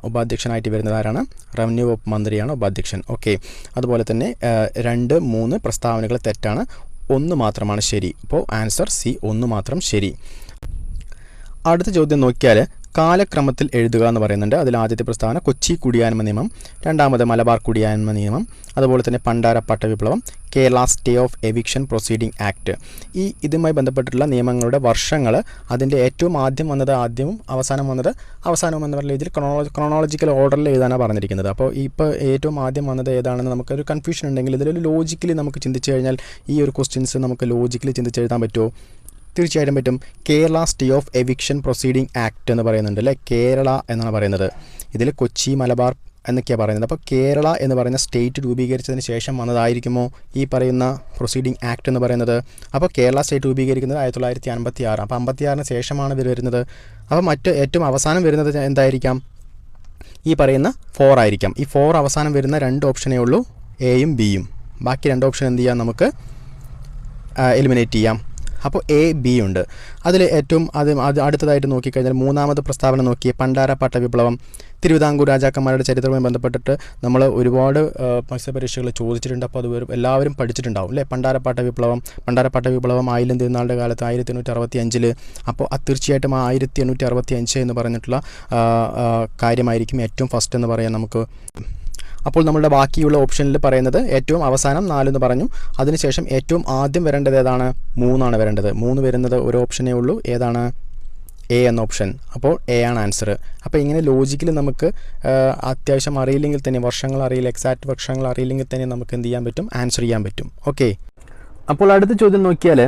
ഉപാധ്യക്ഷനായിട്ട് വരുന്നത് ആരാണ്? റവന്യൂ വകുപ്പ് മന്ത്രിയാണ് ഉപാധ്യക്ഷൻ. ഓക്കെ, അതുപോലെ തന്നെ 2, 3 പ്രസ്താവനകൾ തെറ്റാണ്, 1 മാത്രമാണ് ശരി. അപ്പോൾ ആൻസർ C, 1 മാത്രം ശരി. അടുത്ത ചോദ്യം നോക്കിയാൽ കാലക്രമത്തിൽ എഴുതുക എന്ന് പറയുന്നുണ്ട്. അതിൽ ആദ്യത്തെ പ്രസ്താവന കൊച്ചി കുടിയാന്മ നിയമം, രണ്ടാമത് മലബാർ കുടിയാന്മ നിയമം, അതുപോലെ തന്നെ പണ്ടാര പട്ടവിപ്ലവം, Kerala stay of eviction proceeding act. ഇതുമായി ബന്ധപ്പെട്ടിട്ടുള്ള നിയമങ്ങളുടെ വർഷങ്ങൾ, അതിൻ്റെ ഏറ്റവും ആദ്യം വന്നത് ആദ്യവും അവസാനം വന്നത് അവസാനവും എന്ന പറഞ്ഞ രീതിയിൽ ക്രോണോളജിക്കൽ ഓർഡറിൽ എഴുതാനാണ് പറഞ്ഞിരിക്കുന്നത്. അപ്പോൾ ഇപ്പോൾ ഏറ്റവും ആദ്യം വന്നത് ഏതാണെന്ന് നമുക്കൊരു കൺഫ്യൂഷൻ ഉണ്ടെങ്കിൽ ഇതിലൊരു ലോജിക്കലി നമുക്ക് ചിന്തിച്ച് കഴിഞ്ഞാൽ ഈ ഒരു ക്വസ്റ്റ്യൻസ് നമുക്ക് ലോജിക്കലി ചിന്തിച്ചെഴുതാൻ പറ്റുമോ? തീർച്ചയായിട്ടും പറ്റും. Kerala stay of eviction proceeding act എന്ന് പറയുന്നുണ്ട് അല്ലേ. കേരള എന്നാണ് പറയുന്നത്. ഇതിൽ കൊച്ചി മലബാർ എന്നൊക്കെയാണ് പറയുന്നത്. അപ്പോൾ കേരള എന്ന് പറയുന്ന സ്റ്റേറ്റ് രൂപീകരിച്ചതിന് ശേഷം വന്നതായിരിക്കുമോ ഈ പറയുന്ന പ്രൊസീഡിംഗ് ആക്ട് എന്ന് പറയുന്നത്? അപ്പോൾ കേരള സ്റ്റേറ്റ് രൂപീകരിക്കുന്നത് 1956. അപ്പോൾ 56-ന് ശേഷമാണ് ഇവർ വരുന്നത്. അപ്പോൾ ഏറ്റവും അവസാനം വരുന്നത് എന്തായിരിക്കാം? ഈ പറയുന്ന 4 ആയിരിക്കാം. ഈ 4 അവസാനം വരുന്ന 2 ഓപ്ഷനേ ഉള്ളൂ, എയും ബിയും. ബാക്കി 2 ഓപ്ഷൻ എന്ത് ചെയ്യാം? നമുക്ക് എലിമിനേറ്റ് ചെയ്യാം. അപ്പോൾ A, B ഉണ്ട്. അതിൽ ഏറ്റവും അടുത്തതായിട്ട് നോക്കിക്കഴിഞ്ഞാൽ 3ാമത് പ്രസ്താവന നോക്കിയേ, പണ്ടാര പട്ടവിപ്ലവം. തിരുവിതാംകൂർ രാജാക്കന്മാരുടെ ചരിത്രവുമായി ബന്ധപ്പെട്ടിട്ട് നമ്മൾ ഒരുപാട് മത്സ്യപരീക്ഷകൾ ചോദിച്ചിട്ടുണ്ട്. അപ്പോൾ അത് എല്ലാവരും പഠിച്ചിട്ടുണ്ടാവും അല്ലേ. പണ്ടാര പട്ടവിപ്ലവം ആയില്യം തിരുനാളുടെ കാലത്ത് 1865. അപ്പോൾ തീർച്ചയായിട്ടും 1865 എന്ന് പറഞ്ഞിട്ടുള്ള കാര്യമായിരിക്കും ഏറ്റവും ഫസ്റ്റ് എന്ന് പറയാൻ നമുക്ക്. അപ്പോൾ നമ്മളുടെ ബാക്കിയുള്ള ഓപ്ഷനിൽ പറയുന്നത് ഏറ്റവും അവസാനം 4 എന്ന് പറഞ്ഞു. അതിനുശേഷം ഏറ്റവും ആദ്യം വരേണ്ടത് ഏതാണ്? 3 വരേണ്ടത്. 3 വരുന്നത് ഒരു ഓപ്ഷനേ ഉള്ളൂ, ഏതാണ്? A എന്ന ഓപ്ഷൻ. അപ്പോൾ A ആണ് ആൻസർ. അപ്പോൾ ഇങ്ങനെ ലോജിക്കലി നമുക്ക് അത്യാവശ്യം അറിയില്ലെങ്കിൽ തന്നെ, വർഷങ്ങൾ അറിയില്ല, എക്സാക്റ്റ് വർഷങ്ങൾ അറിയില്ലെങ്കിൽ തന്നെ നമുക്ക് എന്ത് ചെയ്യാൻ പറ്റും? ആൻസർ ചെയ്യാൻ പറ്റും. ഓക്കെ, അപ്പോൾ അടുത്ത ചോദ്യം നോക്കിയാൽ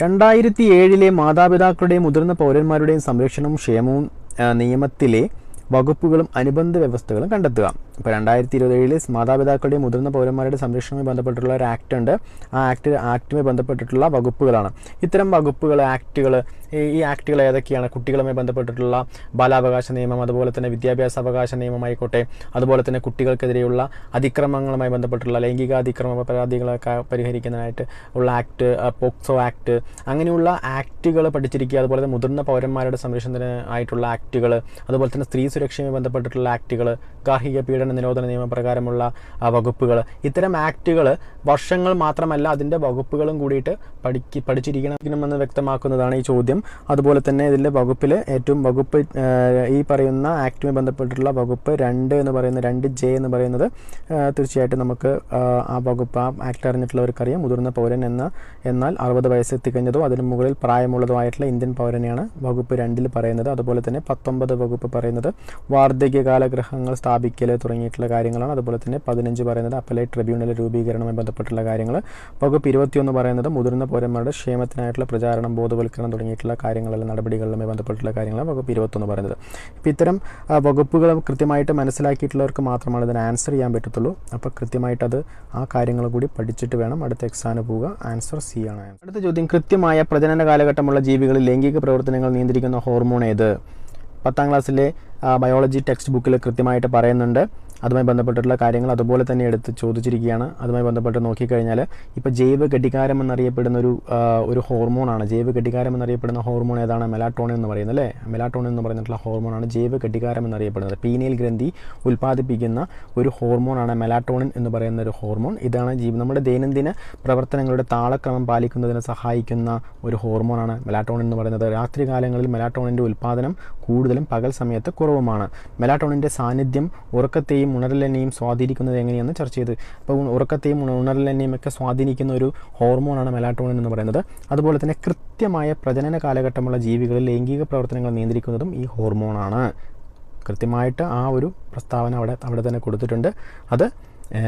2007 മാതാപിതാക്കളുടെയും മുതിർന്ന പൗരന്മാരുടെയും സംരക്ഷണവും ക്ഷേമവും നിയമത്തിലെ വകുപ്പുകളും അനുബന്ധ വ്യവസ്ഥകളും കണ്ടെത്തുക. ഇപ്പോൾ 2027 മാതാപിതാക്കളുടെയും മുതിർന്ന പൗരന്മാരുടെ സംരക്ഷണവുമായി ബന്ധപ്പെട്ടുള്ള ഒരു ആക്ട് ഉണ്ട്. ആ ആക്ടുമായി ബന്ധപ്പെട്ടിട്ടുള്ള വകുപ്പുകളാണ് ഇത്തരം വകുപ്പുകൾ, ആക്ടുകൾ. ഈ ആക്ടുകൾ ഏതൊക്കെയാണ്? കുട്ടികളുമായി ബന്ധപ്പെട്ടിട്ടുള്ള ബാലാവകാശ നിയമം, അതുപോലെ തന്നെ വിദ്യാഭ്യാസ അവകാശ നിയമമായിക്കോട്ടെ, അതുപോലെ തന്നെ കുട്ടികൾക്കെതിരെയുള്ള അതിക്രമങ്ങളുമായി ബന്ധപ്പെട്ടുള്ള ലൈംഗികാതിക്രമ പരാതികളൊക്കെ പരിഹരിക്കുന്നതിനായിട്ട് ഉള്ള ആക്ട്, പോക്സോ ആക്ട്, അങ്ങനെയുള്ള ആക്ടുകൾ പഠിച്ചിരിക്കുക. അതുപോലെ തന്നെ മുതിർന്ന പൗരന്മാരുടെ സംരക്ഷണത്തിന് ആയിട്ടുള്ള ആക്ടുകൾ, അതുപോലെ തന്നെ സ്ത്രീ സുരക്ഷയുമായി ബന്ധപ്പെട്ടിട്ടുള്ള ആക്ടുകൾ, ഗാർഹിക പീഡന നിരോധന നിയമപ്രകാരമുള്ള വകുപ്പുകൾ. ഇത്തരം ആക്ടുകൾ വർഷങ്ങൾ മാത്രമല്ല, അതിൻ്റെ വകുപ്പുകളും കൂടിയിട്ട് പഠിച്ചിരിക്കണമെന്ന് വ്യക്തമാക്കുന്നതാണ് ഈ ചോദ്യം. അതുപോലെ തന്നെ ഇതിൻ്റെ വകുപ്പിൽ ഏറ്റവും വകുപ്പ്, ഈ പറയുന്ന ആക്ടുമായി ബന്ധപ്പെട്ടിട്ടുള്ള വകുപ്പ് 2 എന്ന് പറയുന്ന 2J എന്ന് പറയുന്നത് തീർച്ചയായിട്ടും നമുക്ക് ആ വകുപ്പ്, ആ ആക്ട് അറിഞ്ഞിട്ടുള്ളവർക്കറിയാം. മുതിർന്ന പൗരൻ എന്നാൽ 60 വയസ്സെത്തിക്കഴിഞ്ഞതോ അതിന് മുകളിൽ പ്രായമുള്ളതുമായിട്ടുള്ള ഇന്ത്യൻ പൗരനെയാണ് വകുപ്പ് 2 പറയുന്നത്. അതുപോലെ തന്നെ 19 വകുപ്പ് പറയുന്നത് വാർദ്ധക്യകാല ഗൃഹങ്ങൾ സ്ഥാപിക്കൽ തുടങ്ങിയിട്ടുള്ള കാര്യങ്ങളാണ്. അതുപോലെ തന്നെ 15 പറയുന്നത് അപ്പലേറ്റ് ട്രിബ്യൂണൽ രൂപീകരണവുമായി ബന്ധപ്പെട്ടുള്ള കാര്യങ്ങൾ. വകുപ്പ് 21 പറയുന്നത് മുതിർന്ന പൗരന്മാരുടെ ക്ഷേമത്തിനായിട്ടുള്ള പ്രചാരണം, ബോധവൽക്കരണം തുടങ്ങിയിട്ടുള്ള കാര്യങ്ങളെല്ലാം നടപടികളുമായി ബന്ധപ്പെട്ടുള്ള കാര്യങ്ങളാണ് വകുപ്പ് 21 പറയുന്നത്. ഇപ്പോൾ ഇത്തരം വകുപ്പുകൾ കൃത്യമായിട്ട് മനസ്സിലാക്കിയിട്ടുള്ളവർക്ക് മാത്രമാണ് ഇതിന് ആൻസർ ചെയ്യാൻ പറ്റത്തുള്ളൂ. അപ്പോൾ കൃത്യമായിട്ട് ആ കാര്യങ്ങൾ കൂടി പഠിച്ചിട്ട് വേണം അടുത്ത എക്സാമിന് പോവുക. ആൻസർ C ആണ്. അടുത്ത ചോദ്യം, കൃത്യമായ പ്രജനന കാലഘട്ടമുള്ള ജീവികളിൽ ലൈംഗിക പ്രവർത്തനങ്ങൾ നിയന്ത്രിക്കുന്ന ഹോർമോൺ ഏത്? 10ാം ക്ലാസ്സിലെ ബയോളജി ടെക്സ്റ്റ് ബുക്കിൽ കൃത്യമായിട്ട് പറയുന്നുണ്ട്. അതുമായി ബന്ധപ്പെട്ടിട്ടുള്ള കാര്യങ്ങൾ അതുപോലെ തന്നെ എടുത്ത് ചോദിച്ചിരിക്കുകയാണ്. അതുമായി ബന്ധപ്പെട്ട് നോക്കിക്കഴിഞ്ഞാൽ ഇപ്പോൾ ജൈവ ഘടികാരം എന്നറിയപ്പെടുന്ന ഒരു ഹോർമോണാണ്. ജൈവ ഘടികാരം എന്നറിയപ്പെടുന്ന ഹോർമോൺ ഏതാണ്? മെലാറ്റോണിൻ എന്ന് പറയുന്നത് അല്ലേ. മെലാറ്റോണിൻ എന്ന് പറഞ്ഞിട്ടുള്ള ഹോർമോണാണ് ജൈവ ഘടികാരം എന്നറിയപ്പെടുന്നത്. പീനിയൽ ഗ്രന്ഥി ഉൽപ്പാദിപ്പിക്കുന്ന ഒരു ഹോർമോണാണ് മെലാറ്റോണിൻ എന്ന് പറയുന്ന ഒരു ഹോർമോൺ. ഇതാണ് നമ്മുടെ ദൈനംദിന പ്രവർത്തനങ്ങളുടെ താളക്രമം പാലിക്കുന്നതിന് സഹായിക്കുന്ന ഒരു ഹോർമോണാണ് മെലാറ്റോണിൻ എന്ന് പറയുന്നത്. രാത്രികാലങ്ങളിൽ മെലാറ്റോണിൻ്റെ ഉൽപ്പാദനം കൂടുതലും പകൽ സമയത്ത് കുറവുമാണ്. മെലാറ്റോണിൻ്റെ സാന്നിധ്യം ഉറക്കത്തെയും ഉണരലിനെയും സ്വാധീനിക്കുന്നത് എങ്ങനെയെന്ന് ചർച്ച ചെയ്ത്. അപ്പോൾ ഉറക്കത്തെയും ഉണരലിനെയും ഒക്കെ സ്വാധീനിക്കുന്ന ഒരു ഹോർമോണാണ് മെലാറ്റോണിൻ എന്ന് പറയുന്നത്. അതുപോലെ തന്നെ കൃത്യമായ പ്രജനന കാലഘട്ടമുള്ള ജീവികളിൽ ലൈംഗിക പ്രവർത്തനങ്ങൾ നിയന്ത്രിക്കുന്നതും ഈ ഹോർമോണാണ്. കൃത്യമായിട്ട് ആ ഒരു പ്രസ്താവന അവിടെ തന്നെ കൊടുത്തിട്ടുണ്ട്. അത്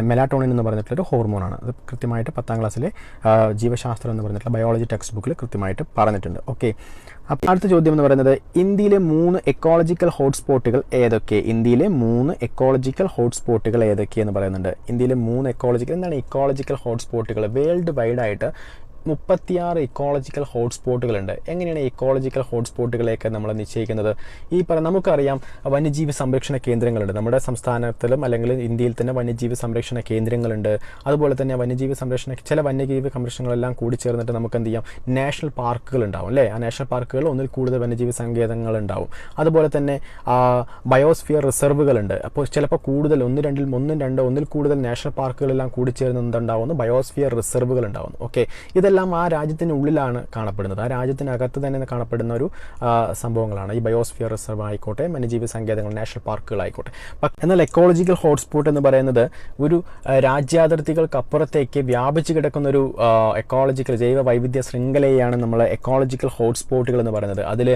മെലാറ്റോണിൻ എന്ന് പറഞ്ഞിട്ടുള്ളൊരു ഹോർമോണാണ്. അത് കൃത്യമായിട്ട് 10ാം ക്ലാസ്സിലെ ജീവശാസ്ത്രം എന്ന് പറഞ്ഞിട്ടുള്ള ബയോളജി ടെക്സ്റ്റ് ബുക്കിൽ കൃത്യമായിട്ട് പറഞ്ഞിട്ടുണ്ട്. ഓക്കെ, അപ്പോൾ അടുത്ത ചോദ്യം എന്ന് പറയുന്നത് ഇന്ത്യയിലെ 3 എക്കോളജിക്കൽ ഹോട്ട്സ്പോട്ടുകൾ ഏതൊക്കെ? ഇന്ത്യയിലെ 3 എക്കോളജിക്കൽ ഹോട്ട്സ്പോട്ടുകൾ ഏതൊക്കെയെന്ന് പറയുന്നുണ്ട്. ഇന്ത്യയിലെ 3 എക്കോളജിക്കൽ, എന്താണ് എക്കോളജിക്കൽ ഹോട്ട്സ്പോട്ടുകൾ? വേൾഡ് വൈഡായിട്ട് 36 ഇക്കോളജിക്കൽ ഹോട്ട്സ്പോട്ടുകളുണ്ട്. എങ്ങനെയാണ് ഇക്കോളജിക്കൽ ഹോട്ട്സ്പോട്ടുകളെയൊക്കെ നമ്മൾ നിശ്ചയിക്കുന്നത്? നമുക്കറിയാം വന്യജീവി സംരക്ഷണ കേന്ദ്രങ്ങളുണ്ട് നമ്മുടെ സംസ്ഥാനത്തിലും അല്ലെങ്കിൽ ഇന്ത്യയിൽ തന്നെ വന്യജീവി സംരക്ഷണ കേന്ദ്രങ്ങളുണ്ട്. അതുപോലെ തന്നെ ചില വന്യജീവി സംരക്ഷണങ്ങളെല്ലാം കൂടി ചേർന്നിട്ട് നമുക്ക് എന്ത് ചെയ്യാം, നാഷണൽ പാർക്കുകൾ ഉണ്ടാവും അല്ലേ? ആ നാഷണൽ പാർക്കുകൾ ഒന്നിൽ കൂടുതൽ വന്യജീവി സങ്കേതങ്ങൾ ഉണ്ടാവും. അതുപോലെ തന്നെ ബയോസ്ഫിയർ റിസർവുകളുണ്ട്. അപ്പോൾ ചിലപ്പോൾ കൂടുതൽ ഒന്നിൽ കൂടുതൽ നാഷണൽ പാർക്കുകളെല്ലാം കൂടി ചേർന്ന് എന്തുണ്ടാവുന്നു, ബയോസ്ഫിയർ റിസർവുകൾ ഉണ്ടാവുന്നു. ഓക്കെ, ഇതെല്ലാം ആ രാജ്യത്തിനുള്ളിലാണ് കാണപ്പെടുന്നത്. ആ രാജ്യത്തിനകത്ത് തന്നെ കാണപ്പെടുന്ന ഒരു സംഭവങ്ങളാണ് ഈ ബയോസ്ഫിയർ റിസർവ് ആയിക്കോട്ടെ, വന്യജീവി സങ്കേതങ്ങൾ, നാഷണൽ പാർക്കുകളായിക്കോട്ടെ. എന്നാൽ എക്കോളജിക്കൽ ഹോട്ട്സ്പോട്ട് എന്ന് പറയുന്നത് ഒരു രാജ്യാതിർത്തികൾക്കപ്പുറത്തേക്ക് വ്യാപിച്ചു കിടക്കുന്ന ഒരു എക്കോളജിക്കൽ ജൈവ വൈവിധ്യ ശൃംഖലയാണ് നമ്മൾ എക്കോളജിക്കൽ ഹോട്ട്സ്പോട്ടുകൾ എന്ന് പറയുന്നത്. അതിൽ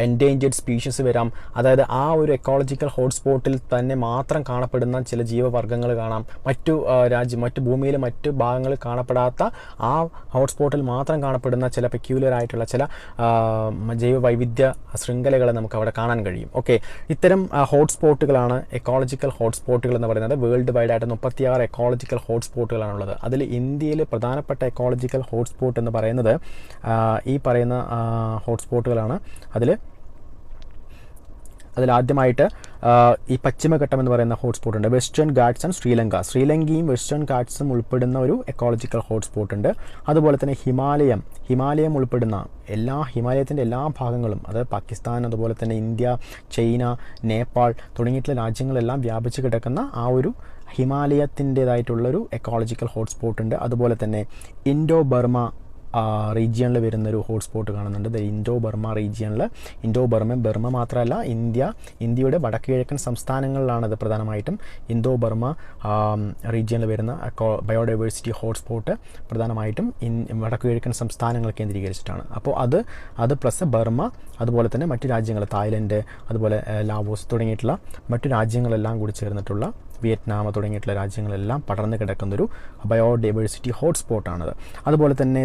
എൻഡേഞ്ചേർഡ് സ്പീഷീസ് വരാം. അതായത് ആ ഒരു എക്കോളജിക്കൽ ഹോട്ട്സ്പോട്ടിൽ തന്നെ മാത്രം കാണപ്പെടുന്ന ചില ജീവവർഗ്ഗങ്ങൾ കാണാം. മറ്റു ഭൂമിയിലെ മറ്റു ഭാഗങ്ങളിൽ കാണപ്പെടാത്ത ആ ഹോട്ട്സ്പോട്ടിൽ മാത്രം കാണപ്പെടുന്ന ചില പെക്യൂലർ ആയിട്ടുള്ള ചില ജൈവ വൈവിധ്യ ശൃംഖലകളെ നമുക്ക് അവിടെ കാണാൻ കഴിയും. ഓക്കെ, ഇത്തരം ഹോട്ട്സ്പോട്ടുകളാണ് എക്കോളജിക്കൽ ഹോട്ട്സ്പോട്ടുകൾ എന്ന് പറയുന്നത്. വേൾഡ് വൈഡ് ആയിട്ട് 36 എക്കോളജിക്കൽ ഹോട്ട്സ്പോട്ടുകളാണുള്ളത്. അതിൽ ഇന്ത്യയിൽ പ്രധാനപ്പെട്ട എക്കോളജിക്കൽ ഹോട്ട്സ്പോട്ട് എന്ന് പറയുന്നത് ഈ പറയുന്ന ഹോട്ട്സ്പോട്ടുകളാണ്. അതിലാദ്യമായിട്ട് ഈ പശ്ചിമഘട്ടം എന്ന് പറയുന്ന ഹോട്ട്സ്പോട്ട് ഉണ്ട്. വെസ്റ്റേൺ ഗാട്സ് ആൻഡ് ശ്രീലങ്കയും വെസ്റ്റേൺ ഗാട്സും ഉൾപ്പെടുന്ന ഒരു എക്കോളജിക്കൽ ഹോട്ട്സ്പോട്ട് ഉണ്ട്. അതുപോലെ തന്നെ ഹിമാലയം ഉൾപ്പെടുന്ന ഹിമാലയത്തിൻ്റെ എല്ലാ ഭാഗങ്ങളും, അത് പാകിസ്ഥാൻ, അതുപോലെ തന്നെ ഇന്ത്യ, ചൈന, നേപ്പാൾ തുടങ്ങിയിട്ടുള്ള രാജ്യങ്ങളെല്ലാം വ്യാപിച്ച് കിടക്കുന്ന ആ ഒരു ഹിമാലയത്തിൻ്റേതായിട്ടുള്ളൊരു എക്കോളജിക്കൽ ഹോട്ട്സ്പോട്ട് ഉണ്ട്. അതുപോലെ തന്നെ ഇൻഡോ ബർമ റീജിയണിൽ വരുന്നൊരു ഹോട്ട്സ്പോട്ട് കാണുന്നുണ്ട്. ഇൻഡോ ബർമ മാത്രമല്ല, ഇന്ത്യയുടെ വടക്ക് കിഴക്കൻ സംസ്ഥാനങ്ങളിലാണ് അത് പ്രധാനമായിട്ടും. ഇൻഡോ ബർമ റീജിയണിൽ വരുന്ന ബയോഡൈവേഴ്സിറ്റി ഹോട്ട്സ്പോട്ട് പ്രധാനമായിട്ടും വടക്ക് കിഴക്കൻ സംസ്ഥാനങ്ങൾ കേന്ദ്രീകരിച്ചിട്ടാണ്. അപ്പോൾ അത് പ്ലസ് ബർമ, അതുപോലെ തന്നെ മറ്റു രാജ്യങ്ങൾ, തായ്ലൻഡ്, അതുപോലെ ലാവോസ് തുടങ്ങിയിട്ടുള്ള മറ്റു രാജ്യങ്ങളെല്ലാം കൂടി ചേർന്നിട്ടുള്ള, വിയറ്റ്നാം തുടങ്ങിയിട്ടുള്ള രാജ്യങ്ങളെല്ലാം പടർന്ന് കിടക്കുന്നൊരു ബയോഡൈവേഴ്സിറ്റി ഹോട്ട്സ്പോട്ടാണത്. അതുപോലെ തന്നെ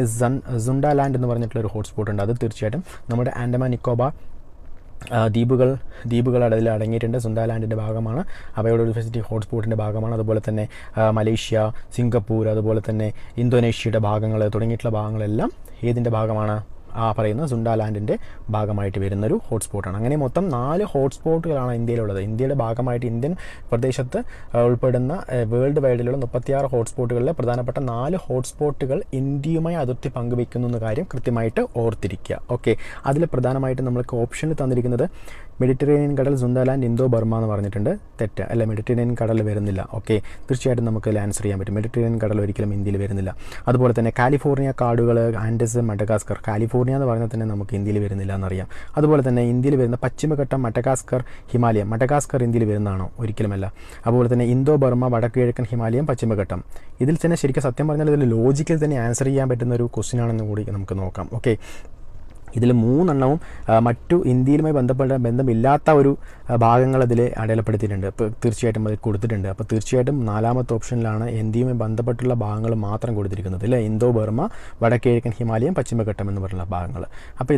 സുണ്ടാലാൻഡ് എന്ന് പറഞ്ഞിട്ടുള്ളൊരു ഹോട്ട്സ്പോട്ട് ഉണ്ട്. അത് തീർച്ചയായിട്ടും നമ്മുടെ ആൻഡമാൻ നിക്കോബാർ ദ്വീപുകൾ അതിൽ അടങ്ങിയിട്ടുണ്ട്. സുണ്ടാലാൻഡിൻ്റെ ഭാഗമാണ്, ബയോഡൈവേഴ്സിറ്റി ഹോട്ട്സ്പോട്ടിൻ്റെ ഭാഗമാണ്. അതുപോലെ തന്നെ മലേഷ്യ, സിംഗപ്പൂർ, അതുപോലെ തന്നെ ഇന്തോനേഷ്യയുടെ ഭാഗങ്ങൾ തുടങ്ങിയിട്ടുള്ള ഭാഗങ്ങളെല്ലാം ഏതിൻ്റെ ഭാഗമാണ്? പറയുന്ന സുണ്ടാലാൻഡിൻ്റെ ഭാഗമായിട്ട് വരുന്നൊരു ഹോട്ട്സ്പോട്ടാണ്. അങ്ങനെ മൊത്തം 4 ഹോട്ട്സ്പോട്ടുകളാണ് ഇന്ത്യയിലുള്ളത്. ഇന്ത്യയുടെ ഭാഗമായിട്ട് ഇന്ത്യൻ പ്രദേശത്ത് ഉൾപ്പെടുന്ന വേൾഡ് വൈഡിലുള്ള 36 ഹോട്ട്സ്പോട്ടുകളിലെ പ്രധാനപ്പെട്ട 4 ഹോട്ട്സ്പോട്ടുകൾ ഇന്ത്യയുമായി അതിർത്തി പങ്കുവയ്ക്കുന്നു എന്ന കാര്യം കൃത്യമായിട്ട് ഓർത്തിരിക്കുക. ഓക്കെ, അതിൽ പ്രധാനമായിട്ട് നമ്മൾക്ക് ഓപ്ഷനിൽ തന്നിരിക്കുന്നത് മെഡിറ്ററേനിയൻ കടൽ, സുണ്ടാലാൻഡ്, ഇന്തോ ബർമ എന്ന് പറഞ്ഞിട്ടുണ്ട്. തെറ്റ് അല്ല, മെഡിറ്ററേനിയൻ കടൽ വരുന്നില്ല. ഓക്കെ, തീർച്ചയായിട്ടും നമുക്ക് ആൻസർ ചെയ്യാൻ പറ്റും. മെഡിറ്ററേനിയൻ കടൽ ഒരിക്കലും ഇന്ത്യയിൽ വരുന്നില്ല. അതുപോലെ തന്നെ കാലിഫോർണിയ കാടുകൾ, ആൻഡസ്, മഡഗാസ്കർ. കാലിഫോർണിയ എന്ന് പറഞ്ഞാൽ തന്നെ നമുക്ക് ഇന്ത്യയിൽ വരുന്നില്ല എന്നറിയാം. അതുപോലെ തന്നെ ഇന്ത്യയിൽ വരുന്ന പശ്ചിമഘട്ടം, മഡഗാസ്കർ, ഹിമാലയം. മഡഗാസ്കർ ഇന്ത്യയിൽ വരുന്നതാണോ? ഒരിക്കലുമല്ല. അതുപോലെ തന്നെ ഇന്തോ ബർമ, വടക്ക് കിഴക്കൻ ഹിമാലയം, പശ്ചിമഘട്ടം. ഇതിൽ തന്നെ ശരിക്കും സത്യം പറഞ്ഞാൽ ഇതിൽ ലോജിക്കൽ തന്നെ ആൻസർ ചെയ്യാൻ പറ്റുന്ന ഒരു ക്വസ്റ്റ്യൻ ആണെന്ന് കൂടി നമുക്ക് നോക്കാം. ഓക്കെ, ഇതിൽ 3 എണ്ണവും മറ്റു ഇന്ത്യയുമായി ബന്ധമില്ലാത്ത ഒരു ഭാഗങ്ങൾ അതിൽ അടയാളപ്പെടുത്തിയിട്ടുണ്ട്. അപ്പോൾ തീർച്ചയായിട്ടും അത് കൊടുത്തിട്ടുണ്ട്. അപ്പോൾ തീർച്ചയായിട്ടും 4ാമത്തെ ഓപ്ഷനിലാണ് ഇന്ത്യയുമായി ബന്ധപ്പെട്ടുള്ള ഭാഗങ്ങൾ മാത്രം കൊടുത്തിരിക്കുന്നത് അല്ലേ? ഇന്തോ ബർമ, വടക്കിഴക്കൻ ഹിമാലയം, പശ്ചിമഘട്ടം എന്ന് പറയുന്ന ഭാഗങ്ങൾ. അപ്പോൾ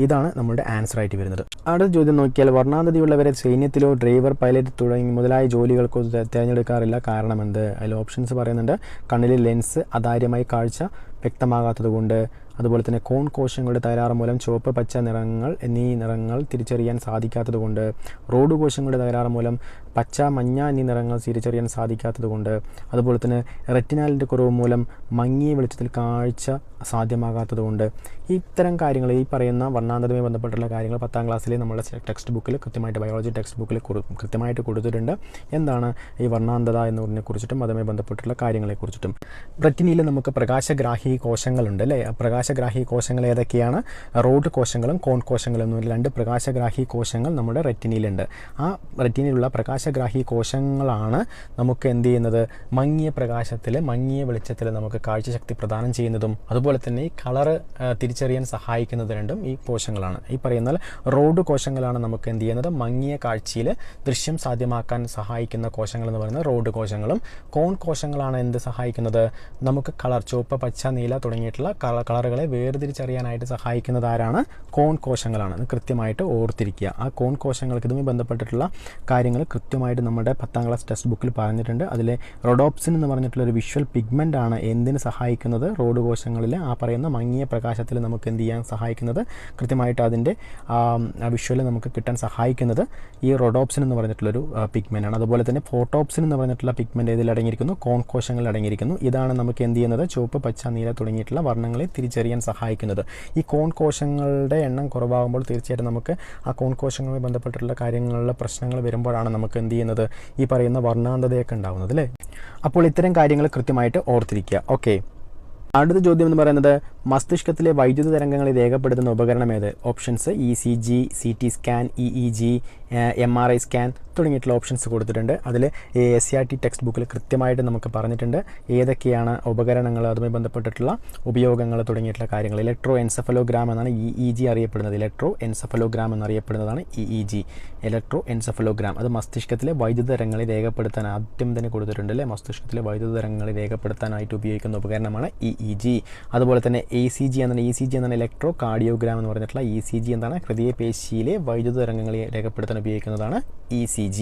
ഇതാണ് നമ്മുടെ ആൻസർ ആയിട്ട് വരുന്നത്. അടുത്ത ചോദ്യം നോക്കിയാൽ, വർണ്ണാന്തതിയുള്ളവരെ സൈന്യത്തിലോ ഡ്രൈവർ, പൈലറ്റ് മുതലായ ജോലികൾക്കോ തിരഞ്ഞെടുക്കാറില്ല, കാരണം എന്ത്? അതിൽ ഓപ്ഷൻസ് പറയുന്നുണ്ട്. കണ്ണിലെ ലെൻസ് അതാര്യമായി കാഴ്ച വ്യക്തമാകാത്തത് കൊണ്ട്, അതുപോലെ തന്നെ കോൺ കോശങ്ങളുടെ തകരാറ് മൂലം ചുവപ്പ്, പച്ച നിറങ്ങൾ എന്നീ നിറങ്ങൾ തിരിച്ചറിയാൻ സാധിക്കാത്തത് കൊണ്ട്, റോഡ് കോശങ്ങളുടെ തകരാറ് മൂലം പച്ച, മഞ്ഞ എന്നീ നിറങ്ങൾ തിരിച്ചറിയാൻ സാധിക്കാത്തത് കൊണ്ട്, അതുപോലെ തന്നെ റെറ്റിനാലിൻ്റെ കുറവ് മൂലം മങ്ങിയ വെളിച്ചത്തിൽ കാഴ്ച സാധ്യമാകാത്തത് കൊണ്ട്. ഇത്തരം കാര്യങ്ങൾ, ഈ പറയുന്ന വർണ്ണാന്തരവുമായി ബന്ധപ്പെട്ടുള്ള കാര്യങ്ങൾ 10ാം ക്ലാസ്സിലെ നമ്മുടെ ടെക്സ്റ്റ് ബുക്കിൽ കൃത്യമായിട്ട്, ബയോളജി ടെക്സ്റ്റ് ബുക്കിൽ കൃത്യമായിട്ട് കൊടുത്തിട്ടുണ്ട്. എന്താണ് ഈ വർണ്ണാന്തത എന്നതിനെ കുറിച്ചിട്ടും അതുമായി ബന്ധപ്പെട്ടുള്ള കാര്യങ്ങളെക്കുറിച്ചിട്ടും. റെറ്റിനയിൽ നമുക്ക് പ്രകാശഗ്രാഹി കോശങ്ങളുണ്ട് അല്ലേ? പ്രകാശഗ്രാഹി കോശങ്ങൾ ഏതൊക്കെയാണ്? റോഡ് കോശങ്ങളും കോൺ കോശങ്ങളും എന്ന് 2 പ്രകാശഗ്രാഹി കോശങ്ങൾ നമ്മുടെ റെറ്റിനയിലുണ്ട്. ആ റെറ്റിനയിലുള്ള പ്രകാശ പ്രകാശഗ്രാഹി കോശങ്ങളാണ് നമുക്ക് എന്ത് ചെയ്യുന്നത്, മങ്ങിയ പ്രകാശത്തിൽ മങ്ങിയ വെളിച്ചത്തിൽ നമുക്ക് കാഴ്ചശക്തി പ്രദാനം ചെയ്യുന്നതും അതുപോലെ തന്നെ ഈ കളറ് തിരിച്ചറിയാൻ സഹായിക്കുന്നത് രണ്ടും ഈ കോശങ്ങളാണ്. ഈ പറയുന്ന റോഡ് കോശങ്ങളാണ് നമുക്ക് എന്ത് ചെയ്യുന്നത്, മങ്ങിയ കാഴ്ചയിൽ ദൃശ്യം സാധ്യമാക്കാൻ സഹായിക്കുന്ന കോശങ്ങൾ എന്ന് പറയുന്നത് റോഡ് കോശങ്ങളും. കോൺ കോശങ്ങളാണ് എന്ത് സഹായിക്കുന്നത്, നമുക്ക് കളർ ചുവപ്പ്, പച്ച, നീല തുടങ്ങിയിട്ടുള്ള കളറുകളെ വേർതിരിച്ചറിയാനായിട്ട് സഹായിക്കുന്നത് ആരാണ്, കോൺ കോശങ്ങളാണ്. അത് കൃത്യമായിട്ട് ഓർത്തിരിക്കുക. ആ കോൺ കോശങ്ങൾക്ക് ഇതുമായി ബന്ധപ്പെട്ടിട്ടുള്ള കാര്യങ്ങൾ കൃത്യമായിട്ട് നമ്മുടെ 10ാം ക്ലാസ് ടെക്സ്റ്റ് ബുക്കിൽ പറഞ്ഞിട്ടുണ്ട്. അതിലെ റോഡോപ്സിൻ എന്ന് പറഞ്ഞിട്ടുള്ള ഒരു വിഷ്വൽ പിഗ്മെൻ്റ് ആണ് എന്തിന് സഹായിക്കുന്നത്, റോഡ് കോശങ്ങളിൽ ആ പറയുന്ന മങ്ങിയ പ്രകാശത്തിൽ നമുക്ക് എന്ത് ചെയ്യാൻ സഹായിക്കുന്നത്, കൃത്യമായിട്ട് അതിൻ്റെ വിഷ്വൽ നമുക്ക് കിട്ടാൻ സഹായിക്കുന്നത് ഈ റോഡോപ്സിൻ എന്ന് പറഞ്ഞിട്ടുള്ളൊരു പിഗ്മെൻ്റ് ആണ്. അതുപോലെ തന്നെ ഫോട്ടോപ്സിൻ എന്ന് പറഞ്ഞിട്ടുള്ള പിഗ്മെൻ്റ് ഇതിൽ അടങ്ങിയിരിക്കുന്നു, കോൺ കോശങ്ങളിൽ അടങ്ങിയിരിക്കുന്നു. ഇതാണ് നമുക്ക് എന്ത് ചെയ്യുന്നത്, ചുവപ്പ്, പച്ച, നീല തുടങ്ങിയിട്ടുള്ള വർണ്ണങ്ങളെ തിരിച്ചറിയാൻ സഹായിക്കുന്നത്. ഈ കോൺ കോശങ്ങളുടെ എണ്ണം കുറവാകുമ്പോൾ തീർച്ചയായിട്ടും നമുക്ക് ആ കോൺ കോശങ്ങളുമായി ബന്ധപ്പെട്ടിട്ടുള്ള കാര്യങ്ങളിലെ പ്രശ്നങ്ങൾ വരുമ്പോഴാണ് നമുക്ക് എന്ത് ചെയ്യുന്നത്, ഈ പറയുന്ന വർണ്ണാന്തതയൊക്കെ ഉണ്ടാകുന്നത് അല്ലേ. അപ്പോൾ ഇത്തരം കാര്യങ്ങൾ കൃത്യമായിട്ട് ഓർത്തിരിക്കുക. ഓക്കെ, അടുത്ത ചോദ്യം എന്ന് പറയുന്നത് മസ്തിഷ്കത്തിലെ വൈദ്യുത തരംഗങ്ങളെ രേഖപ്പെടുത്തുന്ന ഉപകരണം ഏത്? Options ECG, CT scan, EEG, MRI scan തുടങ്ങിയിട്ടുള്ള ഓപ്ഷൻസ് കൊടുത്തിട്ടുണ്ട്. അതിൽ SCERT ടെക്സ്റ്റ് ബുക്കിൽ കൃത്യമായിട്ട് നമുക്ക് പറഞ്ഞിട്ടുണ്ട് ഏതൊക്കെയാണ് ഉപകരണങ്ങൾ, അതുമായി ബന്ധപ്പെട്ടിട്ടുള്ള ഉപയോഗങ്ങൾ തുടങ്ങിയിട്ടുള്ള കാര്യങ്ങൾ. ഇലക്ട്രോ എൻസെഫലോഗ്രാം എന്നാണ് EEG അറിയപ്പെടുന്നത്. ഇലക്ട്രോ എൻസെഫലോഗ്രാം എന്നറിയപ്പെടുന്നതാണ് EEG, ഇലക്ട്രോ എൻസെഫലോഗ്രാം. അത് മസ്തിഷ്കത്തിലെ വൈദ്യുത തരംഗങ്ങളെ രേഖപ്പെടുത്താൻ ആദ്യം തന്നെ കൊടുത്തിട്ടുണ്ട് അല്ലേ. മസ്തിഷ്കത്തിലെ വൈദ്യുത തരംഗങ്ങളെ രേഖപ്പെടുത്താനായിട്ട് ഉപയോഗിക്കുന്ന ഉപകരണമാണ് EEG. അതുപോലെ തന്നെ ECG എന്നാണ് ഇലക്ട്രോ കാർഡിയോഗ്രാം എന്ന് പറഞ്ഞിട്ടുള്ള ECG എന്താണ്, ഹൃദയപേശിയിലെ വൈദ്യുത തരംഗങ്ങളെ രേഖപ്പെടുത്താൻ ഉപയോഗിക്കുന്നതാണ് ECG.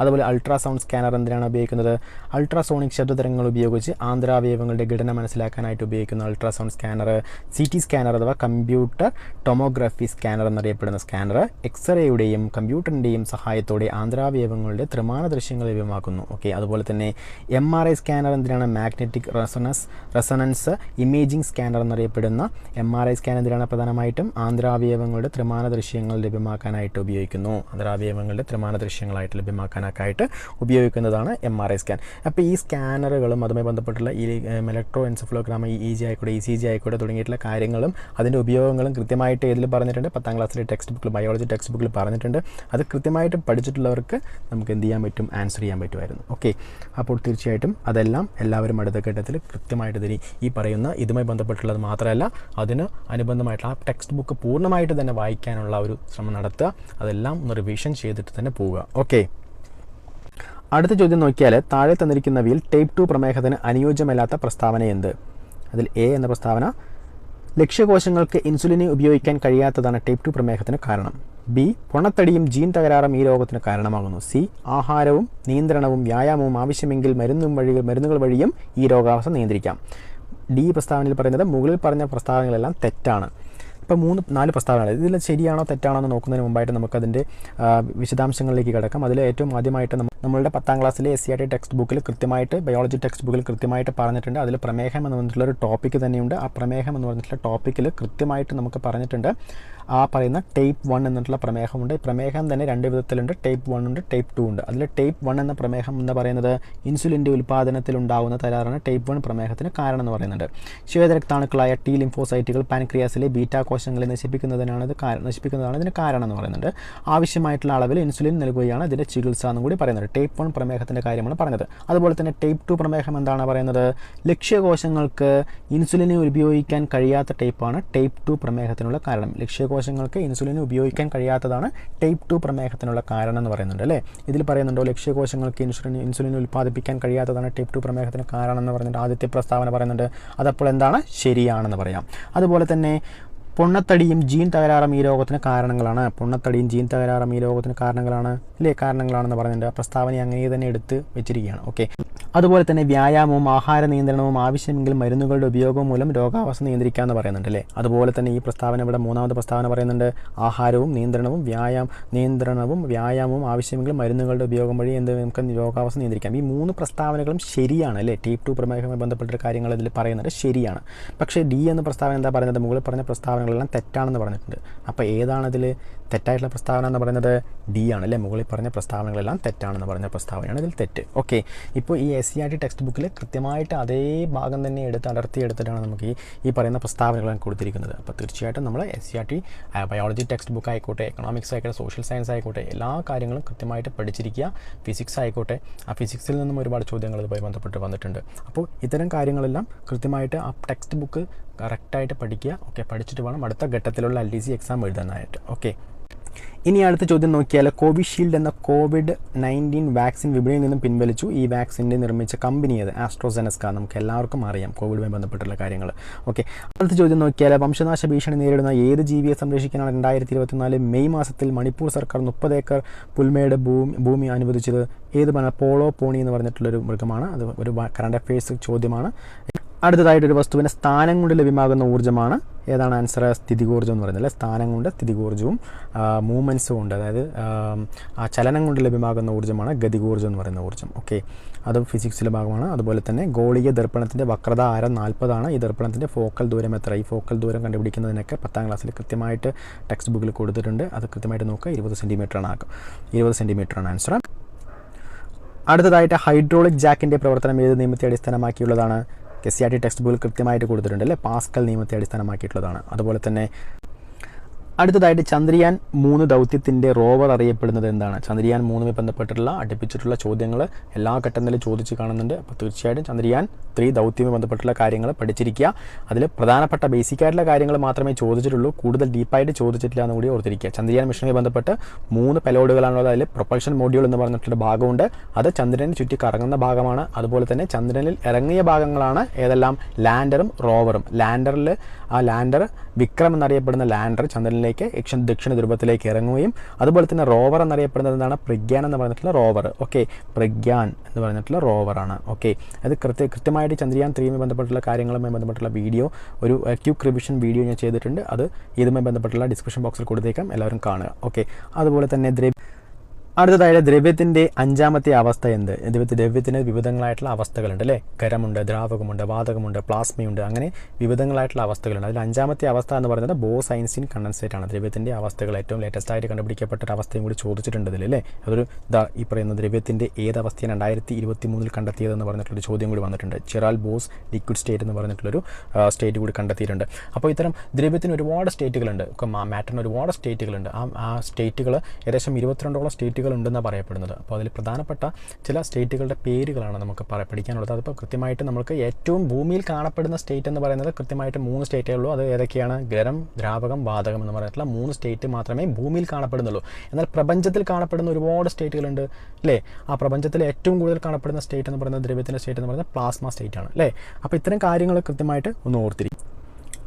അതുപോലെ അൾട്രാസൗണ്ട് സ്കാനർ എന്തിനാണ് ഉപയോഗിക്കുന്നത്, അൾട്രാസോണിക് ശബ്ദതരംഗങ്ങൾ ഉപയോഗിച്ച് ആന്തരാവയവങ്ങളുടെ ഘടന മനസ്സിലാക്കാനായിട്ട് ഉപയോഗിക്കുന്ന അൾട്രാസൗണ്ട് സ്കാനർ. CT സ്കാനർ അഥവാ കമ്പ്യൂട്ടർ ടൊമോഗ്രഫി സ്കാനർ എന്നറിയപ്പെടുന്ന സ്കാനർ എക്സ്റേയുടെയും കമ്പ്യൂട്ടറിൻ്റെയും സഹായത്തോടെ ആന്തരാവയവങ്ങളുടെ ത്രിമാന ദൃശ്യങ്ങൾ ലഭ്യമാക്കുന്നു. ഓക്കെ, അതുപോലെ തന്നെ MRI സ്കാനർ എന്തിനാണ്, മാഗ്നറ്റിക് റെസൊണൻസ് ഇമേജിംഗ് സ്കാനർ എന്നറിയപ്പെടുന്ന MRI സ്കാൻ എന്തിനാണ്, പ്രധാനമായിട്ടും ആന്തരാവയവങ്ങളുടെ ത്രിമാന ദൃശ്യങ്ങൾ ലഭ്യമാക്കാനായിട്ട് ഉപയോഗിക്കുന്നു. ആന്തരാവയവങ്ങളുടെ ത്രിമാന ദൃശ്യങ്ങളായിട്ട് ലഭ്യമാക്കാനൊക്കെയായിട്ട് ഉപയോഗിക്കുന്നതാണ് MRI സ്കാൻ. അപ്പോൾ ഈ സ്കാനറുകളും അതുമായി ബന്ധപ്പെട്ടുള്ള ഈ ഇലക്ട്രോ എൻസെഫലോഗ്രാം, EEG ആയിക്കോട്ടെ, ECG ആയിക്കോട്ടെ തുടങ്ങിയിട്ടുള്ള കാര്യങ്ങളും അതിൻ്റെ ഉപയോഗങ്ങളും കൃത്യമായിട്ട് ഇതിൽ പറഞ്ഞിട്ടുണ്ട്. 10ാം ക്ലാസ്സിലെ ടെക്സ്റ്റ് ബുക്കിൽ, ബയോളജി ടെക്സ്റ്റ് ബുക്കിൽ പറഞ്ഞിട്ടുണ്ട്. അത് കൃത്യമായിട്ട് പഠിച്ചിട്ടുള്ളവർക്ക് നമുക്ക് എന്ത് ചെയ്യാൻ പറ്റും, ആൻസർ ചെയ്യാൻ പറ്റുമായിരുന്നു. ഓക്കെ, അപ്പോൾ തീർച്ചയായിട്ടും അതെല്ലാം എല്ലാവരും അടുത്ത ഘട്ടത്തിൽ കൃത്യമായിട്ട് തരും. ഈ പറയുന്ന ഇതുമായി ബന്ധപ്പെട്ടുള്ളത് മാത്രമല്ല, അതിന് അനുബന്ധമായിട്ടുള്ള ആ ടെക്സ്റ്റ് ബുക്ക് പൂർണ്ണമായിട്ട് തന്നെ വായിക്കാനുള്ള ഒരു ശ്രമം നടത്തുക. അതെല്ലാം ഒന്ന് റിവിഷൻ ചെയ്തിട്ട് തന്നെ പോവുക. ഓക്കെ, അടുത്ത ചോദ്യം നോക്കിയാൽ താഴെ തന്നിരിക്കുന്നവയിൽ ടൈപ്പ് 2 പ്രമേഹത്തിന് അനുയോജ്യമല്ലാത്ത പ്രസ്താവന എന്ത്? അതിൽ A എന്ന പ്രസ്താവന ലക്ഷ്യകോശങ്ങൾക്ക് ഇൻസുലിനെ ഉപയോഗിക്കാൻ കഴിയാത്തതാണ് ടൈപ്പ് 2 പ്രമേഹത്തിന് കാരണം. B പൊണ്ണത്തടിയും ജീൻ തകരാറും ഈ രോഗത്തിന് കാരണമാകുന്നു. C ആഹാരവും നിയന്ത്രണവും വ്യായാമവും ആവശ്യമെങ്കിൽ മരുന്നുകൾ വഴിയും ഈ രോഗാവസ്ഥ നിയന്ത്രിക്കാം. D പ്രസ്താവനയിൽ പറയുന്നത് മുകളിൽ പറഞ്ഞ പ്രസ്താവനകളെല്ലാം തെറ്റാണ്. ഇപ്പോൾ 3-4 പ്രസ്താവനകൾ, ഇതിൽ ശരിയാണോ തെറ്റാണോ എന്ന് നോക്കുന്നതിന് മുമ്പായിട്ട് നമുക്കതിൻ്റെ വിശദാംശങ്ങളിലേക്ക് കിടക്കാം. അതിൽ ഏറ്റവും ആദ്യമായിട്ട് നമ്മളുടെ 10ാം ക്ലാസ്സിലെ SCERT ടെക്സ്റ്റ് ബുക്കിൽ കൃത്യമായിട്ട്, ബയോളജി ടെക്സ്റ്റ് ബുക്കിൽ കൃത്യമായിട്ട് പറഞ്ഞിട്ടുണ്ട്. അതിൽ പ്രമേഹം എന്ന് പറഞ്ഞിട്ടുള്ളൊരു ടോപ്പിക്ക് തന്നെയുണ്ട്. ആ പ്രമേഹം എന്ന് പറഞ്ഞിട്ടുള്ള ടോപ്പിക്കിൽ കൃത്യമായിട്ട് നമുക്ക് പറഞ്ഞിട്ടുണ്ട് ആ പറയുന്ന ടൈപ്പ് 1 എന്നിട്ടുള്ള പ്രമേഹമുണ്ട്. പ്രമേഹം തന്നെ 2 വിധത്തിലുണ്ട്, ടൈപ്പ് 1 ഉണ്ട്, ടൈപ്പ് 2 ഉണ്ട്. അതിൽ ടൈപ്പ് 1 എന്ന പ്രമേഹം എന്ന് പറയുന്നത് ഇൻസുലിൻ്റെ ഉൽപ്പാദനത്തിലുണ്ടാകുന്ന തകരാറാണ് ടൈപ്പ് 1 പ്രമേഹത്തിന് കാരണം എന്ന് പറയുന്നുണ്ട്. ശ്വേതരക്താണുക്കളായ T ലിംഫോസൈറ്റുകൾ പാൻക്രിയാസിലെ ബീറ്റാ കോശങ്ങളെ നശിപ്പിക്കുന്നതാണ് ഇതിന് കാരണം എന്ന് പറയുന്നുണ്ട്. ആവശ്യമായിട്ടുള്ള അളവിൽ ഇൻസുലിൻ നൽകുകയാണ് ഇതിൻ്റെ ചികിത്സ എന്നും കൂടി പറയുന്നുണ്ട്. ടൈപ്പ് 1 പ്രമേഹത്തിൻ്റെ കാര്യമാണ് പറഞ്ഞത്. അതുപോലെ തന്നെ ടൈപ്പ് 2 പ്രമേഹം എന്താണ് പറയുന്നത്, ലക്ഷ്യകോശങ്ങൾക്ക് ഇൻസുലിനെ ഉപയോഗിക്കാൻ കഴിയാത്ത ടൈപ്പാണ് ടൈപ്പ് 2 പ്രമേഹത്തിനുള്ള കാരണം. ലക്ഷ്യകോശങ്ങൾക്ക് ഇൻസുലിൻ ഉപയോഗിക്കാൻ കഴിയാത്തതാണ് ടൈപ്പ് 2 പ്രമേഹത്തിനുള്ള കാരണം എന്ന് പറയുന്നുണ്ട് അല്ലേ. ഇതിൽ പറയുന്നുണ്ടോ ലക്ഷ്യകോശങ്ങൾക്ക് ഇൻസുലിൻ ഉൽപ്പാദിപ്പിക്കാൻ കഴിയാത്തതാണ് ടൈപ്പ് 2 പ്രമേഹത്തിന് കാരണം എന്ന് പറഞ്ഞിട്ട് ആദ്യത്തെ പ്രസ്താവന പറയുന്നുണ്ട്. അതപ്പോൾ എന്താണ്, ശരിയാണെന്ന് പറയാം. അതുപോലെ തന്നെ പൊണ്ണത്തടിയും ജീൻ തകരാറും ഈ രോഗത്തിന് കാരണങ്ങളാണ്. പൊണ്ണത്തടിയും ജീൻ തകരാറും ഈ രോഗത്തിന് കാരണങ്ങളാണെന്ന് പറഞ്ഞിട്ടുണ്ട്. പ്രസ്താവന അങ്ങനെ തന്നെ എടുത്ത് വെച്ചിരിക്കുകയാണ്. ഓക്കെ, അതുപോലെ തന്നെ വ്യായാമവും ആഹാര നിയന്ത്രണവും ആവശ്യമെങ്കിൽ മരുന്നുകളുടെ ഉപയോഗം മൂലം രോഗാവസ്ഥ നിയന്ത്രിക്കാമെന്ന് പറയുന്നുണ്ട് അല്ലേ. അതുപോലെ തന്നെ ഈ പ്രസ്താവന ഇവിടെ 3ാമത്തെ പ്രസ്താവന പറയുന്നുണ്ട് ആഹാരവും നിയന്ത്രണവും വ്യായാമവും ആവശ്യമെങ്കിൽ മരുന്നുകളുടെ ഉപയോഗം വഴി നമുക്ക് രോഗാവസ്ഥ നിയന്ത്രിക്കാം. ഈ 3 പ്രസ്താവനകളും ശരിയാണ് അല്ലേ. ടൈപ്പ് 2 പ്രമേഹവുമായി ബന്ധപ്പെട്ട കാര്യങ്ങൾ ഇതിൽ പറയുന്നത് ശരിയാണ്. പക്ഷേ D എന്ന പ്രസ്താവന എന്താ പറയുന്നത്, മുകളിൽ പറഞ്ഞ പ്രസ്താവനകളെല്ലാം തെറ്റാണെന്ന് പറഞ്ഞിട്ടുണ്ട്. അപ്പോൾ ഏതാണ് ഇതിൽ തെറ്റായിട്ടുള്ള പ്രസ്താവന എന്ന് പറയുന്നത് ഡി ആണ് അല്ലേ. മുകളിൽ പറഞ്ഞ പ്രസ്താവനകളെല്ലാം തെറ്റാണെന്ന് പറഞ്ഞ പ്രസ്താവനയാണ് ഇതിൽ തെറ്റ്. ഓക്കെ, ഇപ്പോൾ ഈ SCERT ടെക്സ്റ്റ് ബുക്കിൽ കൃത്യമായിട്ട് അതേ ഭാഗം തന്നെ അടർത്തിയെടുത്തിട്ടാണ് നമുക്ക് ഈ പറയുന്ന പ്രസ്താവനകളാണ് കൊടുത്തിരിക്കുന്നത്. അപ്പോൾ തീർച്ചയായിട്ടും നമ്മൾ SCERT ബയോളജി ടെക്സ്റ്റ് ബുക്ക് ആയിക്കോട്ടെ, എക്കണോമിക്സ് ആയിക്കോട്ടെ, സോഷ്യൽ സയൻസ് ആയിക്കോട്ടെ, എല്ലാ കാര്യങ്ങളും കൃത്യമായിട്ട് പഠിച്ചിരിക്കുക. ഫിസിക്സ് ആയിക്കോട്ടെ, ആ ഫിസിക്സിൽ നിന്നും ഒരുപാട് ചോദ്യങ്ങൾ ഇതുമായി ബന്ധപ്പെട്ട് വന്നിട്ടുണ്ട്. അപ്പോൾ ഇത്തരം കാര്യങ്ങളെല്ലാം കൃത്യമായിട്ട് ആ ടെക്സ്റ്റ് ബുക്ക് കറക്റ്റായിട്ട് പഠിക്കുക. ഓക്കെ, പഠിച്ചിട്ട് വേണം അടുത്ത ഘട്ടത്തിലുള്ള LDC എക്സാം എഴുതാനായിട്ട്. ഓക്കെ, ഇനി അടുത്ത ചോദ്യം നോക്കിയാൽ കോവിഷീൽഡ് എന്ന COVID-19 വാക്സിൻ വിപണിയിൽ നിന്നും പിൻവലിച്ചു. ഈ വാക്സിൻ്റെ നിർമ്മിച്ച കമ്പനി ഏത്? ആസ്ട്രോസെനസ്ക. നമുക്ക് എല്ലാവർക്കും അറിയാം കോവിഡുമായി ബന്ധപ്പെട്ടുള്ള കാര്യങ്ങൾ. ഓക്കെ, അടുത്ത ചോദ്യം നോക്കിയാൽ വംശനാശ ഭീഷണി നേരിടുന്ന ഏത് ജീവിയെ സംരക്ഷിക്കാനാണ് 2024 മെയ് മാസത്തിൽ മണിപ്പൂർ സർക്കാർ 30 ഏക്കർ പുൽമേട് ഭൂമി അനുവദിച്ചത്? ഏത് പോളോ പോണി എന്ന് പറഞ്ഞിട്ടുള്ളൊരു മൃഗമാണ്. അത് ഒരു കറണ്ട് അഫയേഴ്സ് ചോദ്യമാണ്. അടുത്തതായിട്ട് ഒരു വസ്തുവിൻ്റെ സ്ഥാനം കൊണ്ട് ലഭ്യമാകുന്ന ഊർജ്ജമാണ്. ഏതാണ് ആൻസർ? സ്ഥിതികോർജ്ജം എന്ന് പറയുന്നത്. സ്ഥാനം കൊണ്ട് സ്ഥിതികോർജ്ജവും മൂവ്മെൻറ്റ്സും ഉണ്ട്, അതായത് ആ ചലനം കൊണ്ട് ലഭ്യമാകുന്ന ഊർജ്ജമാണ് ഗതികോർജ്ജം എന്ന് പറയുന്ന ഊർജ്ജം. ഓക്കെ, അത് ഫിസിക്സിലെ ഭാഗമാണ്. അതുപോലെ തന്നെ ഗോളീയ ദർപ്പണത്തിൻ്റെ വക്രത ആരം 40 ഈ ദർപ്പണത്തിൻ്റെ ഫോക്കൽ ദൂരം എത്ര? ഈ ഫോക്കൽ ദൂരം കണ്ടുപിടിക്കുന്നതിനൊക്കെ 10ാം ക്ലാസ്സിൽ കൃത്യമായിട്ട് ടെക്സ്റ്റ് ബുക്കിൽ കൊടുത്തിട്ടുണ്ട്. അത് കൃത്യമായിട്ട് നോക്കുക. 20 സെൻറ്റിമീറ്ററാണ് ആൻസർ. അടുത്തതായിട്ട് ഹൈഡ്രോളിക് ജാക്കിൻ്റെ പ്രവർത്തനം ഏത് നിയമത്തെ അടിസ്ഥാനമാക്കിയുള്ളതാണ്? SCERT ടെക്സ്റ്റ് ബുക്കിൽ കൃത്യമായിട്ട് കൊടുത്തിട്ടുണ്ട് അല്ലേ. പാസ്കൽ നിയമത്തെ അടിസ്ഥാനമാക്കിയിട്ടുള്ളതാണ്. അതുപോലെ തന്നെ അടുത്തതായിട്ട് ചന്ദ്രയാൻ 3 ദൗത്യത്തിൻ്റെ റോവർ അറിയപ്പെടുന്നത് എന്താണ്? ചന്ദ്രയാൻ 3 ബന്ധപ്പെട്ടിട്ടുള്ള അടുപ്പിച്ചിട്ടുള്ള ചോദ്യങ്ങൾ എല്ലാ ഘട്ടത്തിലും ചോദിച്ച് കാണുന്നുണ്ട്. അപ്പോൾ തീർച്ചയായിട്ടും ചന്ദ്രയാൻ 3 ദൗത്യവുമായി ബന്ധപ്പെട്ടുള്ള കാര്യങ്ങൾ പഠിച്ചിരിക്കുക. അതിൽ പ്രധാനപ്പെട്ട ബേസിക്കായിട്ടുള്ള കാര്യങ്ങൾ മാത്രമേ ചോദിച്ചിട്ടുള്ളൂ, കൂടുതൽ ഡീപ്പായിട്ട് ചോദിച്ചിട്ടില്ല എന്ന് കൂടി ഓർത്തിരിക്കുക. ചന്ദ്രയാൻ മിഷനുമായി ബന്ധപ്പെട്ട് 3 പെലോഡുകളാണുള്ളത്. അതിൽ പ്രൊപ്പൽഷൻ മൊഡ്യൂൾ എന്ന് പറഞ്ഞിട്ടുള്ള ഭാഗമുണ്ട്. അത് ചന്ദ്രനെ ചുറ്റി കറങ്ങുന്ന ഭാഗമാണ്. അതുപോലെ തന്നെ ചന്ദ്രനിൽ ഇറങ്ങിയ ഭാഗങ്ങളാണ് ഏതെല്ലാം? ലാൻഡറും റോവറും. ലാൻഡർ വിക്രം എന്നറിയപ്പെടുന്ന ലാൻഡർ ചന്ദ്രനിലേക്ക് ദക്ഷിണ ധ്രുവത്തിലേക്ക് ഇറങ്ങുകയും, അതുപോലെ തന്നെ റോവർ എന്നറിയപ്പെടുന്നത് എന്താണ്? പ്രഗ്യാൻ എന്ന് പറഞ്ഞിട്ടുള്ള റോവർ. ഓക്കെ, പ്രഗ്യാൻ എന്ന് പറഞ്ഞിട്ടുള്ള റോവറാണ്. ഓക്കെ, അത് കൃത്യമായിട്ട് ചന്ദ്രയാൻ 3 ബന്ധപ്പെട്ടുള്ള കാര്യങ്ങളുമായി ബന്ധപ്പെട്ടുള്ള വീഡിയോ, ഒരു ക്യൂക്ക് റിവിഷൻ വീഡിയോ ഞാൻ ചെയ്തിട്ടുണ്ട്. അത് ഇതുമായി ബന്ധപ്പെട്ടുള്ള ഡിസ്ക്രിപ്ഷൻ ബോക്സിൽ കൊടുത്തേക്കാം, എല്ലാവരും കാണുക. ഓക്കെ, അതുപോലെ തന്നെ അടുത്തതായിട്ട് ദ്രവ്യത്തിൻ്റെ 5ാമത്തെ അവസ്ഥ എന്ത്? ദ്രവ്യത്തിന് വിവിധങ്ങളായിട്ടുള്ള അവസ്ഥകളുണ്ട് അല്ലേ. ഖരമുണ്ട്, ദ്രാവകമുണ്ട്, വാതകമുണ്ട്, പ്ലാസ്മയുണ്ട്, അങ്ങനെ വിവിധങ്ങളായിട്ടുള്ള അവസ്ഥകളുണ്ട്. അതിൽ 5ാമത്തെ അവസ്ഥ എന്ന് പറയുന്നത് ബോസ്-ഐൻസ്റ്റീൻ കണ്ടൻസേറ്റ് ആണ്. ദ്രവ്യത്തിൻ്റെ അവസ്ഥകൾ ഏറ്റവും ലേറ്റസ്റ്റ് ആയിട്ട് കണ്ടുപിടിക്കപ്പെട്ട ഒരു അവസ്ഥയും കൂടി ചോദിച്ചിട്ടുണ്ട് ഇതിൽ അല്ലേ. അതൊരു ഈ പറയുന്ന ദ്രവ്യത്തിൻ്റെ ഏതവസ്ഥയാണ് 2023 കണ്ടെത്തിയതെന്ന് പറഞ്ഞിട്ടുള്ളൊരു ചോദ്യം കൂടി വന്നിട്ടുണ്ട്. ചിറാൽ ബോസ് ലിക്വിഡ് സ്റ്റേറ്റ് എന്ന് പറഞ്ഞിട്ടുള്ളൊരു സ്റ്റേറ്റ് കൂടി കണ്ടെത്തിയിട്ടുണ്ട്. അപ്പോൾ ഇത്തരം ദ്രവ്യത്തിന് ഒരുപാട് സ്റ്റേറ്റുകളുണ്ട്. മാറ്ററിന് ഒരുപാട് സ്റ്റേറ്റുകളുണ്ട്. ആ സ്റ്റേറ്റുകൾ ഏകദേശം 22ഓളം സ്റ്റേറ്റുകൾ ഉണ്ടെന്നാണ് പറയപ്പെടുന്നത്. അപ്പോൾ അതിൽ പ്രധാനപ്പെട്ട ചില സ്റ്റേറ്റുകളുടെ പേരുകളാണ് നമുക്ക് പഠിക്കാനുള്ളത്. അതിപ്പോൾ കൃത്യമായിട്ട് നമുക്ക് ഏറ്റവും ഭൂമിയിൽ കാണപ്പെടുന്ന സ്റ്റേറ്റ് എന്ന് പറയുന്നത് കൃത്യമായിട്ട് 3 സ്റ്റേറ്റേ ഉള്ളൂ. അത് ഏതൊക്കെയാണ്? ഖരം, ദ്രാവകം, വാതകം എന്ന് പറഞ്ഞിട്ടുള്ള 3 സ്റ്റേറ്റ് മാത്രമേ ഭൂമിയിൽ കാണപ്പെടുന്നുള്ളൂ. എന്നാൽ പ്രപഞ്ചത്തിൽ കാണപ്പെടുന്ന ഒരുപാട് സ്റ്റേറ്റുകളുണ്ട് അല്ലേ. ആ പ്രപഞ്ചത്തിൽ ഏറ്റവും കൂടുതൽ കാണപ്പെടുന്ന സ്റ്റേറ്റ് എന്ന് പറയുന്നത് ദ്രവ്യത്തിൻ്റെ സ്റ്റേറ്റ് എന്ന് പറയുന്നത് പ്ലാസ്മ സ്റ്റേറ്റ് ആണ് അല്ലേ. അപ്പോൾ ഇത്തരം കാര്യങ്ങൾ കൃത്യമായിട്ട് ഒന്ന് ഓർത്തിരിക്കും.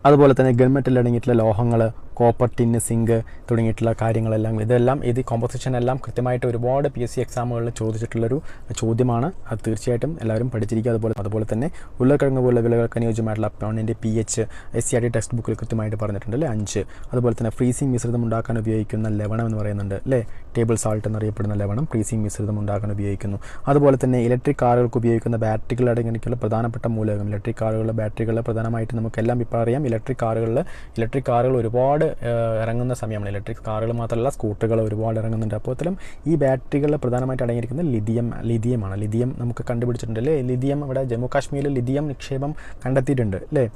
അതുപോലെ തന്നെ ഗൺമെറ്റിൽ അടങ്ങിയിട്ടുള്ള ലോഹങ്ങൾ, കോപ്പർ, ടിന്ന്, സിങ്ക് തുടങ്ങിയിട്ടുള്ള കാര്യങ്ങളെല്ലാം ഇത് കോമ്പോസിഷൻ എല്ലാം കൃത്യമായിട്ട് ഒരുപാട് PSC എക്സാമുകളിൽ ചോദിച്ചിട്ടുള്ളൊരു ചോദ്യമാണ്. അത് തീർച്ചയായിട്ടും എല്ലാവരും പഠിച്ചിരിക്കുക. അതുപോലെ തന്നെ ഉരുളക്കിഴങ്ങ് പോലുള്ള വിളകൾക്ക് അനുയോജ്യമായിട്ടുള്ള മണ്ണിൻ്റെ pH SCERT ടെക്സ്റ്റ് ബുക്കിൽ കൃത്യമായിട്ട് പറഞ്ഞിട്ടുണ്ട് അല്ലേ, 5. അതുപോലെ തന്നെ ഫ്രീസിംഗ് മിശ്രിതം ഉണ്ടാക്കാൻ ഉപയോഗിക്കുന്ന ലവണം എന്ന് പറയുന്നുണ്ട് അല്ലേ. ടേബിൾ സാൾട്ട് എന്നറിയപ്പെടുന്ന ലവണം ഫ്രീസിംഗ് മിശ്രിതം ഉണ്ടാക്കാൻ ഉപയോഗിക്കുന്നു. അതുപോലെ തന്നെ ഇലക്ട്രിക് കാറുകൾക്ക് ഉപയോഗിക്കുന്ന ബാറ്ററികൾ അടങ്ങിയിട്ടുള്ള പ്രധാനപ്പെട്ട മൂലകം. ഇലക്ട്രിക് കാറുകളുടെ ബാറ്ററികൾ പ്രധാനമായിട്ട് നമുക്കെല്ലാം ഇപ്പോൾ അറിയാം. ഇലക്ട്രിക് കാറുകൾ ഒരുപാട് ഇറങ്ങുന്ന സമയമാണ്. ഇലക്ട്രിക് കാറുകൾ മാത്രമല്ല, സ്കൂട്ടറുകൾ ഒരുപാട് ഇറങ്ങുന്നുണ്ട്. അപ്പോൾ അത്തരം ഈ ബാറ്ററികളിൽ പ്രധാനമായിട്ട് അടങ്ങിയിരിക്കുന്നത് ലിഥിയമാണ്. ലിഥിയം നമുക്ക് കണ്ടുപിടിച്ചിട്ടുണ്ട് അല്ലേ. ലിഥിയം ഇവിടെ ജമ്മു കാശ്മീരിൽ ലിഥിയം നിക്ഷേപം കണ്ടെത്തിയിട്ടുണ്ട് അല്ലേ.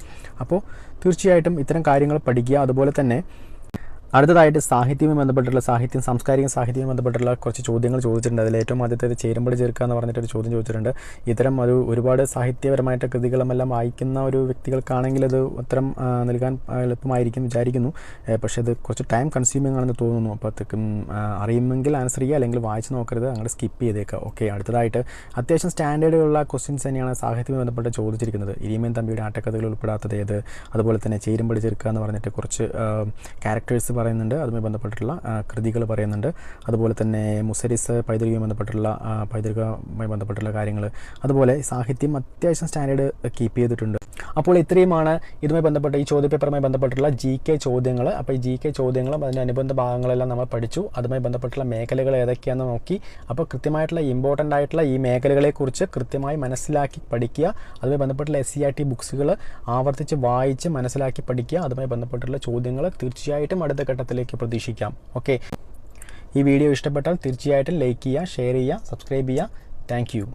അപ്പോൾ തീർച്ചയായിട്ടും ഇത്തരം കാര്യങ്ങൾ പഠിക്കുക. അതുപോലെ തന്നെ അടുത്തതായിട്ട് സാഹിത്യവുമായി ബന്ധപ്പെട്ടുള്ള സാംസ്കാരിക സാഹിത്യവുമായി ബന്ധപ്പെട്ടുള്ള കുറച്ച് ചോദ്യങ്ങൾ ചോദിച്ചിട്ടുണ്ട്. അതിൽ ഏറ്റവും ആദ്യത്തേത് ചേരുമ്പടി ചേർക്കുക എന്ന് പറഞ്ഞിട്ടൊരു ചോദ്യം ചോദിച്ചിട്ടുണ്ട്. ഇത്തരം ഒരുപാട് സാഹിത്യപരമായിട്ട് കൃതികളുമെല്ലാം വായിക്കുന്ന ഒരു വ്യക്തികൾക്കാണെങ്കിൽ അത് ഉത്തരം നൽകാൻ എളുപ്പമായിരിക്കും വിചാരിക്കുന്നു. പക്ഷേ അത് കുറച്ച് ടൈം കൺസ്യൂമിംഗ് ആണെന്ന് തോന്നുന്നു. അപ്പോഴത്തേക്കും അറിയുമെങ്കിൽ ആൻസർ ചെയ്യുക, അല്ലെങ്കിൽ വായിച്ച് നോക്കരുത്, അങ്ങോട്ട് സ്കിപ്പ് ചെയ്തേക്കുക. ഓക്കെ, അടുത്തതായിട്ട് അത്യാവശ്യം സ്റ്റാൻഡേർഡുള്ള ക്വസ്റ്റ്യൻസ് തന്നെയാണ് സാഹിത്യവുമായി ബന്ധപ്പെട്ട് ചോദിച്ചിരിക്കുന്നത്. ഇരിമേൻ തമ്പിയുടെ ആട്ടക്കഥകൾ ഉൾപ്പെടാത്തത് ഏത്? അതുപോലെ തന്നെ ചേരുമ്പടി ചേർക്കുക എന്ന് പറഞ്ഞിട്ട് കുറച്ച് ക്യാരക്ടേഴ്സ് പറയുന്നുണ്ട്, അതുമായി ബന്ധപ്പെട്ടിട്ടുള്ള കൃതികൾ പറയുന്നുണ്ട്. അതുപോലെ തന്നെ മുസരിസ് പൈതൃകവുമായി ബന്ധപ്പെട്ടുള്ള കാര്യങ്ങൾ. അതുപോലെ സാഹിത്യം അത്യാവശ്യം സ്റ്റാൻഡേർഡ് കീപ്പ് ചെയ്തിട്ടുണ്ട്. അപ്പോൾ ഇത്രയുമാണ് ഇതുമായി ബന്ധപ്പെട്ട ഈ ചോദ്യപേപ്പറുമായി ബന്ധപ്പെട്ടുള്ള GK ചോദ്യങ്ങൾ. അപ്പോൾ ഈ GK ചോദ്യങ്ങളും അതിൻ്റെ അനുബന്ധ ഭാഗങ്ങളെല്ലാം നമ്മൾ പഠിച്ചു. അതുമായി ബന്ധപ്പെട്ടുള്ള മേഖലകൾ ഏതൊക്കെയാണെന്ന് നോക്കി. അപ്പോൾ കൃത്യമായിട്ടുള്ള ഇമ്പോർട്ടൻ്റ് ആയിട്ടുള്ള ഈ മേഖലകളെക്കുറിച്ച് കൃത്യമായി മനസ്സിലാക്കി പഠിക്കുക. അതുമായി ബന്ധപ്പെട്ടുള്ള SCERT ബുക്സുകൾ ആവർത്തിച്ച് വായിച്ച് മനസ്സിലാക്കി പഠിക്കുക. അതുമായി ബന്ധപ്പെട്ടുള്ള ചോദ്യങ്ങൾ തീർച്ചയായിട്ടും അടുത്ത ഘട്ടത്തിലേക്ക് പ്രതീക്ഷിക്കാം. ഓക്കെ, ഈ വീഡിയോ ഇഷ്ടപ്പെട്ടാൽ തീർച്ചയായിട്ടും ലൈക്ക് ചെയ്യുക, ഷെയർ ചെയ്യുക, സബ്സ്ക്രൈബ് ചെയ്യുക. Thank you.